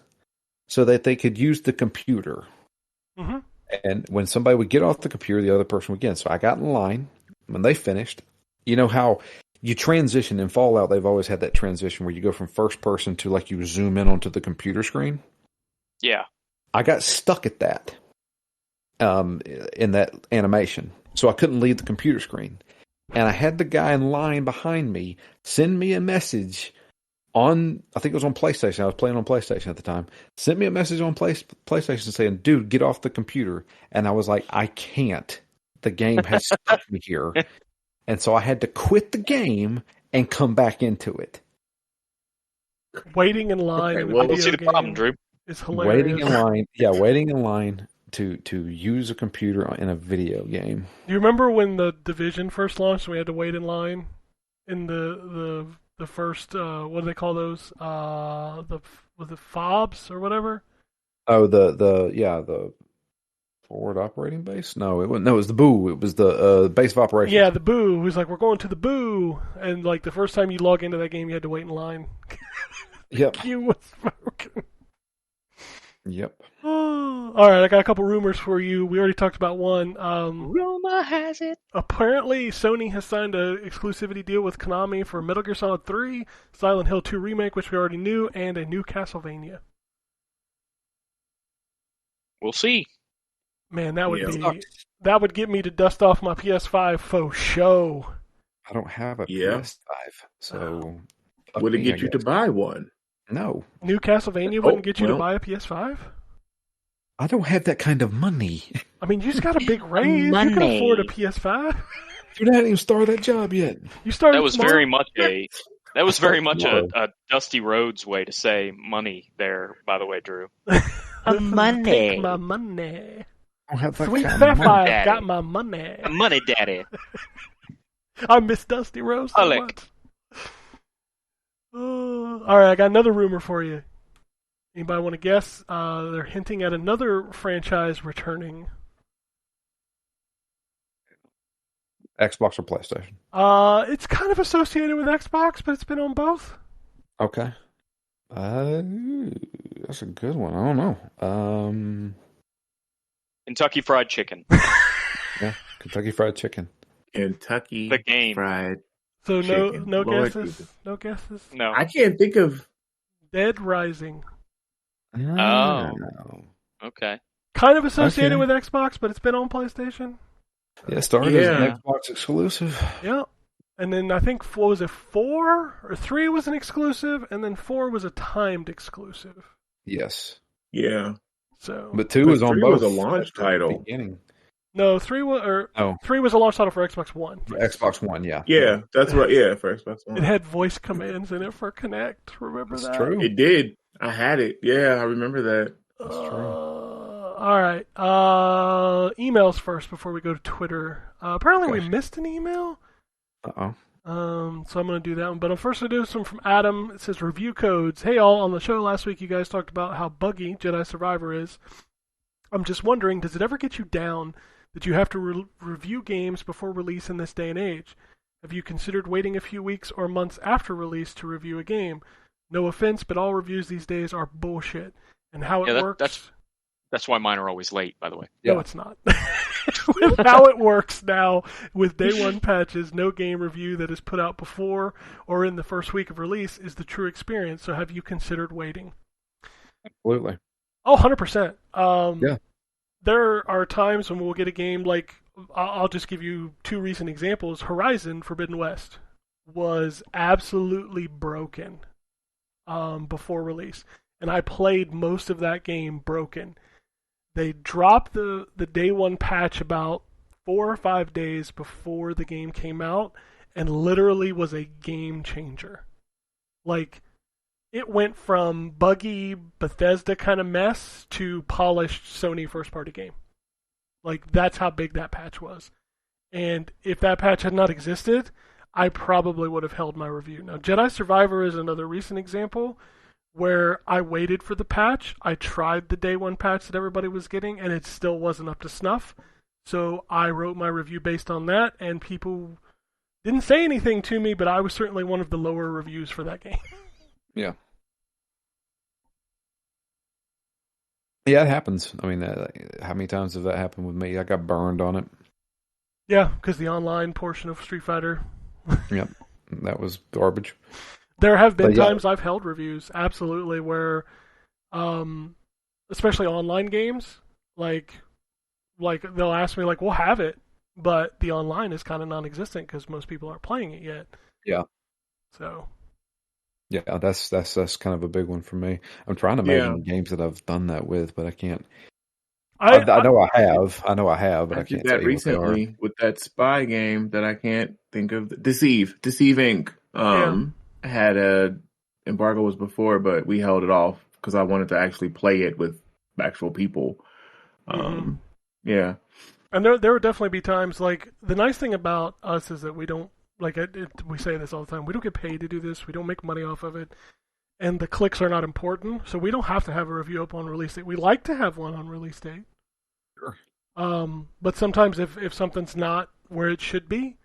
S2: so that they could use the computer.
S1: Mm-hmm.
S2: And when somebody would get off the computer, the other person would get in. So I got in line. When they finished, you know how you transition in Fallout, they've always had that transition where you go from first person to like you zoom in onto the computer screen.
S3: Yeah.
S2: I got stuck at that in that animation. So I couldn't leave the computer screen. And I had the guy in line behind me send me a message on, I think it was on PlayStation. I was playing on PlayStation at the time. Sent me a message on PlayStation saying, dude, get off the computer. And I was like, I can't. The game has stuck me here. And so I had to quit the game and come back into it.
S1: Waiting in line.
S3: Okay, well, we'll see the problem, Drew.
S1: It's hilarious.
S2: Waiting in line. Yeah, waiting in line to use a computer in a video game.
S1: Do you remember when the Division first launched and we had to wait in line in the first what do they call those? Was it FOBs or whatever?
S2: Oh, the forward operating base? No, it wasn't. No, it was the BOO. It was the base of operations.
S1: Yeah, the BOO. It was like, we're going to the BOO, and like the first time you log into that game, you had to wait in line.
S2: Yep.
S1: Queue was broken.
S2: Yep.
S1: Oh, all right, I got a couple rumors for you. We already talked about one.
S3: Rumor has it.
S1: Apparently, Sony has signed an exclusivity deal with Konami for Metal Gear Solid 3, Silent Hill 2 Remake, which we already knew, and a new Castlevania.
S3: We'll see.
S1: Man, that would get me to dust off my PS5 faux show.
S2: I don't have a PS5, so
S4: would it get you to buy one?
S2: No.
S1: New Castlevania wouldn't get you to buy a PS5?
S2: I don't have that kind of money.
S1: I mean, you just got a big raise. You can afford a PS5.
S2: Dude, I hadn't even started that job yet.
S1: You started.
S3: That was very much a Dusty Rhodes way to say money there, by the way, Drew.
S1: Money. Take my money.
S2: I don't have that
S1: Sweet
S2: kind of money.
S1: Fat got my money.
S3: Money daddy.
S1: I miss Dusty Rhodes so much. All right, I got another rumor for you. Anybody want to guess? They're hinting at another franchise returning.
S2: Xbox or PlayStation?
S1: It's kind of associated with Xbox, but it's been on both.
S2: Okay. That's a good one. I don't know.
S3: Kentucky Fried Chicken.
S2: Yeah, Kentucky Fried Chicken.
S4: Kentucky
S3: the game.
S4: Fried
S1: So
S4: Chicken.
S1: no
S4: Lord
S1: guesses?
S4: Jesus.
S1: No guesses?
S3: No.
S4: I can't think of...
S1: Dead Rising.
S3: Oh. Okay.
S1: Kind of associated with Xbox, but it's been on PlayStation.
S2: Yeah, it started as an Xbox exclusive.
S1: Yeah. And then I think, what was it, 4 or 3 was an exclusive, and then 4 was a timed exclusive.
S2: Yes.
S4: Yeah.
S1: So,
S2: but 2 was on both.
S4: Was a launch title.
S2: Beginning.
S1: No, 3 was a launch title for Xbox One.
S2: For Xbox One, yeah.
S4: Yeah, that's right. Yeah, for Xbox One.
S1: It had voice commands in it for Kinect. Remember that?
S2: True.
S4: It did. I had it. Yeah, I remember that.
S2: That's true.
S1: All right. Emails first before we go to Twitter. Apparently we missed an email.
S2: Uh-oh.
S1: So I'm going to do that one. But first I'll do some from Adam. It says, review codes. Hey, all. On the show last week, you guys talked about how buggy Jedi Survivor is. I'm just wondering, does it ever get you down that you have to review games before release in this day and age? Have you considered waiting a few weeks or months after release to review a game? No offense, but all reviews these days are bullshit. And how it works...
S3: That's why mine are always late, by the way.
S1: No, it's not. With how it works now, with day one patches, no game review that is put out before or in the first week of release is the true experience. So have you considered waiting?
S2: Absolutely.
S1: Oh, 100%.
S2: Yeah.
S1: There are times when we'll get a game like, I'll just give you 2 recent examples. Horizon Forbidden West was absolutely broken before release. And I played most of that game broken. They dropped the day one patch about 4 or 5 days before the game came out and literally was a game changer. Like, it went from buggy Bethesda kind of mess to polished Sony first-party game. Like, that's how big that patch was. And if that patch had not existed, I probably would have held my review. Now, Jedi Survivor is another recent example where I waited for the patch. I tried the day one patch that everybody was getting, and it still wasn't up to snuff. So I wrote my review based on that, and people didn't say anything to me, but I was certainly one of the lower reviews for that game.
S2: Yeah. Yeah, it happens. I mean, how many times has that happened with me? I got burned on it.
S1: Yeah, because the online portion of Street Fighter.
S2: Yep, that was garbage.
S1: There have been times I've held reviews, absolutely, where, especially online games, like they'll ask me, like, we'll have it, but the online is kind of non-existent because most people aren't playing it yet.
S2: Yeah.
S1: So.
S2: Yeah, that's kind of a big one for me. I'm trying to imagine games that I've done that with, but I can't. I know I have, but I can't
S4: did that recently with that spy game that I can't think of. Deceive Inc. Had a embargo was before, but we held it off because I wanted to actually play it with actual people. Yeah, and
S1: there would definitely be times, like, the nice thing about us is that we don't, like, we say this all the time, we don't get paid to do this, we don't make money off of it, and the clicks are not important, so we don't have to have a review up on release date. We like to have one on release date.
S2: Sure.
S1: But sometimes if something's not where it should be,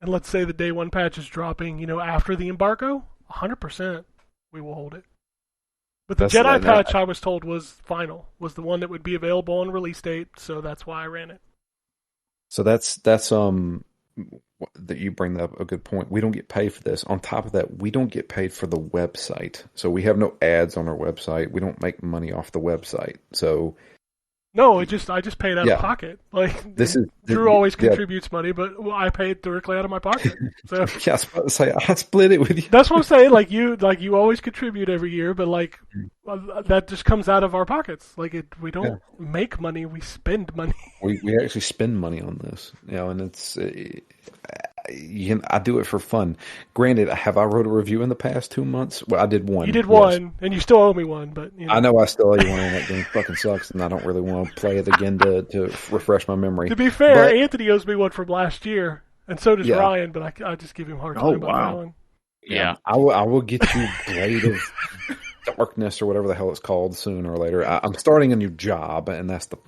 S1: and let's say the day one patch is dropping, after the embargo, 100% we will hold it. But the Jedi patch, I was told, was final, was the one that would be available on release date, so that's why I ran it.
S2: So that's that you bring up a good point. We don't get paid for this. On top of that, we don't get paid for the website. So we have no ads on our website. We don't make money off the website. So
S1: no, I just paid out of pocket. Like, Drew always contributes money, but I pay it directly out of my pocket. So
S2: yeah, I was about to say I split it with you.
S1: That's what I'm saying. Like you always contribute every year, but that just comes out of our pockets. Like, we don't make money; we spend money.
S2: We actually spend money on this, and it's. I do it for fun. Granted, have I wrote a review in the past 2 months? Well, I did one.
S1: You did one, and you still owe me one. But
S2: I know I still owe you one, and that game fucking sucks, and I don't really want to play it again to refresh my memory.
S1: To be fair, Anthony owes me one from last year, and so does Ryan, but I just give him a hard time about that one.
S3: Yeah.
S2: I will get you Blade of Darkness or whatever the hell it's called sooner or later. I'm starting a new job, and that's the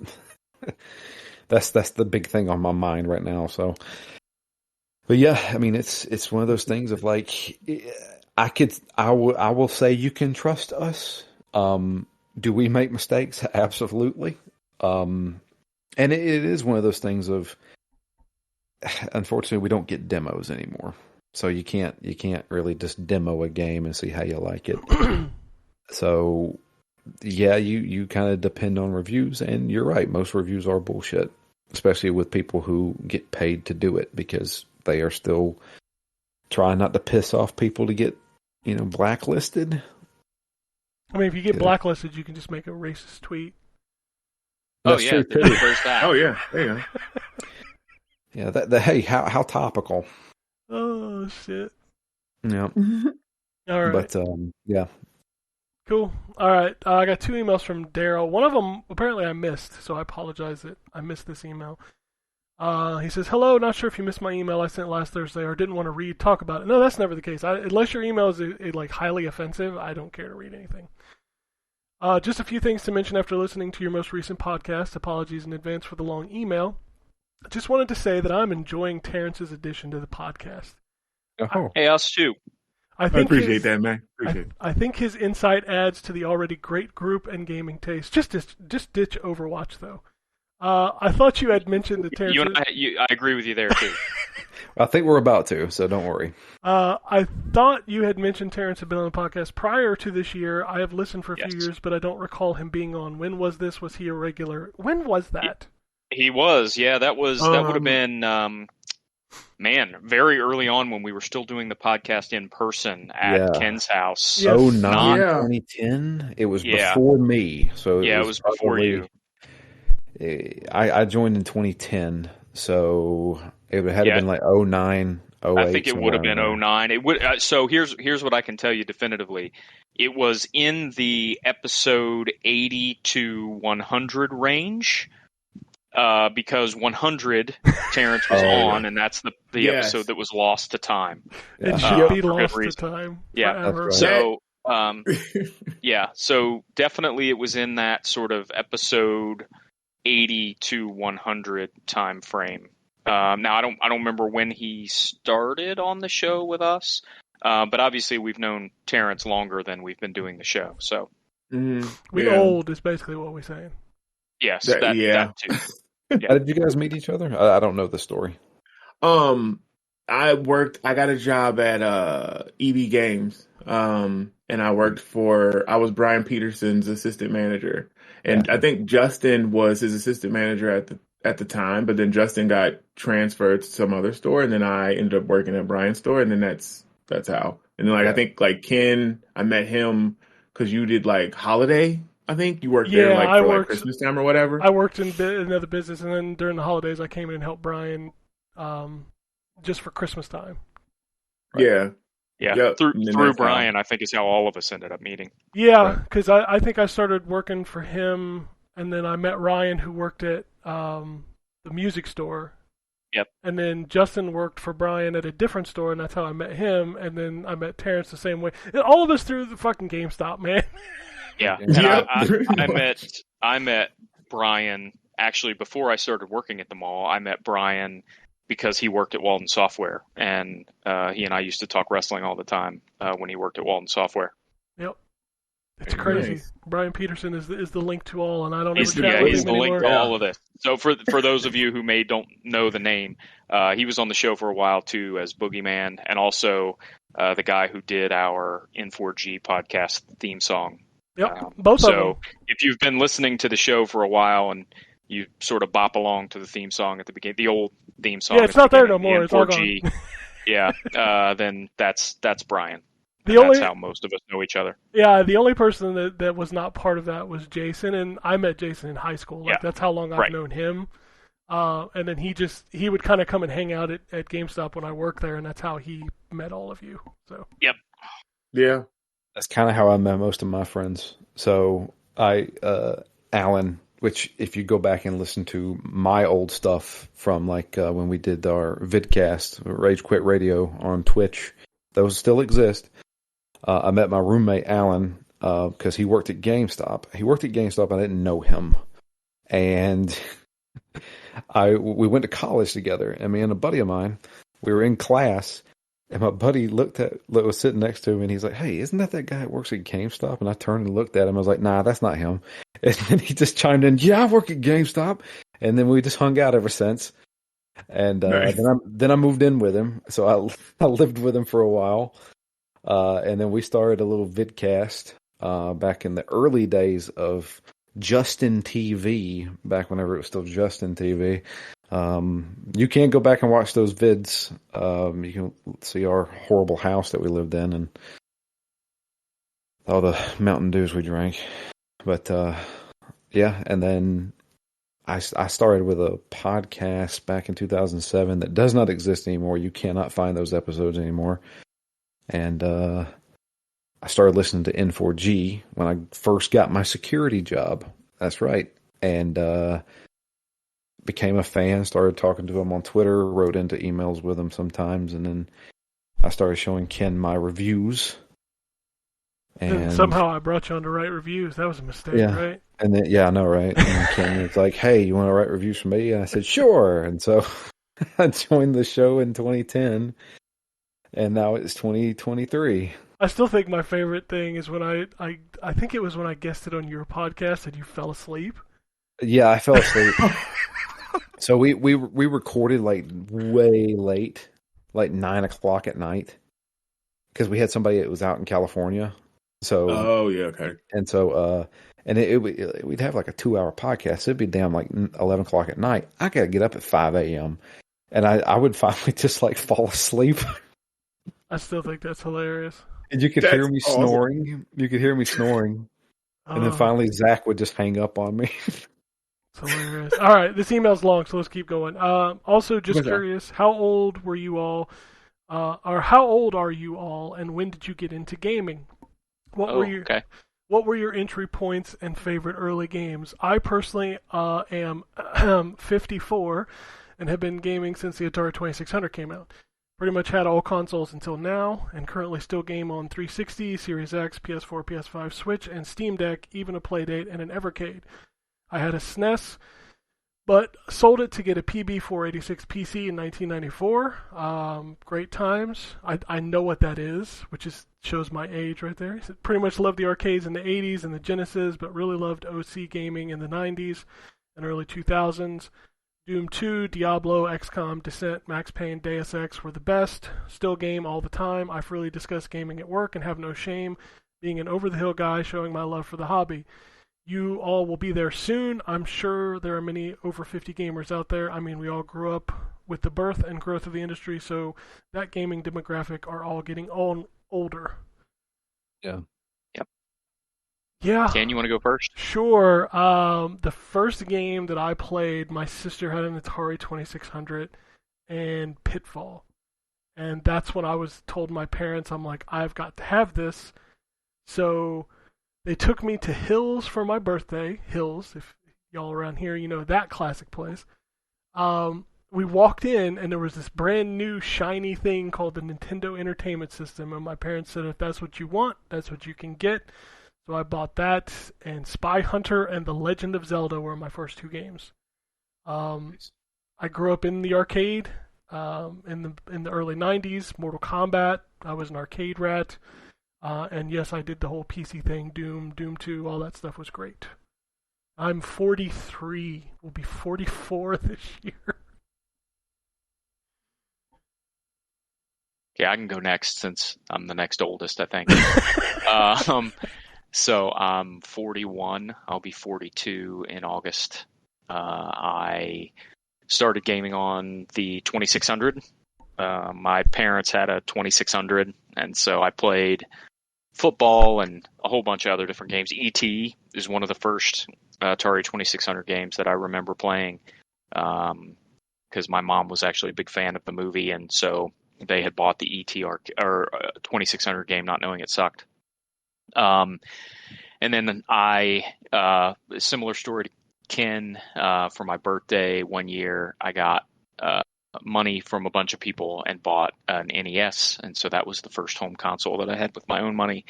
S2: big thing on my mind right now. So. But yeah, I mean, it's one of those things of, like, I will say you can trust us. Do we make mistakes? Absolutely. And it is one of those things of, unfortunately, we don't get demos anymore. So you can't really just demo a game and see how you like it. So yeah, you kind of depend on reviews, and you're right. Most reviews are bullshit, especially with people who get paid to do it, because they are still trying not to piss off people to get, blacklisted.
S1: I mean, if you get blacklisted, you can just make a racist tweet.
S2: That's true too.
S4: Oh yeah, there you
S2: go. Yeah, hey, how topical.
S1: Oh shit.
S2: Yeah.
S1: All right.
S2: But yeah.
S1: Cool. All right. I got 2 emails from Daryl. One of them apparently I missed, so I apologize that I missed this email. He says, hello, not sure if you missed my email I sent last Thursday or didn't want to talk about it. No, that's never the case. Unless your email is like highly offensive, I don't care to read anything. Just a few things to mention after listening to your most recent podcast. Apologies in advance for the long email. I just wanted to say that I'm enjoying Terrence's addition to the podcast.
S3: Hey, us too.
S4: I appreciate that, man.
S1: I think his insight adds to the already great group and gaming taste. Just ditch Overwatch, though. I thought you had mentioned the Terrence.
S3: I agree with you there too.
S2: I think we're about to, so don't worry.
S1: I thought you had mentioned Terrence had been on the podcast prior to this year. I have listened for a few years, but I don't recall him being on. When was this? Was he a regular? When was that?
S3: He was. Yeah, that would have been very early on when we were still doing the podcast in person at Ken's house.
S2: Yes. 2010. It was before me, so it was
S3: before you.
S2: I joined in 2010, so it had been like 09, 08.
S3: I think it would have been 09. It would. So here's what I can tell you definitively. It was in the episode 80 to 100 range. because 100 Terrence was on, and that's the episode that was lost to time.
S1: It should be lost to time.
S3: Yeah.
S1: Forever.
S2: Right.
S3: So, so definitely it was in that sort of episode 80 to 100 time frame. Now I don't remember when he started on the show with us, but obviously we've known Terrence longer than we've been doing the show. So
S1: we old is basically what we're saying.
S3: Yes, that too. Yeah.
S2: How did you guys meet each other? I don't know the story.
S4: I got a job at EB Games, and I was Brian Peterson's assistant manager, and I think Justin was his assistant manager at the time, but then Justin got transferred to some other store, and then I ended up working at Brian's store, and then that's how. And then I think Ken, I met him because you did Holiday. I think you worked there for Christmas time or whatever.
S1: I worked in another business, and then during the holidays, I came in and helped Brian, just for Christmas time.
S4: Right?
S3: Yeah.
S4: Yep.
S3: Through Brian, I think is how all of us ended up meeting.
S1: Yeah, because I think I started working for him, and then I met Ryan, who worked at the music store.
S3: Yep.
S1: And then Justin worked for Brian at a different store, and that's how I met him. And then I met Terrence the same way. And all of us through the fucking GameStop, man.
S3: Yeah, and I met Brian actually before I started working at the mall. I met Brian because he worked at Walden Software, and he and I used to talk wrestling all the time when he worked at Walden Software.
S1: Yep, it's crazy. Nice. Brian Peterson is the link to all, and I don't
S3: he's
S1: ever chat with him
S3: he's the
S1: anymore.
S3: Link to all of this. So for those of you who don't know the name, he was on the show for a while too as Boogeyman, and also the guy who did our N4G podcast theme song.
S1: Yep, both of them.
S3: So if you've been listening to the show for a while and you sort of bop along to the theme song at the beginning, the old theme song.
S1: Yeah, it's not there no more. It's all gone.
S3: Then that's Brian. That's how most of us know each other.
S1: Yeah, the only person that was not part of that was Jason, and I met Jason in high school. That's how long I've known him. And then he would kind of come and hang out at GameStop when I worked there, and that's how he met all of you. So.
S3: Yep.
S4: Yeah.
S2: That's kind of how I met most of my friends. So Alan, which if you go back and listen to my old stuff from when we did our vidcast, Rage Quit Radio on Twitch, those still exist. I met my roommate Alan because he worked at GameStop. He worked at GameStop. I didn't know him, and we went to college together. And me and a buddy of mine, we were in class. And my buddy was sitting next to him, and he's like, "Hey, isn't that guy that works at GameStop?" And I turned and looked at him. I was like, "Nah, that's not him." And then he just chimed in, "Yeah, I work at GameStop." And then we just hung out ever since. And
S4: nice.
S2: then I moved in with him, so I lived with him for a while. And then we started a little vidcast back in the early days of Justin TV, back whenever it was still Justin TV. You can go back and watch those vids. You can see our horrible house that we lived in and all the Mountain Dews we drank. But and then I started with a podcast back in 2007 that does not exist anymore. You cannot find those episodes anymore. And I started listening to N4G when I first got my security job. That's right. And became a fan, started talking to him on Twitter, wrote into emails with him sometimes, and then I started showing Ken my reviews.
S1: And somehow I brought you on to write reviews. That was a mistake, right?
S2: And then, I know, right? And Ken was like, "Hey, you want to write reviews for me?" And I said, "Sure." And so I joined the show in 2010, and now it's 2023.
S1: I still think my favorite thing is when I think it was when I guested on your podcast and you fell asleep.
S2: Yeah, I fell asleep. So we recorded way late, 9:00 at night, because we had somebody that was out in California. So
S4: okay.
S2: And so and we'd have a 2-hour podcast. It'd be damn 11:00 at night. I gotta get up at 5 a.m. and I would finally just fall asleep.
S1: I still think that's hilarious.
S2: And you could hear me snoring. You could hear me snoring, and then finally Zach would just hang up on me.
S1: It's hilarious. All right, this email's long, so let's keep going. Also, just curious, how old were you all, or how old are you all, and when did you get into gaming? What what were your entry points and favorite early games? I personally am 54 and have been gaming since the Atari 2600 came out. Pretty much had all consoles until now, and currently still game on 360, Series X, PS4, PS5, Switch, and Steam Deck, even a Playdate and an Evercade. I had a SNES, but sold it to get a PB486 PC in 1994. Great times. I know what that is, which shows my age right there. Pretty much loved the arcades in the 80s and the Genesis, but really loved OC gaming in the 90s and early 2000s. Doom 2, Diablo, XCOM, Descent, Max Payne, Deus Ex were the best. Still game all the time. I freely discuss gaming at work and have no shame. Being an over-the-hill guy, showing my love for the hobby. You all will be there soon. I'm sure there are many over 50 gamers out there. I mean, we all grew up with the birth and growth of the industry, so that gaming demographic are all getting older.
S2: Yeah.
S1: Yeah.
S3: Dan, you want to go first?
S1: Sure. The first game that I played, my sister had an Atari 2600 and Pitfall. And that's when I was told my parents, I'm like, I've got to have this. So they took me to Hills for my birthday. Hills, if y'all around here, you know that classic place. We walked in, and there was this brand new shiny thing called the Nintendo Entertainment System. And my parents said, if that's what you want, that's what you can get. So I bought that, and Spy Hunter and The Legend of Zelda were my first two games. I grew up in the arcade in the early 90s, Mortal Kombat. I was an arcade rat. And yes, I did the whole PC thing, Doom 2, all that stuff was great. I'm 43, will be 44 this year.
S3: Yeah, I can go next since I'm the next oldest, I think. So I'm 41. I'll be 42 in August. I started gaming on the 2600. My parents had a 2600, and so I played football and a whole bunch of other different games. E.T. is one of the first Atari 2600 games that I remember playing because my mom was actually a big fan of the movie, and so they had bought the E.T. or 2600 game not knowing it sucked. And then similar story to Ken, for my birthday one year, I got money from a bunch of people and bought an NES. And so that was the first home console that I had with my own money,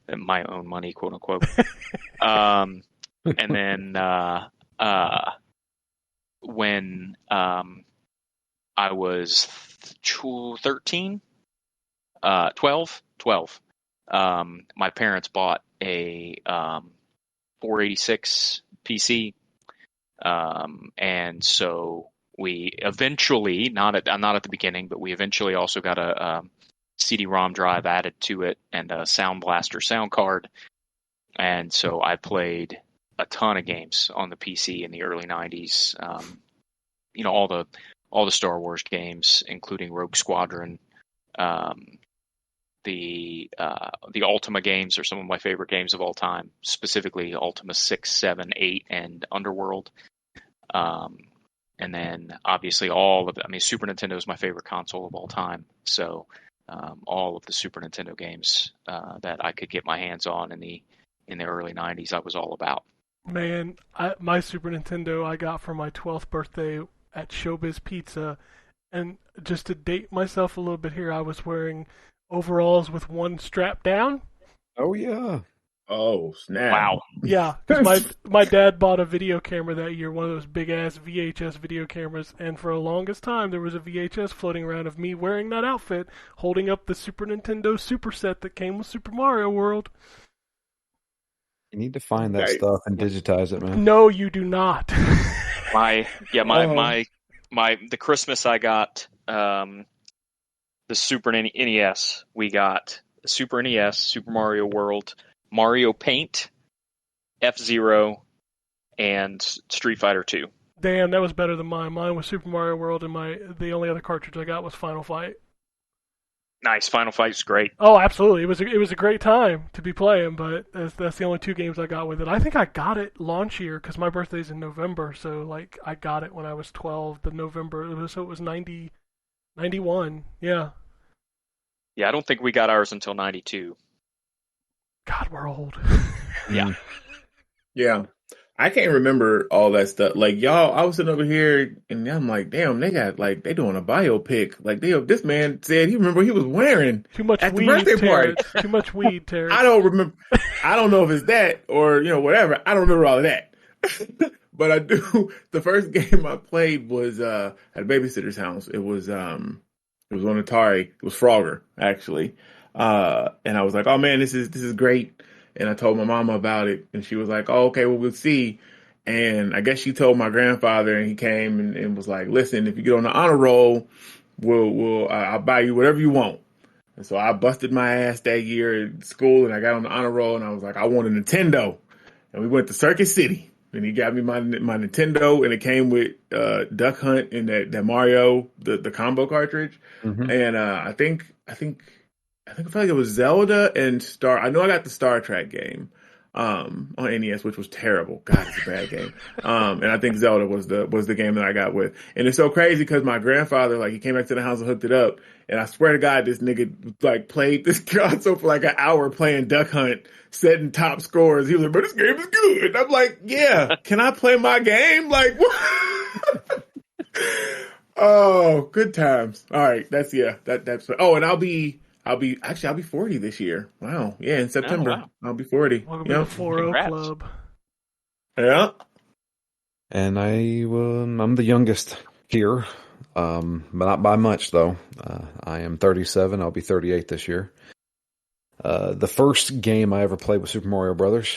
S3: quote unquote. And then when I was 12, my parents bought a 486 PC, and so we eventually, not at the beginning, but we eventually also got a CD-ROM drive added to it and a Sound Blaster sound card, and so I played a ton of games on the PC in the early 90s. All the Star Wars games, including Rogue Squadron. The Ultima games are some of my favorite games of all time, specifically Ultima 6, 7, 8, and Underworld. And then obviously Super Nintendo is my favorite console of all time. So all of the Super Nintendo games that I could get my hands on in the early 90s, I was all about.
S1: Man, my Super Nintendo I got for my 12th birthday at Showbiz Pizza. And just to date myself a little bit here, I was wearing overalls with one strap down.
S2: Oh yeah.
S4: Oh snap!
S3: Wow.
S1: Yeah, 'cause my dad bought a video camera that year, one of those big ass VHS video cameras, and for the longest time there was a VHS floating around of me wearing that outfit, holding up the Super Nintendo Super Set that came with Super Mario World.
S2: You need to find that stuff and digitize it, man.
S1: No, you do not.
S3: The Christmas I got the Super NES. We got the Super NES, Super Mario World, Mario Paint, F-Zero, and Street Fighter 2.
S1: Damn, that was better than mine. Mine was Super Mario World, and the only other cartridge I got was Final Fight.
S3: Nice, Final Fight's great.
S1: Oh, absolutely. It was a great time to be playing, but that's the only two games I got with it. I think I got it launch year because my birthday's in November, so I got it when I was 12. The November, so it was 91. Yeah.
S3: Yeah, I don't think we got ours until 92.
S1: God, we're old.
S3: Yeah.
S4: Yeah. I can't remember all that stuff. Like y'all, I was sitting over here and I'm like, damn, they got like they doing a biopic. Like this man said he remember he was wearing
S1: Too much
S4: at the
S1: weed,
S4: birthday party.
S1: Terrence. Too much weed, Terrence.
S4: I don't remember. I don't know if it's that or whatever. I don't remember all of that. But I do. The first game I played was at a babysitter's house. It was on Atari. It was Frogger actually, and I was like, oh man, this is great. And I told my mama about it, and she was like, oh, okay, well, we'll see. And I guess she told my grandfather, and he came and was like, listen, if you get on the honor roll, I'll buy you whatever you want. And so I busted my ass that year at school, and I got on the honor roll, and I was like, I want a Nintendo. And we went to Circuit City, and he got me my Nintendo, and it came with Duck Hunt and that Mario, the combo cartridge. Mm-hmm. And I feel like it was Zelda and Star. I know I got the Star Trek game on NES, which was terrible. God, it's a bad game. And I think Zelda was the game that I got with. And it's so crazy because my grandfather, like, he came back to the house and hooked it up. And I swear to God, this nigga like played this console for like an hour playing Duck Hunt, setting top scores. He was like, "But this game is good." And I'm like, "Yeah, can I play my game?" Like, what? Oh, good times. All right, that's. Oh, and I'll be 40 this year. Wow. Yeah, in September. Oh, wow. I'll be 40.
S1: Welcome to the 40 Club.
S4: Yeah.
S2: And I'm the youngest here. But not by much though. I am 37. I'll be 38 this year. The first game I ever played was Super Mario Brothers.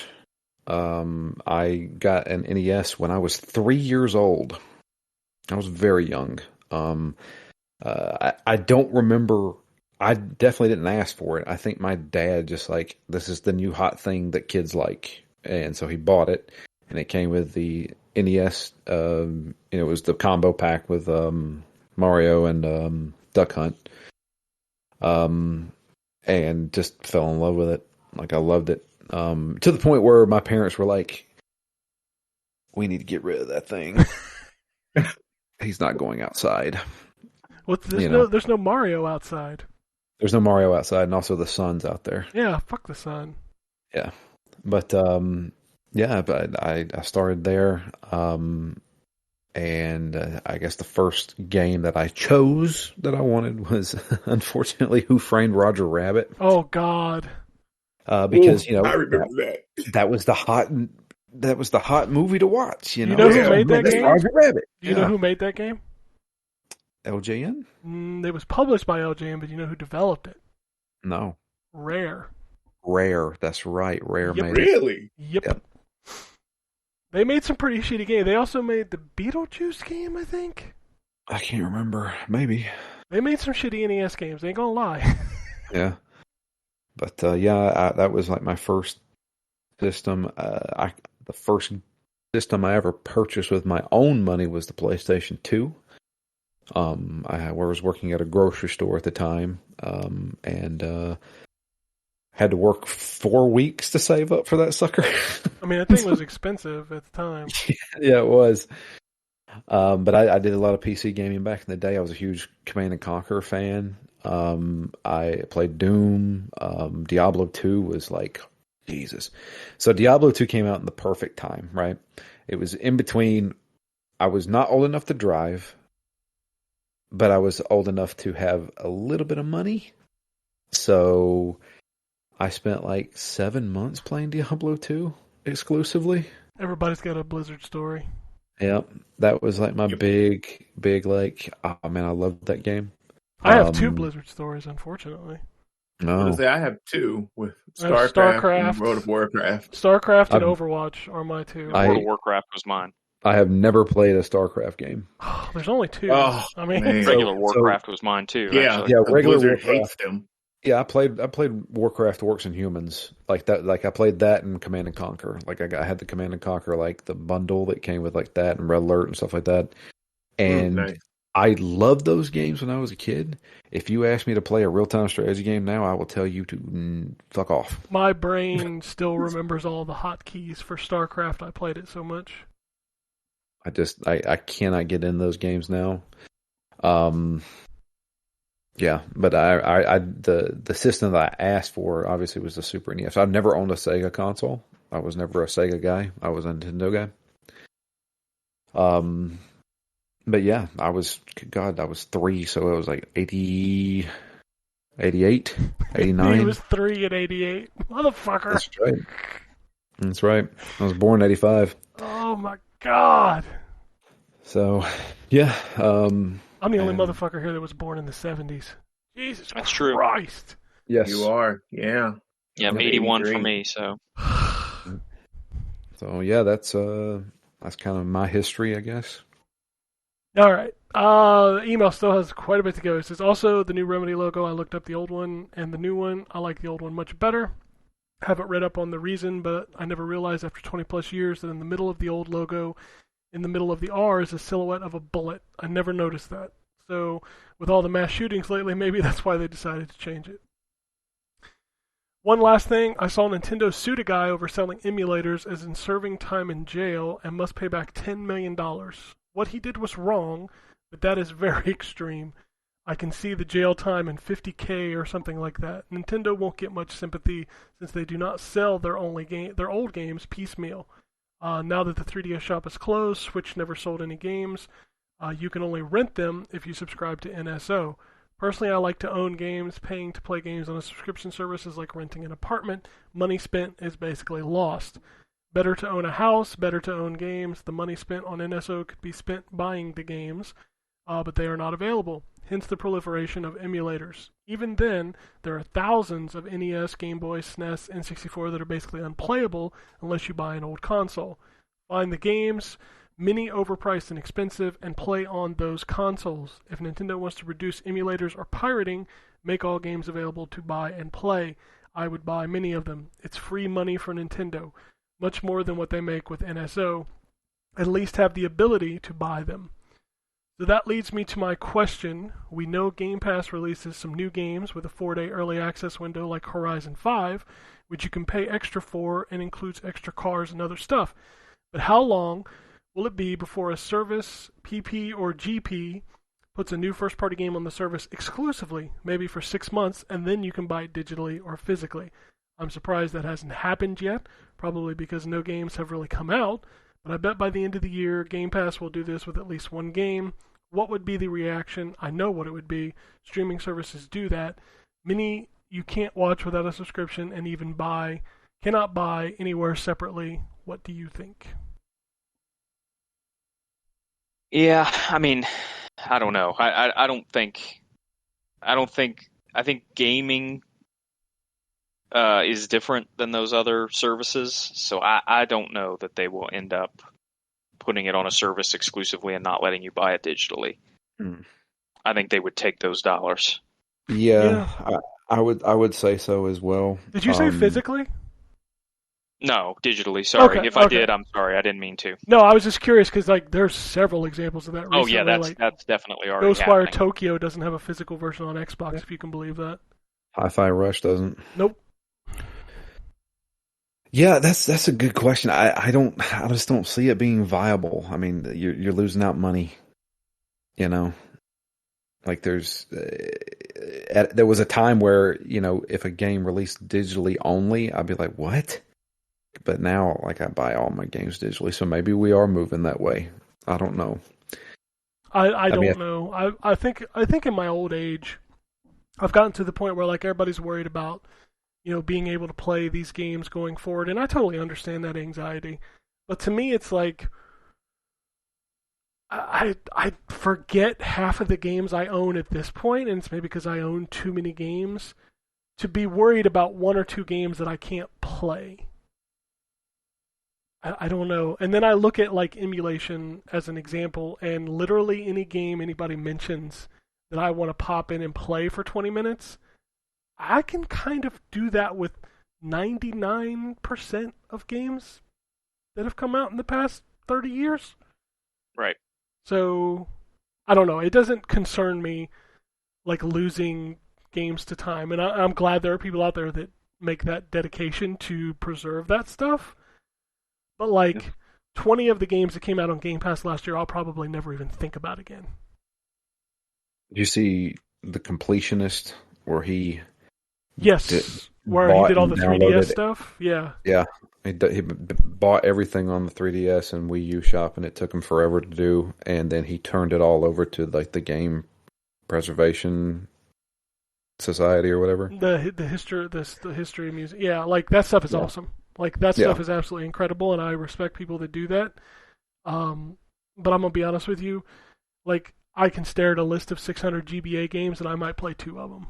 S2: I got an NES when I was 3 years old. I was very young. I don't remember. I definitely didn't ask for it. I think my dad just like, this is the new hot thing that kids like. And so he bought it, and it came with the NES. It was the combo pack with Mario and Duck Hunt. And just fell in love with it. Like, I loved it. To the point where my parents were like, we need to get rid of that thing. He's not going outside.
S1: There's no Mario outside.
S2: There's no Mario outside, and also the sun's out there.
S1: Yeah, fuck the sun.
S2: Yeah. But, but I started there. And I guess the first game that I chose that I wanted was, unfortunately, Who Framed Roger Rabbit.
S1: Oh, God.
S2: Because,
S4: I remember
S2: that was the hot movie to watch.
S1: You know who made that game?
S2: Roger Rabbit.
S1: Do you know who made that game?
S2: LJN?
S1: It was published by LJN, but you know who developed it?
S2: No.
S1: Rare.
S2: That's right. Rare made
S4: it. Really?
S1: Yep. They made some pretty shitty games. They also made the Beetlejuice game, I think.
S2: I can't remember. Maybe.
S1: They made some shitty NES games. Ain't gonna lie.
S2: Yeah. But, that was like my first system. The first system I ever purchased with my own money was the PlayStation 2. I was working at a grocery store at the time, and had to work 4 weeks to save up for that sucker.
S1: I mean, that thing was expensive at the time.
S2: Yeah, it was. But I did a lot of PC gaming back in the day. I was a huge Command and Conquer fan. I played Doom. Diablo 2 was like, Jesus. So Diablo 2 came out in the perfect time, right? It was in between. I was not old enough to drive, but I was old enough to have a little bit of money. So I spent like 7 months playing Diablo 2 exclusively.
S1: Everybody's got a Blizzard story.
S2: Yep. That was like my big, like, oh man, I loved that game.
S1: I have 2 Blizzard stories, unfortunately.
S2: No.
S4: I have 2 with StarCraft and World of Warcraft.
S1: StarCraft and Overwatch are my 2.
S3: World of Warcraft was mine.
S2: I have never played a StarCraft game.
S1: There's only 2.
S4: Oh,
S1: I mean,
S3: regular Warcraft was mine too.
S4: Yeah,
S2: actually. Yeah, regular
S4: Blizzard
S2: Warcraft.
S4: hates them.
S2: Yeah, I played Warcraft Orcs and Humans like that. Like I played that in Command and Conquer. Like I had the Command and Conquer, like the bundle that came with like that and Red Alert and stuff like that. And
S4: nice.
S2: I loved those games when I was a kid. If you ask me to play a real-time strategy game now, I will tell you to fuck off.
S1: My brain still remembers all the hotkeys for StarCraft. I played it so much.
S2: I cannot get in those games now. Yeah, but the system that I asked for obviously was the Super NES. I've never owned a Sega console. I was never a Sega guy. I was a Nintendo guy. But yeah, I was 3, so it was like 80, 88, 89.
S1: He was 3 in 88. Motherfucker.
S2: That's right. That's right. I was born in 85.
S1: Oh my God.
S2: So, yeah.
S1: I'm the only motherfucker here that was born in the 70s. Jesus
S3: That's
S1: Christ.
S3: true.
S2: Yes.
S4: You are, yeah.
S3: Yeah, 81 for me, so.
S2: So, yeah, that's kind of my history, I guess.
S1: All right. The email still has quite a bit to go. It says, also, the new Remedy logo, I looked up the old one and the new one. I like the old one much better. Haven't read up on the reason, but I never realized after 20 plus years that in the middle of the old logo, in the middle of the R, is a silhouette of a bullet. I never noticed that. So, with all the mass shootings lately, maybe that's why they decided to change it. One last thing, I saw Nintendo sued a guy over selling emulators as in serving time in jail and must pay back $10 million. What he did was wrong, but that is very extreme. I can see the jail time in $50K or something like that. Nintendo won't get much sympathy since they do not sell their old games piecemeal. Now that the 3DS shop is closed, Switch never sold any games. You can only rent them if you subscribe to NSO. Personally, I like to own games. Paying to play games on a subscription service is like renting an apartment. Money spent is basically lost. Better to own a house, better to own games. The money spent on NSO could be spent buying the games, but they are not available. Hence the proliferation of emulators. Even then, there are thousands of NES, Game Boy, SNES, N64 that are basically unplayable unless you buy an old console. Find the games, many overpriced and expensive, and play on those consoles. If Nintendo wants to reduce emulators or pirating, make all games available to buy and play. I would buy many of them. It's free money for Nintendo. Much more than what they make with NSO. At least have the ability to buy them. So that leads me to my question. We know Game Pass releases some new games with a 4-day early access window like Horizon 5, which you can pay extra for and includes extra cars and other stuff. But how long will it be before a service, PP or GP, puts a new first-party game on the service exclusively, maybe for 6 months, and then you can buy it digitally or physically? I'm surprised that hasn't happened yet, probably because no games have really come out, but I bet by the end of the year, Game Pass will do this with at least one game. What would be the reaction? I know what it would be. Streaming services do that. Many you can't watch without a subscription and even cannot buy anywhere separately. What do you think?
S3: Yeah, I mean, I don't know. I think gaming is different than those other services, so I don't know that they will end up putting it on a service exclusively and not letting you buy it digitally. I think they would take those dollars.
S2: Yeah. I would say so as well.
S1: Did you say physically?
S3: No, digitally. Sorry.
S1: Okay,
S3: I did, I'm sorry. I didn't mean to.
S1: No, I was just curious because there's several examples of that recently.
S3: Oh, yeah, that's definitely already
S1: Ghostwire
S3: happening.
S1: Tokyo doesn't have a physical version on Xbox, if you can believe that.
S2: Hi-Fi Rush doesn't.
S1: Nope.
S2: Yeah, that's a good question. I just don't see it being viable. I mean, you're losing out money. You know, like there was a time where, you know, if a game released digitally only, I'd be like, what? But now, like, I buy all my games digitally, so maybe we are moving that way. I don't know.
S1: I don't know. I think in my old age, I've gotten to the point where like everybody's worried about, you know, being able to play these games going forward, and I totally understand that anxiety. But to me, it's like I forget half of the games I own at this point, and it's maybe because I own too many games to be worried about one or two games that I can't play. I don't know. And then I look at like emulation as an example, and literally any game anybody mentions that I want to pop in and play for 20 minutes, I can kind of do that with 99% of games that have come out in the past 30 years.
S3: Right.
S1: So, I don't know. It doesn't concern me like losing games to time. And I'm glad there are people out there that make that dedication to preserve that stuff. But like 20 of the games that came out on Game Pass last year, I'll probably never even think about again.
S2: Did you see The Completionist, where he
S1: yes Where he did all the 3DS stuff? Yeah.
S2: Yeah. He bought everything on the 3DS and Wii U shop, and it took him forever to do. And then he turned it all over to like the Game Preservation Society or whatever.
S1: The history of music. Yeah, like that stuff is awesome. Like that stuff is absolutely incredible, and I respect people that do that. But I'm gonna be honest with you, like I can stare at a list of 600 GBA games, and I might play 2 of them.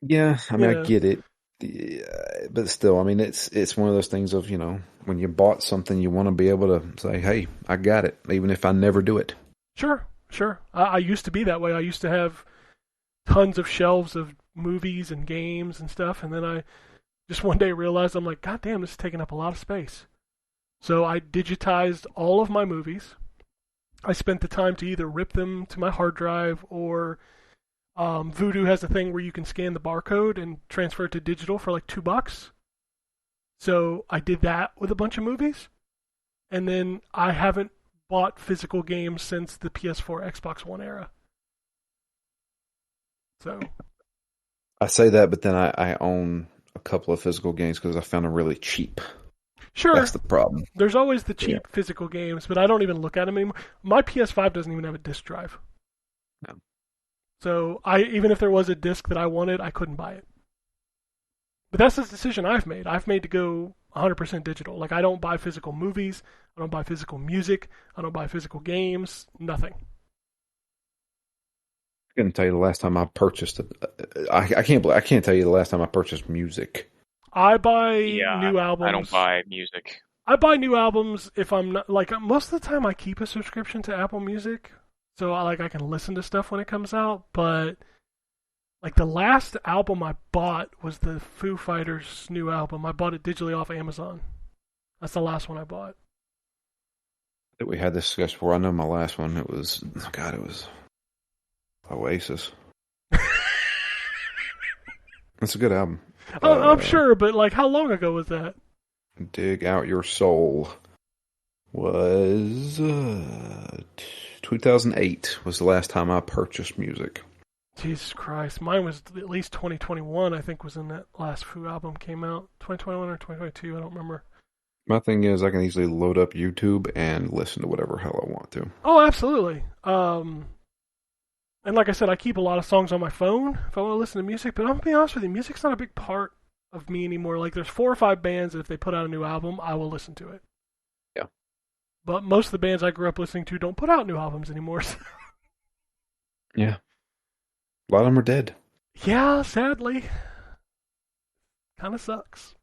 S2: Yeah, I mean, I get it. Yeah, but still, I mean, it's one of those things of, when you bought something, you want to be able to say, hey, I got it, even if I never do it.
S1: Sure. I used to be that way. I used to have tons of shelves of movies and games and stuff, and then I just one day realized, I'm like, God damn, this is taking up a lot of space. So I digitized all of my movies. I spent the time to either rip them to my hard drive or Vudu has a thing where you can scan the barcode and transfer it to digital for like $2. So I did that with a bunch of movies. And then I haven't bought physical games since the PS4, Xbox One era. So
S2: I say that, but then I own a couple of physical games because I found them really cheap.
S1: Sure.
S2: That's the problem.
S1: There's always the cheap physical games, but I don't even look at them anymore. My PS5 doesn't even have a disc drive.
S2: No.
S1: So even if there was a disc that I wanted, I couldn't buy it. But that's the decision I've made. I've made to go 100% digital. Like, I don't buy physical movies. I don't buy physical music. I don't buy physical games. Nothing.
S2: I couldn't tell you the last time I purchased it. I can't tell you the last time I purchased music.
S1: I buy new albums.
S3: I don't buy music.
S1: I buy new albums if I'm not, like, most of the time I keep a subscription to Apple Music. So I can listen to stuff when it comes out, but like the last album I bought was the Foo Fighters' new album. I bought it digitally off Amazon. That's the last one I bought.
S2: We had this discussion before. I know my last one. It was Oasis. It's a good album.
S1: I'm sure, but like, how long ago was that?
S2: Dig Out Your Soul was 2008 was the last time I purchased music.
S1: Jesus Christ. Mine was at least 2021, I think, was when that last Foo album came out. 2021 or 2022, I don't remember.
S2: My thing is I can easily load up YouTube and listen to whatever hell I want to.
S1: Oh, absolutely. And like I said, I keep a lot of songs on my phone if I want to listen to music, but I'm going to be honest with you, music's not a big part of me anymore. Like, there's 4 or 5 bands that if they put out a new album, I will listen to it.
S2: Yeah.
S1: But most of the bands I grew up listening to don't put out new albums anymore. So.
S2: Yeah. A lot of them are dead.
S1: Yeah, sadly. Kind of sucks.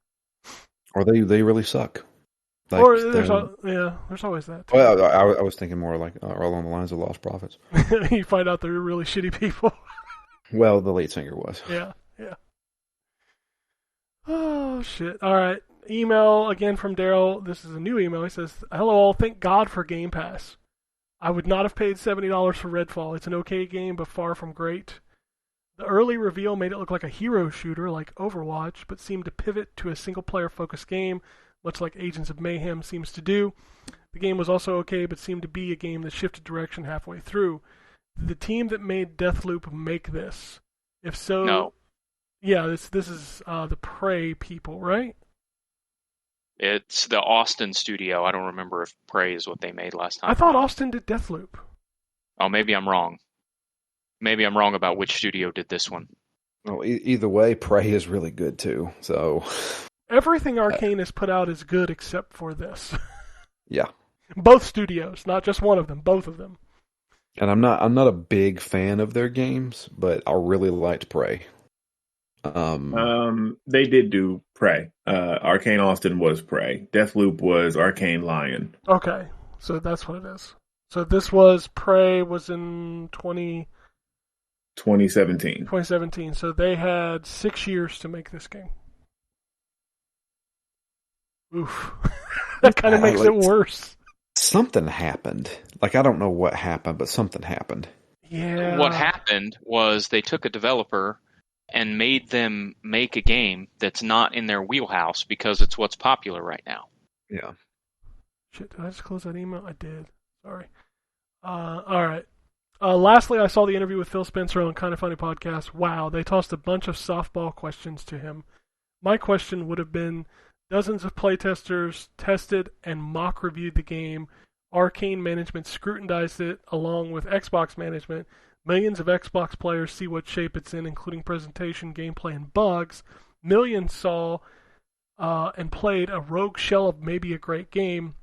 S2: Or they really suck.
S1: Like, or there's always that. Too.
S2: Well, I was thinking more like along the lines of Lost Prophets.
S1: You find out they're really shitty people.
S2: Well, the lead singer was.
S1: Yeah. Oh, shit. All right. Email again from Daryl. This is a new email. He says, "Hello all. Thank God for Game Pass. I would not have paid $70 for Redfall. It's an okay game, but far from great. The early reveal made it look like a hero shooter like Overwatch, but seemed to pivot to a single-player focused game, much like Agents of Mayhem seems to do. The game was also okay, but seemed to be a game that shifted direction halfway through. Did the team that made Deathloop make this? If so,
S3: no.
S1: Yeah, this is the Prey people, right?
S3: It's the Austin studio. I don't remember if Prey is what they made last time.
S1: I thought Austin did Deathloop.
S3: Oh, maybe I'm wrong. Maybe I'm wrong about which studio did this one.
S2: Well, either way, Prey is really good too. So
S1: everything Arcane has put out is good except for this.
S2: Yeah.
S1: Both studios, not just one of them, both of them.
S2: And I'm not a big fan of their games, but I really liked Prey.
S4: They did do Prey. Arcane Austin was Prey. Deathloop was Arcane Lion.
S1: Okay, so that's what it is. So this was Prey was in
S4: 2017.
S1: 2017. So they had 6 years to make this game. Oof. That kind of makes it worse.
S2: Something happened. Like, I don't know what happened, but something happened.
S1: Yeah.
S3: What happened was they took a developer and made them make a game that's not in their wheelhouse because it's what's popular right now.
S2: Yeah.
S1: Shit, did I just close that email? I did. Sorry. All right. Lastly, I saw the interview with Phil Spencer on Kind of Funny Podcast. Wow, they tossed a bunch of softball questions to him. My question would have been, dozens of playtesters tested and mock reviewed the game. Arcane management scrutinized it along with Xbox management. Millions of Xbox players see what shape it's in, including presentation, gameplay, and bugs. Millions saw and played a rogue shell of maybe a great game,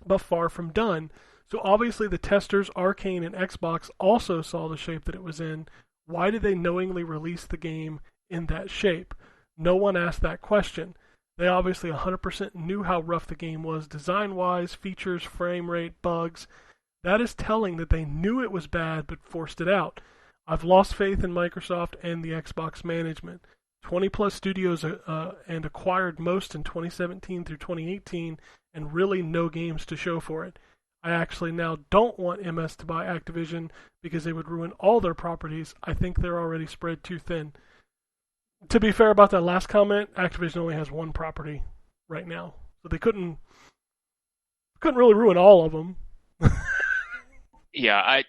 S1: but far from done. So obviously the testers, Arcane and Xbox, also saw the shape that it was in. Why did they knowingly release the game in that shape? No one asked that question. They obviously 100% knew how rough the game was design-wise, features, frame rate, bugs. That is telling that they knew it was bad but forced it out. I've lost faith in Microsoft and the Xbox management. 20-plus studios and acquired most in 2017 through 2018 and really no games to show for it. I actually now don't want MS to buy Activision because they would ruin all their properties. I think they're already spread too thin. To be fair about that last comment, Activision only has one property right now, so they couldn't really ruin all of them.
S3: Yeah, I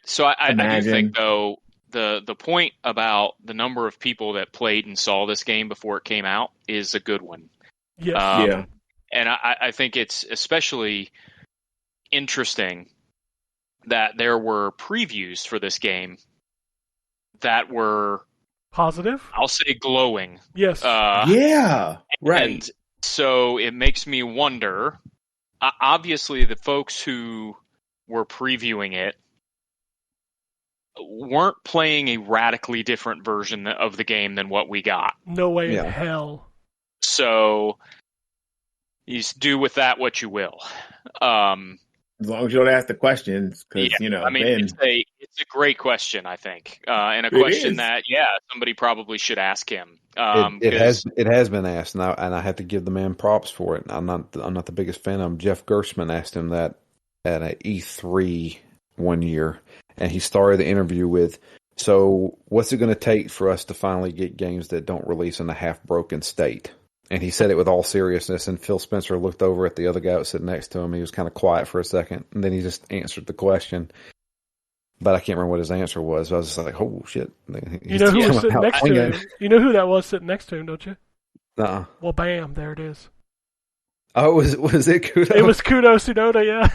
S3: do think though the point about the number of people that played and saw this game before it came out is a good one.
S1: Yes.
S4: Yeah.
S3: And I think it's especially interesting that there were previews for this game that were
S1: positive.
S3: I'll say glowing.
S1: Yes.
S4: Yeah. Right.
S3: And so it makes me wonder. Obviously, the folks who were previewing it weren't playing a radically different version of the game than what we got.
S1: No way in hell.
S3: So you do with that what you will.
S4: As long as you don't ask the questions, because
S3: I mean, it's a great question, I think, and a question that somebody probably should ask him.
S2: It has been asked, and I have to give the man props for it. I'm not the biggest fan of him. Jeff Gerstmann asked him that at an E3 one year, and he started the interview with, "So, what's it going to take for us to finally get games that don't release in a half-broken state?" And he said it with all seriousness, and Phil Spencer looked over at the other guy that was sitting next to him. He was kind of quiet for a second, and then he just answered the question. But I can't remember what his answer was. I was just like, "Oh shit!"
S1: You know who was sitting next to him? You know who that was sitting next to him, don't you?
S2: Uh-uh.
S1: Well, bam! There it is.
S2: Oh, was it Kudo?
S1: It was Kudo Tsunoda, yeah.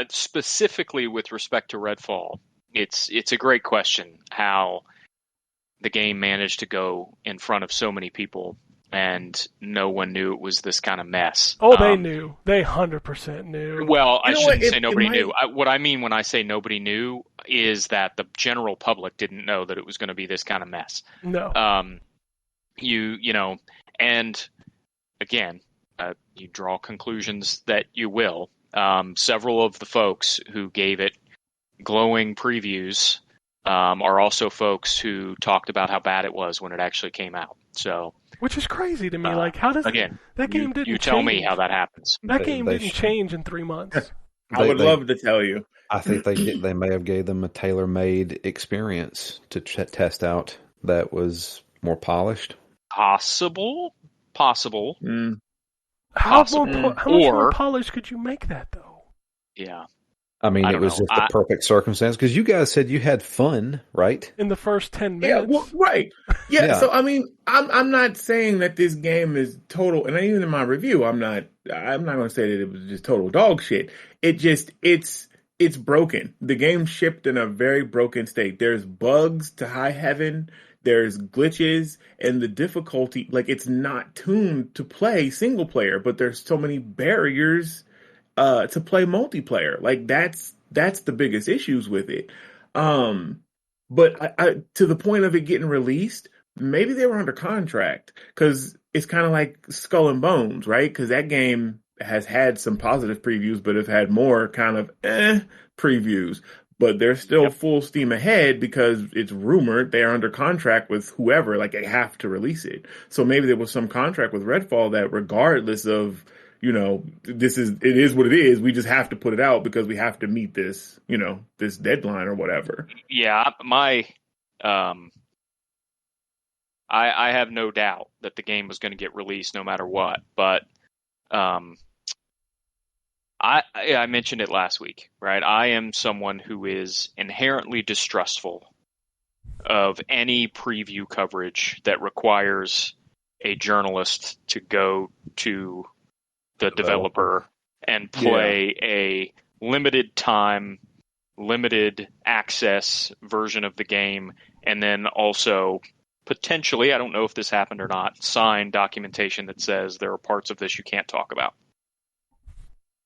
S3: Specifically with respect to Redfall, it's a great question how the game managed to go in front of so many people and no one knew it was this kind of mess.
S1: Oh, they knew. They 100% knew.
S3: Well, I shouldn't say nobody knew. What I mean when I say nobody knew is that the general public didn't know that it was going to be this kind of mess.
S1: No.
S3: And again, you draw conclusions that you will. Several of the folks who gave it glowing previews are also folks who talked about how bad it was when it actually came out. So,
S1: which is crazy to me. Like, how does that game didn't change?
S3: You tell me how that happens.
S1: That game didn't change in 3 months.
S4: I would love to tell you.
S2: I think they may have gave them a tailor-made experience to test out that was more polished.
S3: Possible.
S1: Mm. How much more polished could you make that, though?
S3: Yeah.
S2: I mean, it was just the perfect circumstance, because you guys said you had fun, right?
S1: In the first 10 minutes.
S4: Yeah, well, right. Yeah, so I mean, I'm not saying that this game is total, and even in my review, I'm not going to say that it was just total dog shit. It's broken. The game shipped in a very broken state. There's bugs to high heaven. There's glitches, and the difficulty, like, it's not tuned to play single player, but there's so many barriers to play multiplayer. Like, that's the biggest issues with it. But I, to the point of it getting released, maybe they were under contract, because it's kind of like Skull and Bones, right? Because that game has had some positive previews, but have had more kind of previews. But they're still full steam ahead because it's rumored they're under contract with whoever, like they have to release it. So maybe there was some contract with Redfall that regardless of, it is what it is. We just have to put it out because we have to meet this, this deadline or whatever.
S3: Yeah, I have no doubt that the game was going to get released no matter what. But I mentioned it last week, right? I am someone who is inherently distrustful of any preview coverage that requires a journalist to go to the developer and play a limited time, limited access version of the game, and then also potentially, I don't know if this happened or not, sign documentation that says there are parts of this you can't talk about.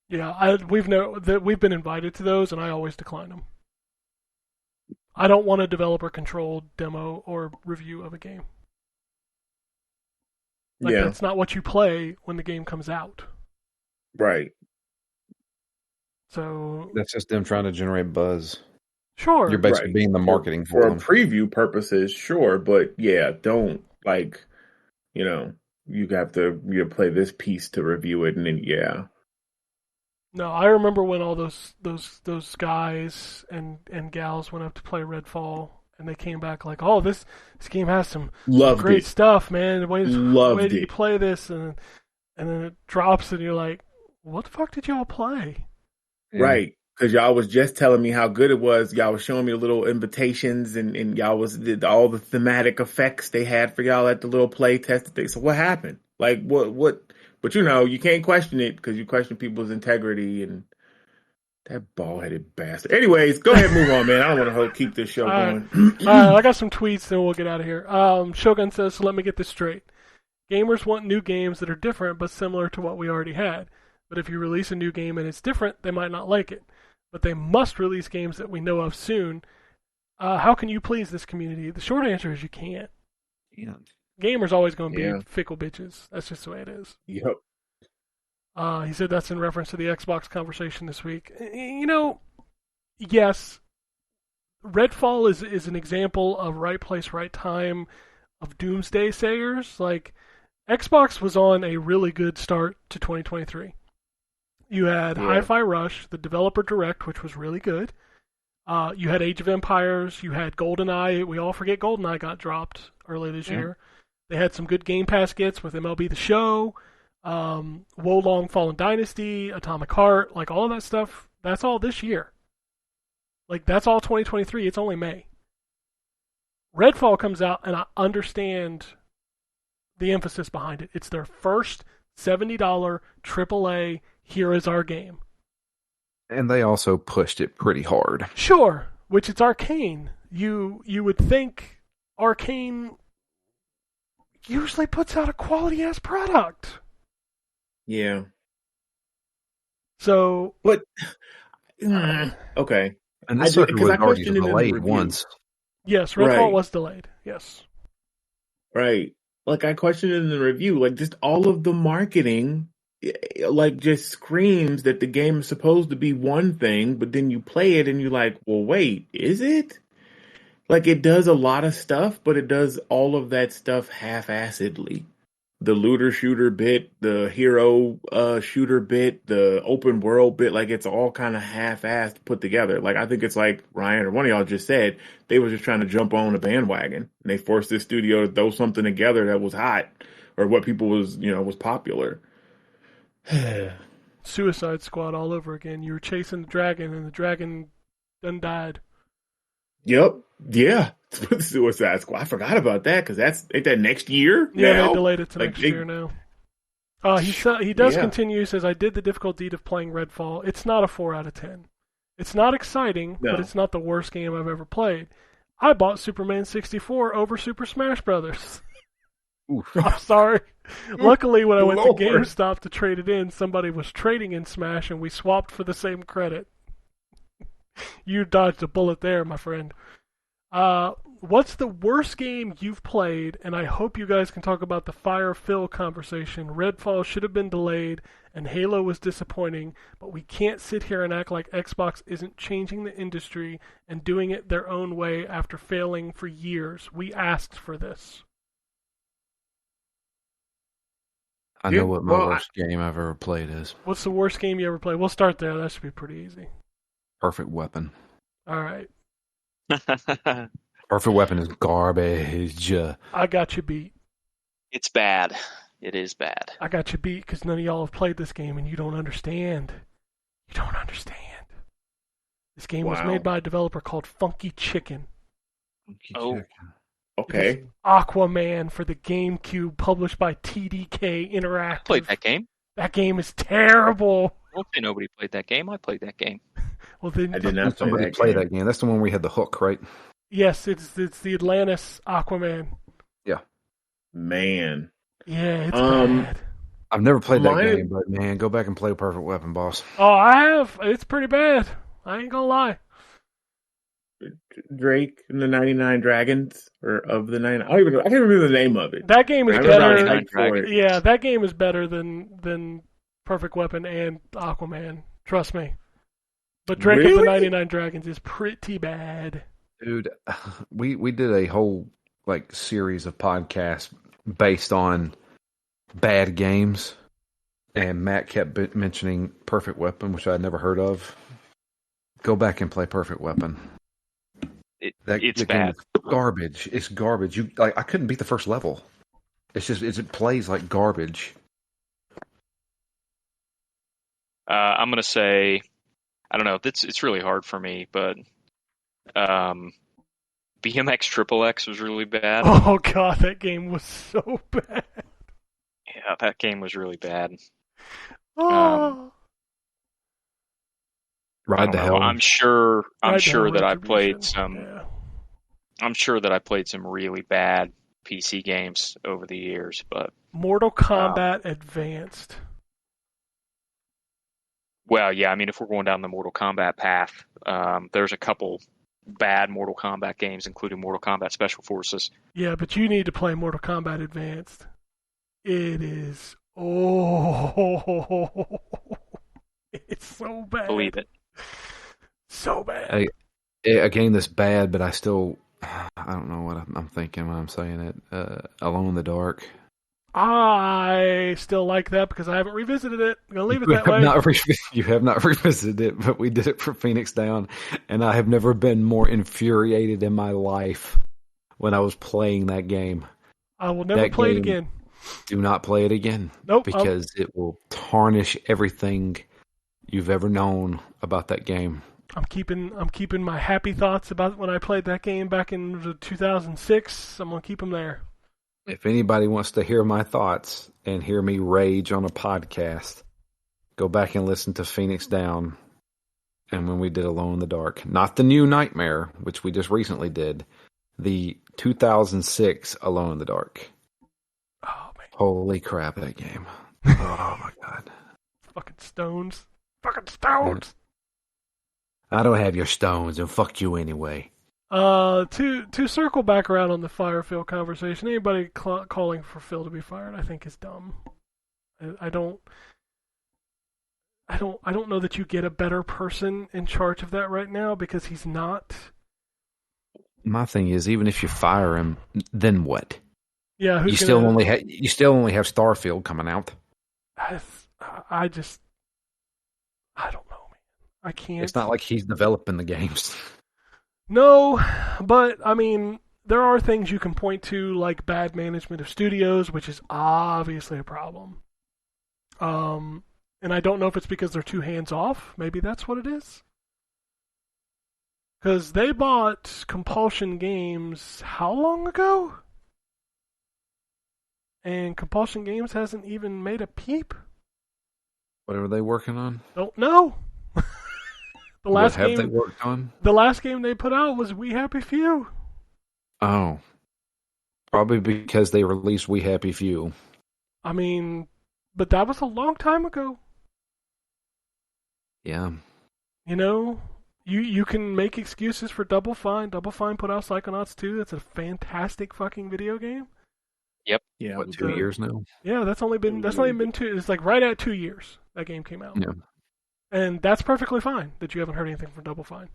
S1: Yeah, we've been invited to those, and I always decline them. I don't want a developer-controlled demo or review of a game. That's not what you play when the game comes out.
S4: Right.
S1: So
S2: that's just them trying to generate buzz.
S1: Sure.
S2: You're basically being the marketing for them.
S4: For preview purposes, sure, but yeah, don't you have to play this piece to review it, and then
S1: No, I remember when all those guys and gals went up to play Redfall, and they came back like, "Oh, this game has some great stuff, man. The way you play this," and then it drops, and you're like, "What the fuck did y'all play?"
S4: Right, because y'all was just telling me how good it was. Y'all was showing me little invitations, and y'all did all the thematic effects they had for y'all at the little play test thing. So what happened? Like what? But you can't question it because you question people's integrity and that bald-headed bastard. Anyways, go ahead and move on, man. I don't want to keep this show going.
S1: I got some tweets, then we'll get out of here. Shogun says, so let me get this straight. Gamers want new games that are different but similar to what we already had. But if you release a new game and it's different, they might not like it. But they must release games that we know of soon. How can you please this community? The short answer is you can't.
S2: Yeah.
S1: Gamers always going to be fickle bitches. That's just the way it is.
S4: Yep.
S1: He said that's in reference to the Xbox conversation this week. Yes, Redfall is an example of right place, right time of doomsday sayers. Like, Xbox was on a really good start to 2023. You had Hi-Fi Rush, the developer direct, which was really good. You had Age of Empires. You had GoldenEye. We all forget GoldenEye got dropped early this year. They had some good Game Pass gets with MLB The Show, Wolong Fallen Dynasty, Atomic Heart, like all of that stuff. That's all this year. Like, that's all 2023. It's only May. Redfall comes out, and I understand the emphasis behind it. It's their first $70 AAA, here is our game.
S2: And they also pushed it pretty hard.
S1: Sure, which it's Arcane. You would think Arcane usually puts out a quality-ass product.
S4: Yeah.
S1: So...
S4: But... okay.
S2: And this circuit was already delayed once.
S1: Yes, Redfall was delayed. Yes.
S4: Right. Like, I questioned it in the review. Like, just all of the marketing, like, just screams that the game is supposed to be one thing, but then you play it and you're like, well, wait, is it? Like, it does a lot of stuff, but it does all of that stuff half-assedly. The looter shooter bit, the hero shooter bit, the open world bit, like, it's all kind of half-assed put together. Like, I think it's like Ryan or one of y'all just said, they were just trying to jump on a bandwagon, and they forced this studio to throw something together that was hot, or what people was popular.
S1: Suicide Squad all over again. You were chasing the dragon, and the dragon done died.
S4: Yep. Yeah. Suicide Squad. I forgot about that because ain't that next year?
S1: Yeah,
S4: now?
S1: They delayed it to next year now. He does continue. He says, I did the difficult deed of playing Redfall. It's not a 4 out of 10. It's not exciting, but it's not the worst game I've ever played. I bought Superman 64 over Super Smash Brothers. I'm sorry. Luckily, when I went to GameStop to trade it in, somebody was trading in Smash, and we swapped for the same credit. You dodged a bullet there, my friend. What's the worst game you've played? And I hope you guys can talk about the Fire Phil conversation. Redfall should have been delayed, and Halo was disappointing, but we can't sit here and act like Xbox isn't changing the industry and doing it their own way after failing for years. We asked for this.
S2: I know what my worst game I've ever played is.
S1: What's the worst game you ever played? We'll start there. That should be pretty easy.
S2: Perfect Weapon.
S1: All right.
S2: Perfect Weapon is garbage.
S1: I got you beat.
S3: It's bad. It is bad.
S1: I got you beat because none of y'all have played this game and you don't understand. You don't understand. This game was made by a developer called Funky Chicken.
S3: Oh.
S4: Okay.
S1: Aquaman for the GameCube, published by TDK Interactive.
S3: I played that game.
S1: That game is terrible.
S3: Don't say nobody played that game. I played that game.
S1: Well, then
S4: I did not
S2: Somebody play that game. That's the one where we had the hook, right?
S1: Yes, it's the Atlantis Aquaman.
S2: Yeah.
S4: Man.
S1: Yeah, it's bad.
S2: I've never played that game, but man, go back and play Perfect Weapon, boss.
S1: Oh, I have. It's pretty bad. I ain't gonna lie.
S4: Drake and the 99 Dragons, or of the 99. I can't remember the name of it.
S1: That game is
S3: Drake
S1: better. Yeah, that game is better than Perfect Weapon and Aquaman. Trust me. But Drake of the 99 Dragons is pretty bad.
S2: Dude, we did a whole series of podcasts based on bad games, and Matt kept mentioning Perfect Weapon, which I'd never heard of. Go back and play Perfect Weapon.
S3: It's bad.
S2: Garbage. It's garbage. I couldn't beat the first level. It's just it plays like garbage.
S3: I'm gonna say, I don't know. It's really hard for me, but BMX XXX was really bad.
S1: Oh god, that game was so bad.
S3: Yeah, that game was really bad.
S1: Oh.
S2: Ride the Hell.
S3: I'm sure that I played
S1: some.
S3: Yeah. I'm sure that I played some really bad PC games over the years, but
S1: Mortal Kombat Advanced.
S3: Well, yeah, I mean, if we're going down the Mortal Kombat path, there's a couple bad Mortal Kombat games, including Mortal Kombat Special Forces.
S1: Yeah, but you need to play Mortal Kombat Advanced. It is it's so bad.
S3: Believe it.
S1: So bad.
S2: A game that's bad, but I don't know what I'm thinking when I'm saying it. Alone in the Dark.
S1: I still like that because I haven't revisited it. I'm going to leave it that way.
S2: You have not revisited it, but we did it for Phoenix Down, and I have never been more infuriated in my life when I was playing that game.
S1: I will never play it again.
S2: Do not play it again.
S1: Nope.
S2: Because it will tarnish everything you've ever known about that game.
S1: I'm keeping my happy thoughts about when I played that game back in 2006. I'm going to keep them there.
S2: If anybody wants to hear my thoughts and hear me rage on a podcast, go back and listen to Phoenix Down and when we did Alone in the Dark. Not the new Nightmare, which we just recently did. The 2006 Alone in the Dark.
S1: Oh, man.
S2: Holy crap, that game. Oh, my God.
S1: Fucking stones. Fucking stones!
S2: I don't have your stones, and fuck you anyway.
S1: To circle back around on the fire Phil conversation, anybody calling for Phil to be fired, I think is dumb. I don't know that you get a better person in charge of that right now because he's not.
S2: My thing is, even if you fire him, then what?
S1: Yeah,
S2: you still only have Starfield coming out.
S1: I don't know, man. I can't.
S2: It's not like he's developing the games.
S1: No, but I mean, there are things you can point to, like bad management of studios, which is obviously a problem. And I don't know if it's because they're too hands off. Maybe that's what it is. Because they bought Compulsion Games how long ago? And Compulsion Games hasn't even made a peep.
S2: What are they working on?
S1: Don't know.
S2: What have they worked on?
S1: The last game they put out was We Happy Few.
S2: Oh. Probably because they released We Happy Few.
S1: I mean, but that was a long time ago.
S2: Yeah.
S1: You know, you can make excuses for Double Fine. Double Fine put out Psychonauts 2. That's a fantastic fucking video game.
S3: Yep.
S2: Yeah. What, 2 years now?
S1: Yeah, that's only been 2. It's like right at 2 years that game came out.
S2: Yeah.
S1: And that's perfectly fine that you haven't heard anything from Double Fine.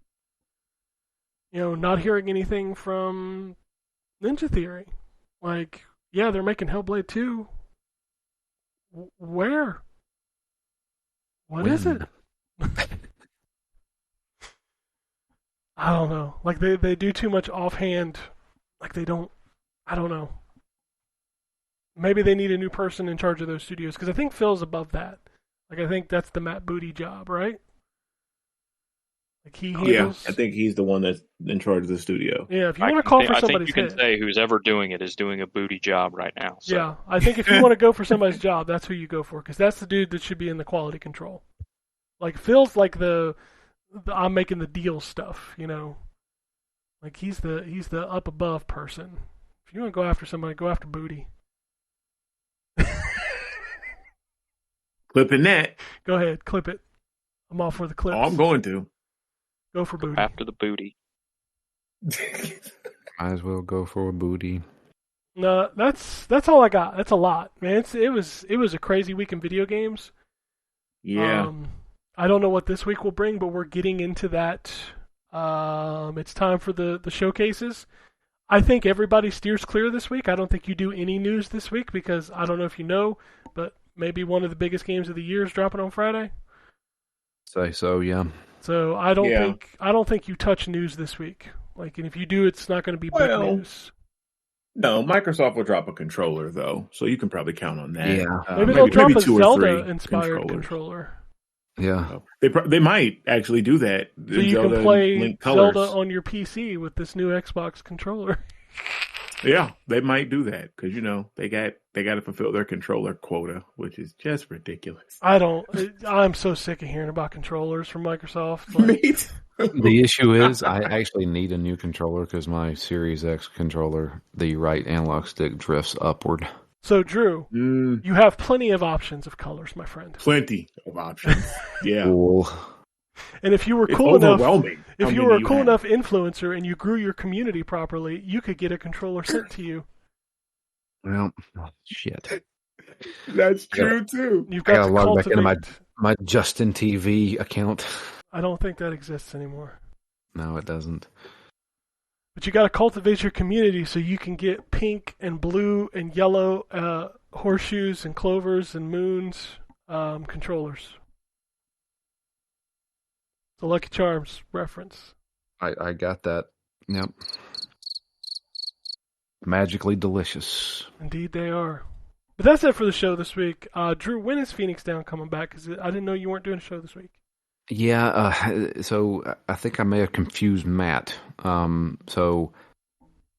S1: You know, not hearing anything from Ninja Theory. Like, yeah, they're making Hellblade 2. Where? What is it? I don't know. Like, they do too much offhand. Like, they don't... I don't know. Maybe they need a new person in charge of those studios, because I think Phil's above that. Like, I think that's the Matt Booty job, right? Like he handles.
S4: Yeah, I think he's the one that's in charge of the studio.
S1: Yeah, if you want to call for
S3: I
S1: somebody's
S3: think you can say who's ever doing it is doing a booty job right now. So.
S1: Yeah, I think if you want to go for somebody's job, that's who you go for, because that's the dude that should be in the quality control. Like Phil's like the I'm making the deal stuff, you know. Like he's the up above person. If you want to go after somebody, go after Booty.
S4: Clipping that.
S1: Go ahead, clip it. I'm all for the clips.
S4: Oh, I'm going to.
S1: Go for Booty.
S3: After the booty.
S2: Might as well go for a booty.
S1: No, that's all I got. That's a lot, man. It was a crazy week in video games.
S4: Yeah.
S1: I don't know what this week will bring, but we're getting into that. It's time for the showcases. I think everybody steers clear this week. I don't think you do any news this week because I don't know if you know, but maybe one of the biggest games of the year is dropping on Friday.
S2: Say so, yeah.
S1: So I don't think you touch news this week. Like, and if you do, it's not going to be big news.
S4: No, Microsoft will drop a controller though, so you can probably count on that.
S2: Yeah,
S1: maybe they'll drop a Zelda-inspired controller.
S2: Yeah,
S4: they might actually do that.
S1: So you can play Zelda on your PC with this new Xbox controller.
S4: Yeah, they might do that because they got to fulfill their controller quota, which is just ridiculous.
S1: I'm so sick of hearing about controllers from Microsoft. Like,
S2: the issue is I actually need a new controller because my Series X controller, the right analog stick drifts upward.
S1: So, Drew, you have plenty of options of colors, my friend.
S4: Plenty of options. Yeah.
S2: Cool.
S1: And if you were cool enough, influencer and you grew your community properly, you could get a controller sent to you.
S2: Well, shit.
S4: That's true too.
S1: You've got to log back into
S2: my Justin TV account.
S1: I don't think that exists anymore.
S2: No, it doesn't.
S1: But you got to cultivate your community so you can get pink and blue and yellow horseshoes and clovers and moons controllers. The Lucky Charms reference.
S2: I got that. Yep. Magically delicious.
S1: Indeed they are. But that's it for the show this week. Drew, when is Phoenix Down coming back? Because I didn't know you weren't doing a show this week.
S2: Yeah, so I think I may have confused Matt. So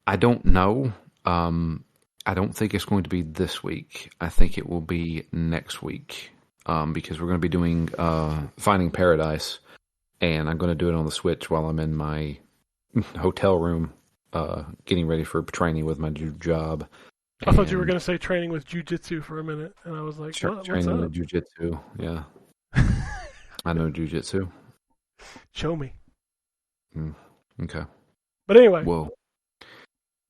S2: I don't know. I don't think it's going to be this week. I think it will be next week because we're going to be doing Finding Paradise, and I'm going to do it on the Switch while I'm in my hotel room getting ready for training with my new job.
S1: I thought you were going to say training with jiu-jitsu for a minute, and I was like,
S2: training with jiu-jitsu, yeah. I know jiu-jitsu.
S1: Show me.
S2: Okay.
S1: But anyway.
S2: Whoa.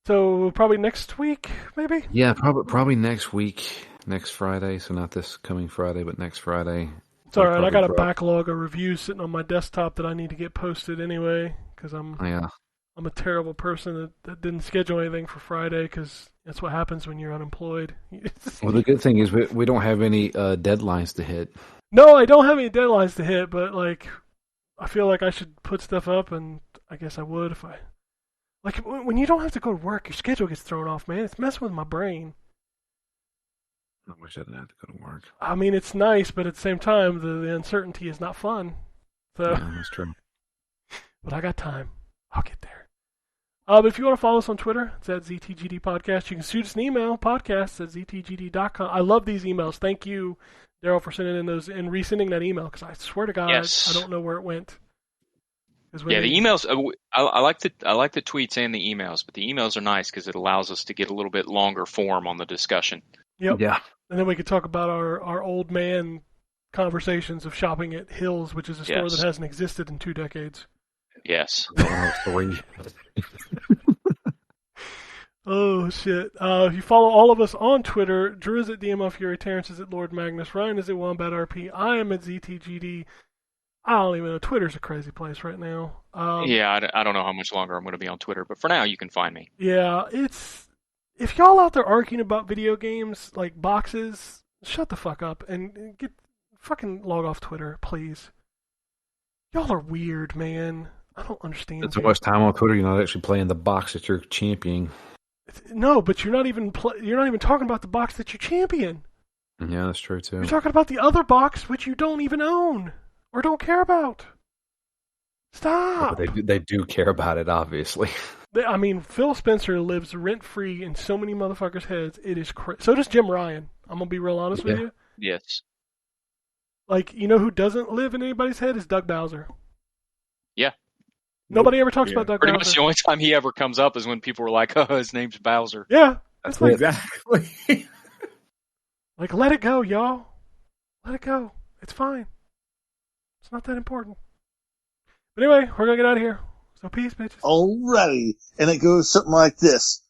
S1: So probably next week, maybe?
S2: Yeah, probably next week, next Friday. So not this coming Friday, but next Friday.
S1: It's all right. I got a backlog of reviews sitting on my desktop that I need to get posted anyway because I'm a terrible person that didn't schedule anything for Friday because that's what happens when you're unemployed.
S2: Well, the good thing is we don't have any deadlines to hit.
S1: No, I don't have any deadlines to hit, but like I feel like I should put stuff up, and I guess I would if I... Like, when you don't have to go to work, your schedule gets thrown off, man. It's messing with my brain.
S2: I wish I didn't have to go to work.
S1: I mean, it's nice, but at the same time, the uncertainty is not fun. So,
S2: yeah, that's true.
S1: But I got time. I'll get there. But if you want to follow us on Twitter, it's at ZTGD Podcast. You can shoot us an email, podcast@ztgd.com. I love these emails. Thank you, Daryl, for sending in those and resending that email, because I swear to God,
S3: yes.
S1: I don't know where it went.
S3: Yeah, the emails. I like the tweets and the emails, but the emails are nice because it allows us to get a little bit longer form on the discussion.
S1: Yep.
S2: Yeah.
S1: And then we could talk about our old man conversations of shopping at Hills, which is a store that hasn't existed in 2 decades.
S3: Yes.
S2: 3.
S1: Oh, shit. If you follow all of us on Twitter, Drew is at DML Fury, Terrence is at Lord Magnus, Ryan is at Wombat RP, I am at ZTGD. I don't even know. Twitter's a crazy place right now.
S3: Yeah, I don't know how much longer I'm going to be on Twitter, but for now, you can find me.
S1: Yeah, it's... If y'all out there arguing about video games, like boxes, shut the fuck up and get fucking log off Twitter, please. Y'all are weird, man. I don't understand.
S2: It's so much time on Twitter, you're not actually playing the box that you're championing.
S1: No, but you're not even talking about the box that you champion.
S2: Yeah, that's true too.
S1: You're talking about the other box which you don't even own or don't care about. Stop.
S2: But they do care about it, obviously.
S1: I mean, Phil Spencer lives rent-free in so many motherfuckers' heads. It is so does Jim Ryan. I'm going to be real honest with you.
S3: Yes.
S1: Like, you know who doesn't live in anybody's head is Doug Bowser.
S3: Yeah.
S1: Nobody ever talks about Doug
S3: Pretty
S1: Bowser.
S3: much the only time he ever comes up is when people were like, oh, his name's Bowser.
S1: Yeah.
S2: That's
S1: like,
S4: exactly.
S1: Like, let it go, y'all. Let it go. It's fine. It's not that important. But anyway, we're going to get out of here. So peace, bitches.
S5: Alrighty. And it goes something like this.